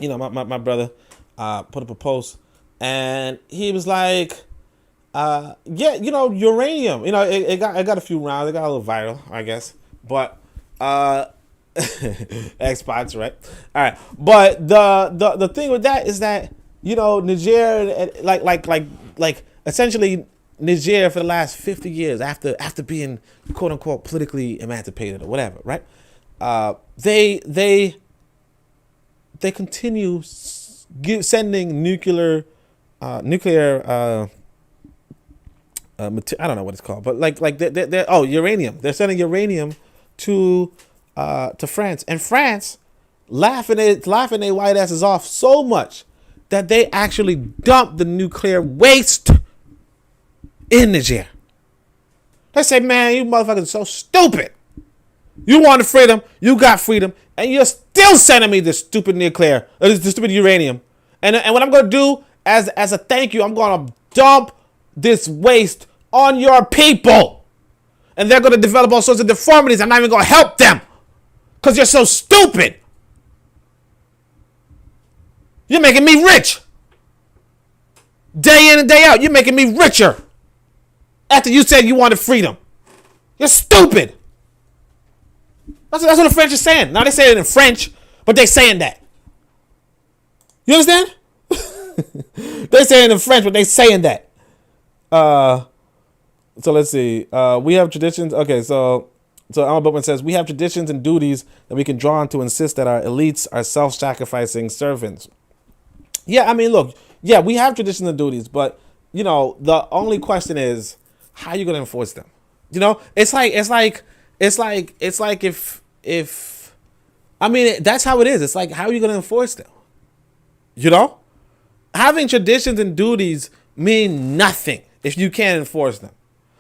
My brother put up a post, and he was like, uranium. It got a few rounds. It got a little viral, I guess. But expounds, right? All right. But the thing with that is that Niger, like essentially Niger for the last 50 years after being quote unquote politically emancipated or whatever, right? They continue sending nuclear I don't know what it's called, but uranium. They're sending uranium to France, and France laughing their white asses off so much that they actually dump the nuclear waste in Niger. They say, man, you motherfuckers are so stupid. You wanted freedom, you got freedom, and you're still sending me this stupid this stupid uranium. And what I'm gonna do as a thank you, I'm gonna dump this waste on your people. And they're gonna develop all sorts of deformities. I'm not even gonna help them. Because you're so stupid. You're making me rich. Day in and day out, you're making me richer. After you said you wanted freedom. You're stupid. That's what the French are saying. Now they say it in French, but they're saying that. You understand? They say it in French, but they're saying that. So let's see. We have traditions. Okay, so Alma Bookman says, we have traditions and duties that we can draw on to insist that our elites are self-sacrificing servants. Yeah, look, yeah, we have traditions and duties, but, the only question is, how are you going to enforce them? It's like if that's how it is. It's like, how are you going to enforce them? Having traditions and duties mean nothing if you can't enforce them.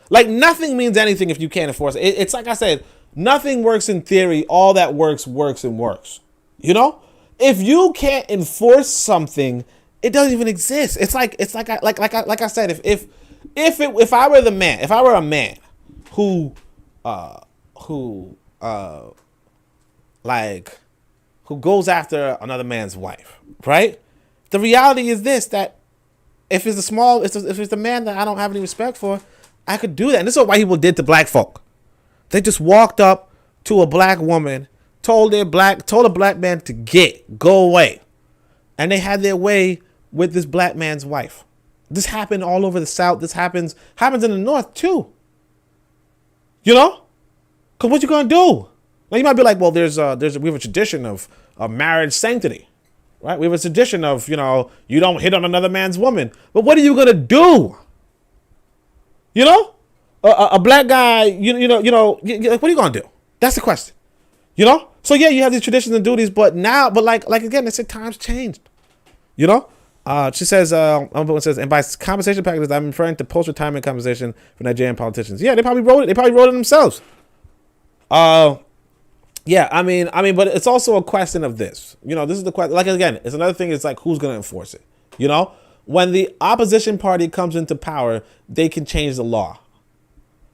Like, nothing means anything if you can't enforce it. It's like I said, nothing works in theory. All that works. If you can't enforce something, it doesn't even exist. It's like I said, if I were a man who goes after another man's wife, right? The reality is this, that if it's a man that I don't have any respect for, I could do that. And this is what white people did to black folk. They just walked up to a black woman, told a black man to go away. And they had their way with this black man's wife. This happened all over the South. This happens in the North too. You know? Because what you going to do? Now you might be like, well, we have a tradition of marriage sanctity, right? We have a tradition of, you don't hit on another man's woman. But what are you going to do? You know? A black guy, what are you going to do? That's the question. You know? So yeah, you have these traditions and duties, but like again, they said times changed. You know? She says, and by compensation packages, I'm referring to post-retirement compensation for Nigerian politicians. Yeah, they probably wrote it. They probably wrote it themselves. Yeah, I mean, but it's also a question of this. This is the question. Like, again, it's another thing. It's like, who's going to enforce it? When the opposition party comes into power, they can change the law.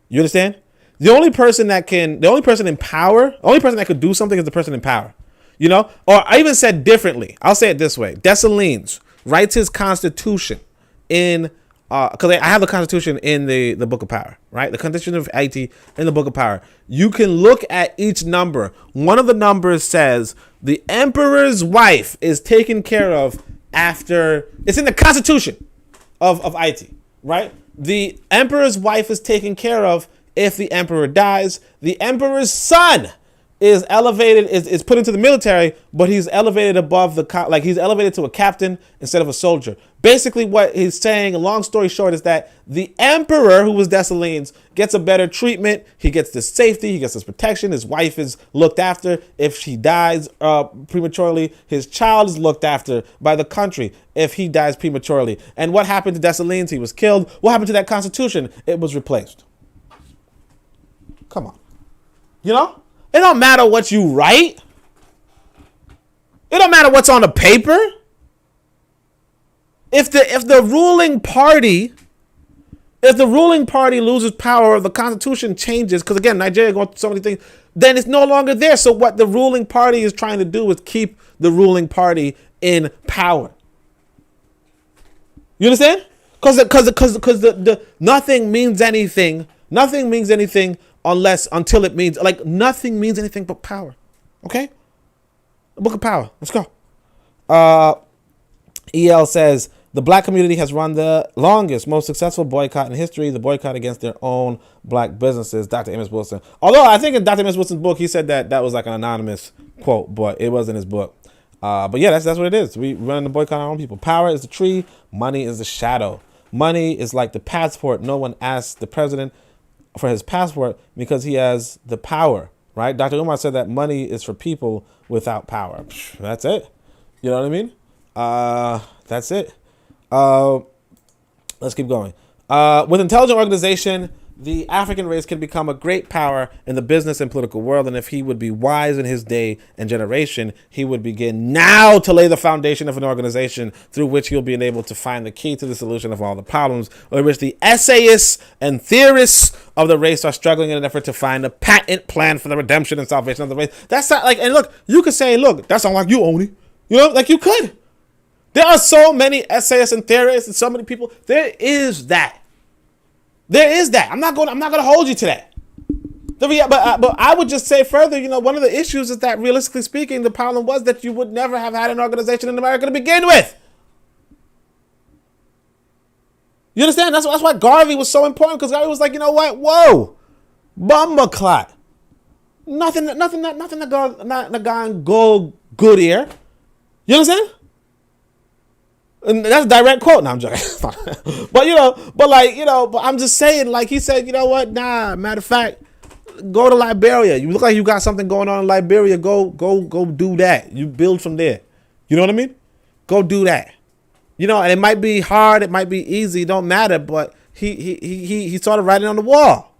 You understand? The only person in power, the only person that could do something is the person in power. Or I even said differently. I'll say it this way. Dessalines writes his constitution in, because I have the constitution in the Book of Power, right? The Constitution of Haiti in the Book of Power. You can look at each number. One of the numbers says the emperor's wife is taken care of after, it's in the Constitution of Haiti, right? The emperor's wife is taken care of if the emperor dies. The emperor's son is elevated, is put into the military, but he's elevated above he's elevated to a captain instead of a soldier. Basically what he's saying, long story short, is that the emperor, who was Dessalines, gets a better treatment. He gets this safety, he gets this protection. His wife is looked after. If she dies prematurely, his child is looked after by the country if he dies prematurely. And what happened to Dessalines? He was killed. What happened to that constitution? It was replaced. Come on. It don't matter what you write. It don't matter what's on the paper. If the ruling party loses power or the constitution changes, because again, Nigeria going through so many things, then it's no longer there. So what the ruling party is trying to do is keep the ruling party in power. You understand? Because the nothing means anything. Nothing means anything until it means, like, nothing means anything but power. Okay? The Book of Power. Let's go. EL says, the black community has run the longest, most successful boycott in history, the boycott against their own black businesses. Dr. Amos Wilson. Although I think in Dr. Amos Wilson's book, he said that was like an anonymous quote, but it wasn't his book. But yeah, that's what it is. We run the boycott on our own people. Power is the tree. Money is the shadow. Money is like the passport. No one asks the president for his passport because he has the power, right? Dr. Umar said that money is for people without power. That's it. You know what I mean? That's it. Let's keep going. With intelligent organization, the African race can become a great power in the business and political world. And if he would be wise in his day and generation, he would begin now to lay the foundation of an organization through which he'll be able to find the key to the solution of all the problems, in which the essayists and theorists of the race are struggling in an effort to find a patent plan for the redemption and salvation of the race. That's not like, and look, you could say, look, that sounds like you, Oni. Like you could. There are so many essayists and theorists and so many people. There is that. I'm not going to hold you to that. But I would just say further, one of the issues is that realistically speaking, the problem was that you would never have had an organization in America to begin with. You understand? That's why Garvey was so important, because Garvey was like, you know what? Whoa, bumba clot. Nothing that go good here. You understand? And that's a direct quote. No, I'm joking. but I'm just saying, like he said, you know what? Nah, matter of fact, go to Liberia. You look like you got something going on in Liberia. Go do that. You build from there. You know what I mean? Go do that. And it might be hard. It might be easy. It don't matter. But he started writing on the wall.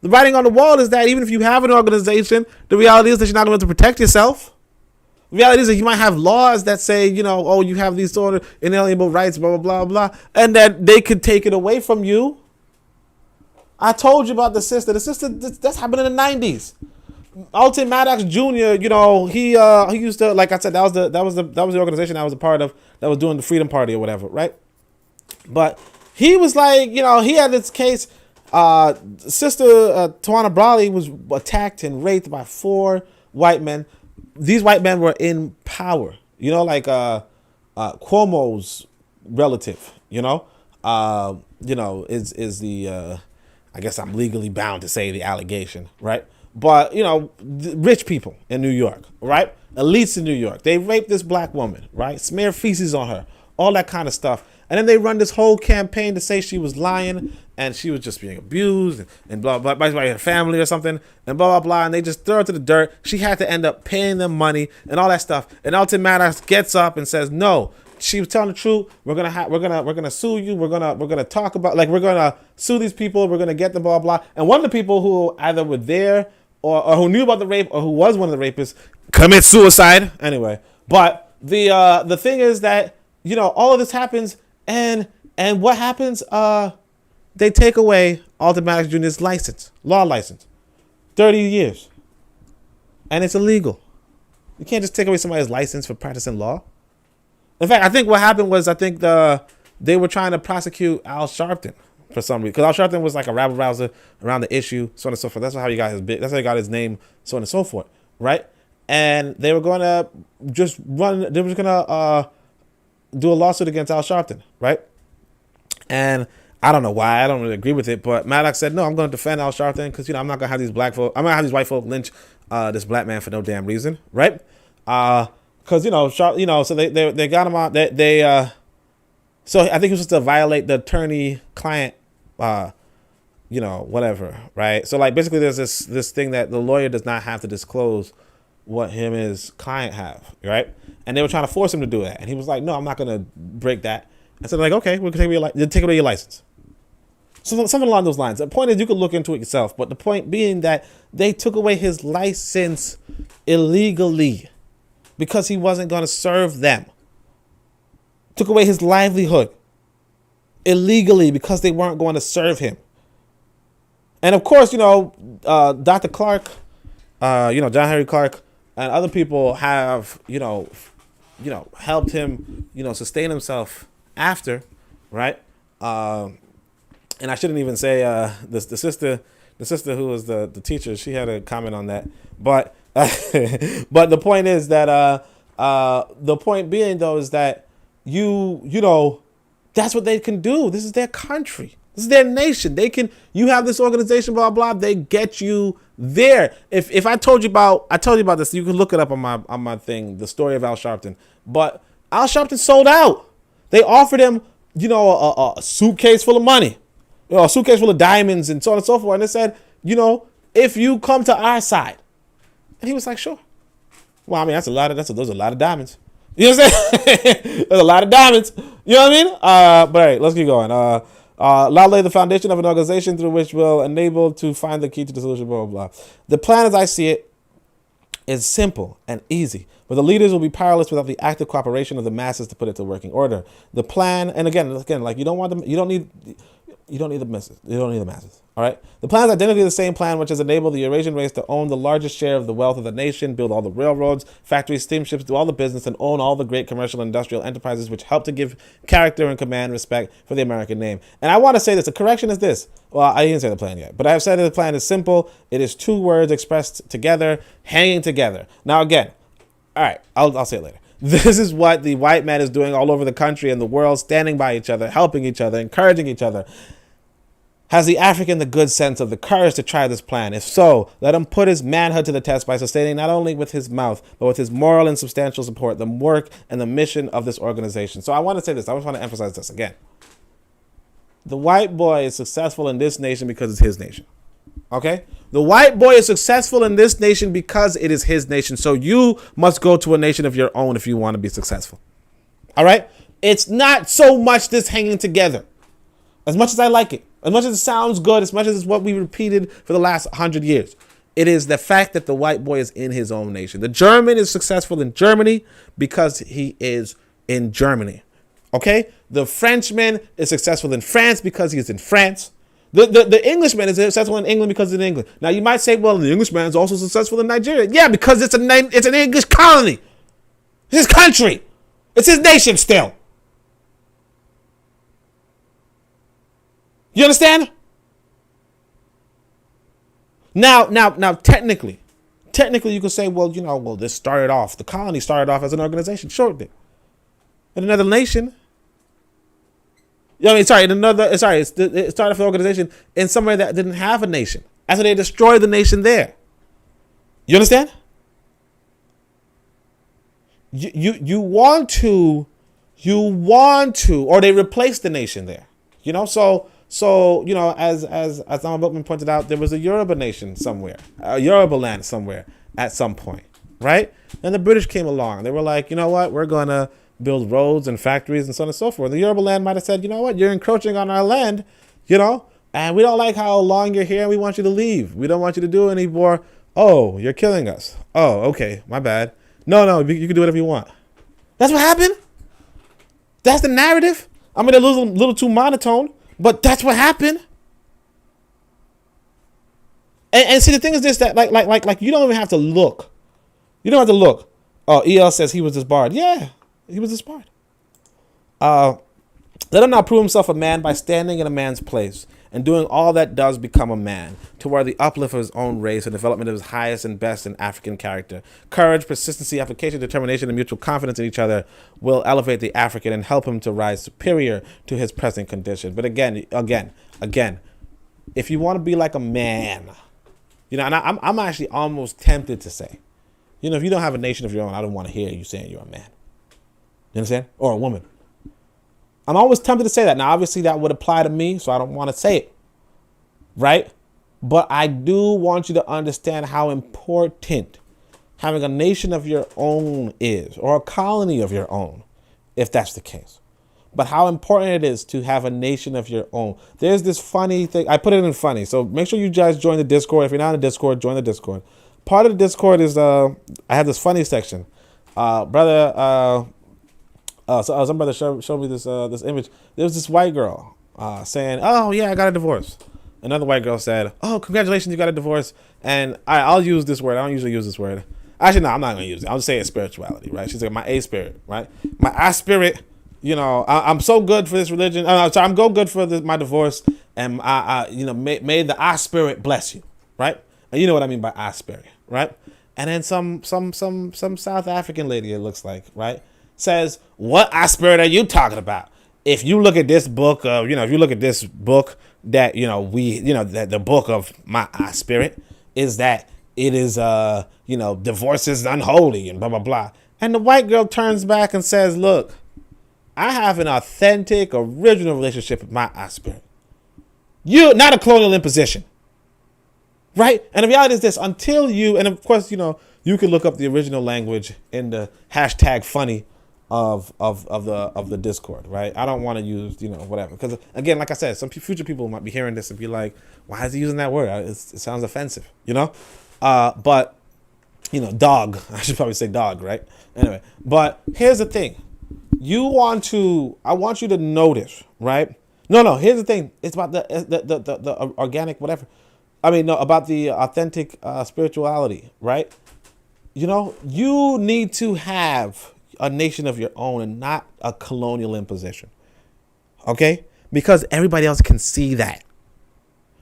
The writing on the wall is that even if you have an organization, the reality is that you're not going to protect yourself. The reality is that you might have laws that say, you have these sort of inalienable rights, blah, blah, blah, blah, and that they could take it away from you. I told you about the sister. The sister, that's happened in the 90s. Alton Maddox Jr., he used to, like I said, that was the organization I was a part of that was doing the Freedom Party or whatever, right? But he was like, he had this case. Sister Tawana Brawley was attacked and raped by 4 white men. These white men were in power, like Cuomo's relative, is the I guess I'm legally bound to say the allegation, right? But rich people in New York, right? Elites in New York, they raped this black woman, right? Smear feces on her, all that kind of stuff. And then they run this whole campaign to say she was lying and she was just being abused and blah, blah, blah, by her family or something and blah, blah, blah. And they just throw her to the dirt. She had to end up paying them money and all that stuff. And Alton Maddox gets up and says, no, she was telling the truth. We're gonna sue you. We're gonna talk about, like, we're gonna sue these people. We're gonna get them, blah, blah. And one of the people who either were there or who knew about the rape or who was one of the rapists commits suicide anyway. But the thing is that, all of this happens. And what happens? They take away Alton Maddox Jr.'s law license, 30 years, and it's illegal. You can't just take away somebody's license for practicing law. In fact, I think what happened was they were trying to prosecute Al Sharpton for some reason, because Al Sharpton was like a rabble rouser around the issue, so on and so forth. That's how he got his big. That's how he got his name, so on and so forth, right? And they were going to just run. They were going to do a lawsuit against Al Sharpton, right? And I don't know why. I don't really agree with it, but Maddox said, no, I'm going to defend Al Sharpton because, I'm not going to have these black folk. I'm going to have these white folk lynch this black man for no damn reason, right? Because, so they got him out. So I think he was supposed to violate the attorney-client, whatever, right? So, like, basically there's this thing that the lawyer does not have to disclose what him and his client have, right? And they were trying to force him to do that. And he was like, no, I'm not going to break that. And so they're like, okay, we're going to take away your license. So something along those lines. The point is, you can look into it yourself. But the point being that they took away his license illegally because he wasn't going to serve them. Took away his livelihood illegally because they weren't going to serve him. And of course, Dr. Clark, John Henry Clark, and other people have, helped him, sustain himself after, right? And I shouldn't even say the sister who was the teacher, she had a comment on that. But but the point is that the point being though is that that's what they can do. This is their country. This is their nation. You have this organization, blah, blah, they get you there. If I told you about this, you can look it up on my thing, the story of Al Sharpton. But Al Sharpton sold out. They offered him, a suitcase full of money, a suitcase full of diamonds and so on and so forth. And they said, if you come to our side. And he was like, sure. Well, I mean, those are a lot of diamonds. You know what I'm saying? There's a lot of diamonds. You know what I mean? But all right, let's keep going. Now lay the foundation of an organization through which will enable to find the key to the solution, blah, blah, blah. The plan, as I see it, is simple and easy, but the leaders will be powerless without the active cooperation of the masses to put it to working order. The plan, and again, like you don't need the masses. All right. The plan is identically the same plan which has enabled the Eurasian race to own the largest share of the wealth of the nation, build all the railroads, factories, steamships, do all the business, and own all the great commercial and industrial enterprises which help to give character and command respect for the American name. And I want to say this. The correction is this. Well, I didn't say the plan yet, but I have said that the plan is simple. It is two words expressed together, hanging together. Now, again, all right, I'll say it later. This is what the white man is doing all over the country and the world, standing by each other, helping each other, encouraging each other. Has the African the good sense of the courage to try this plan? If so, let him put his manhood to the test by sustaining not only with his mouth, but with his moral and substantial support, the work and the mission of this organization. So I want to say this. I just want to emphasize this again. The white boy is successful in this nation because it's his nation. Okay? The white boy is successful in this nation because it is his nation. So you must go to a nation of your own if you want to be successful. All right? It's not so much this hanging together. As much as I like it, as much as it sounds good, as much as it's what we repeated for the last 100 years, it is the fact that the white boy is in his own nation. The German is successful in Germany because he is in Germany. Okay? The Frenchman is successful in France because he's in France. The Englishman is successful in England because he's in England. Now you might say, well, the Englishman is also successful in Nigeria. Yeah, because it's an English colony. It's his country. It's his nation still. You understand? Now, technically, you could say, well, this started off, the colony started off as an organization. Sure it did. In another nation. I mean, sorry, in another, sorry, it started for the organization in somewhere that didn't have a nation. After they destroyed the nation there. You understand? You want to, or they replaced the nation there. You know, so you know, as Alma Bookman pointed out, there was a Yoruba nation somewhere, a Yoruba land somewhere at some point, right? And the British came along. They were like, you know what, we're gonna build roads and factories and so on and so forth. The Yoruba land might have said, you know what, you're encroaching on our land, you know, and we don't like how long you're here. We want you to leave. We don't want you to do any more. Oh, you're killing us. Oh, okay, my bad. No, you can do whatever you want. That's what happened. That's the narrative. I mean, a little too monotone, but that's what happened. And see, the thing is this, that like you don't even have to look. You don't have to look. Oh, EL says he was disbarred. Yeah, he was disbarred. Let him not prove himself a man by standing in a man's place and doing all that does become a man, toward the uplift of his own race and development of his highest and best in African character. Courage, persistency, application, determination, and mutual confidence in each other will elevate the African and help him to rise superior to his present condition. But again, if you want to be like a man, you know, and I'm actually almost tempted to say, you know, if you don't have a nation of your own, I don't want to hear you saying you're a man. You understand? Or a woman. I'm always tempted to say that. Now, obviously, that would apply to me, so I don't want to say it, right? But I do want you to understand how important having a nation of your own is, or a colony of your own, if that's the case. But how important it is to have a nation of your own. There's this funny thing. I put it in funny, so make sure you guys join the Discord. If you're not in the Discord, join the Discord. Part of the Discord is I have this funny section. Some brother showed me this image. There was this white girl saying, "Oh yeah, I got a divorce." Another white girl said, "Oh, congratulations, you got a divorce." And I'll use this word. I don't usually use this word. Actually, no, I'm not gonna use it. I'll just say it's spirituality, right? She's like, my A spirit, right? My I spirit. You know, I'm so good for this religion. I'm so good for my divorce, and may the I spirit bless you, right? And you know what I mean by I spirit, right? And then some South African lady, it looks like, right, says, "What I spirit are you talking about? If you look at this book, if you look at this book that that the book of my I spirit is that it is divorce is unholy and blah blah blah." And the white girl turns back and says, "Look, I have an authentic, original relationship with my I spirit. You're not a colonial imposition." Right? And the reality is this, until you, and of course, you can look up the original language in the hashtag funny of the Discord, right? I don't want to use, whatever. Because again, like I said, some future people might be hearing this and be like, why is he using that word? It sounds offensive, But, dog, I should probably say dog, right? Anyway, but here's the thing. I want you to notice, right? No, here's the thing. It's about the organic, whatever. About the authentic spirituality, right? You need to have a nation of your own and not a colonial imposition. Okay? Because everybody else can see that.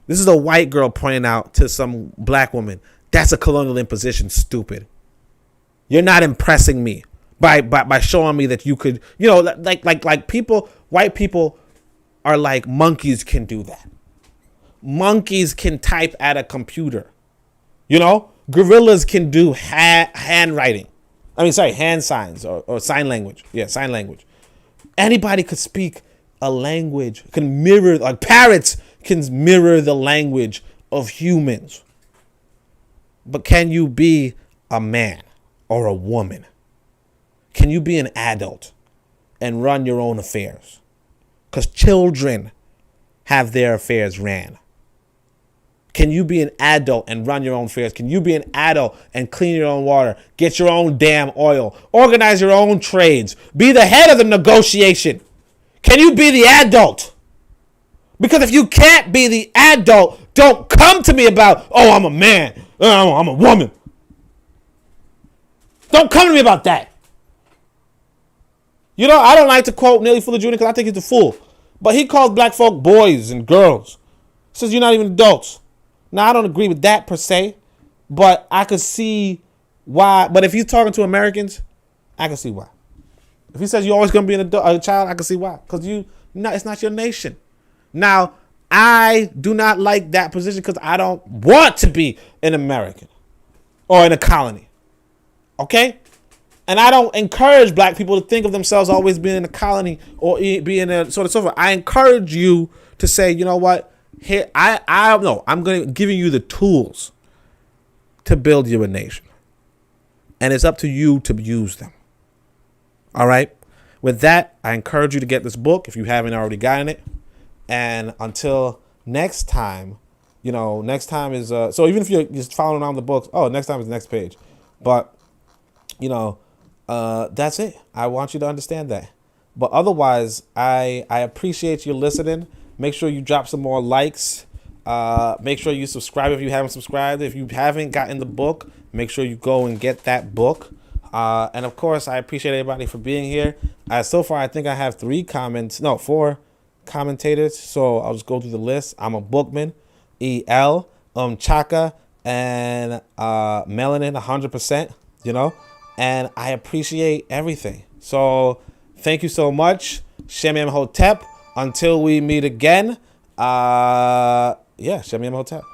This is a white girl pointing out to some black woman, that's a colonial imposition, stupid. You're not impressing me by showing me that you could, like people, white people are like monkeys can do that. Monkeys can type at a computer. Gorillas can do handwriting. Hand signs or sign language. Yeah, sign language. Anybody could speak a language, can mirror, like parrots can mirror the language of humans. But can you be a man or a woman? Can you be an adult and run your own affairs? Because children have their affairs ran. Can you be an adult and run your own affairs? Can you be an adult and clean your own water? Get your own damn oil. Organize your own trades. Be the head of the negotiation. Can you be the adult? Because if you can't be the adult, don't come to me about, oh, I'm a man. Oh, I'm a woman. Don't come to me about that. I don't like to quote Neely Fuller Jr. because I think he's a fool. But he calls black folk boys and girls. Says you're not even adults. Now, I don't agree with that per se, but I could see why. But if he's talking to Americans, I can see why. If he says you're always going to be a child, I can see why. Because No, it's not your nation. Now, I do not like that position because I don't want to be an American or in a colony. Okay? And I don't encourage black people to think of themselves always being in a colony or being a sort of so forth. I encourage you to say, you know what? Here, I don't know. I'm giving you the tools to build you a nation. And it's up to you to use them. All right? With that, I encourage you to get this book if you haven't already gotten it. And until next time, next time is, so even if you're just following around the books, next time is the next page. But, that's it. I want you to understand that. But otherwise, I appreciate you listening. Make sure you drop some more likes. Make sure you subscribe if you haven't subscribed. If you haven't gotten the book, make sure you go and get that book. And of course, I appreciate everybody for being here. So far, I think I have 4 commentators. So I'll just go through the list. I'm a Bookman, EL, Chaka, and Melanin 100%, and I appreciate everything. So thank you so much. Shem Hotep. Until we meet again. Shem Hotep.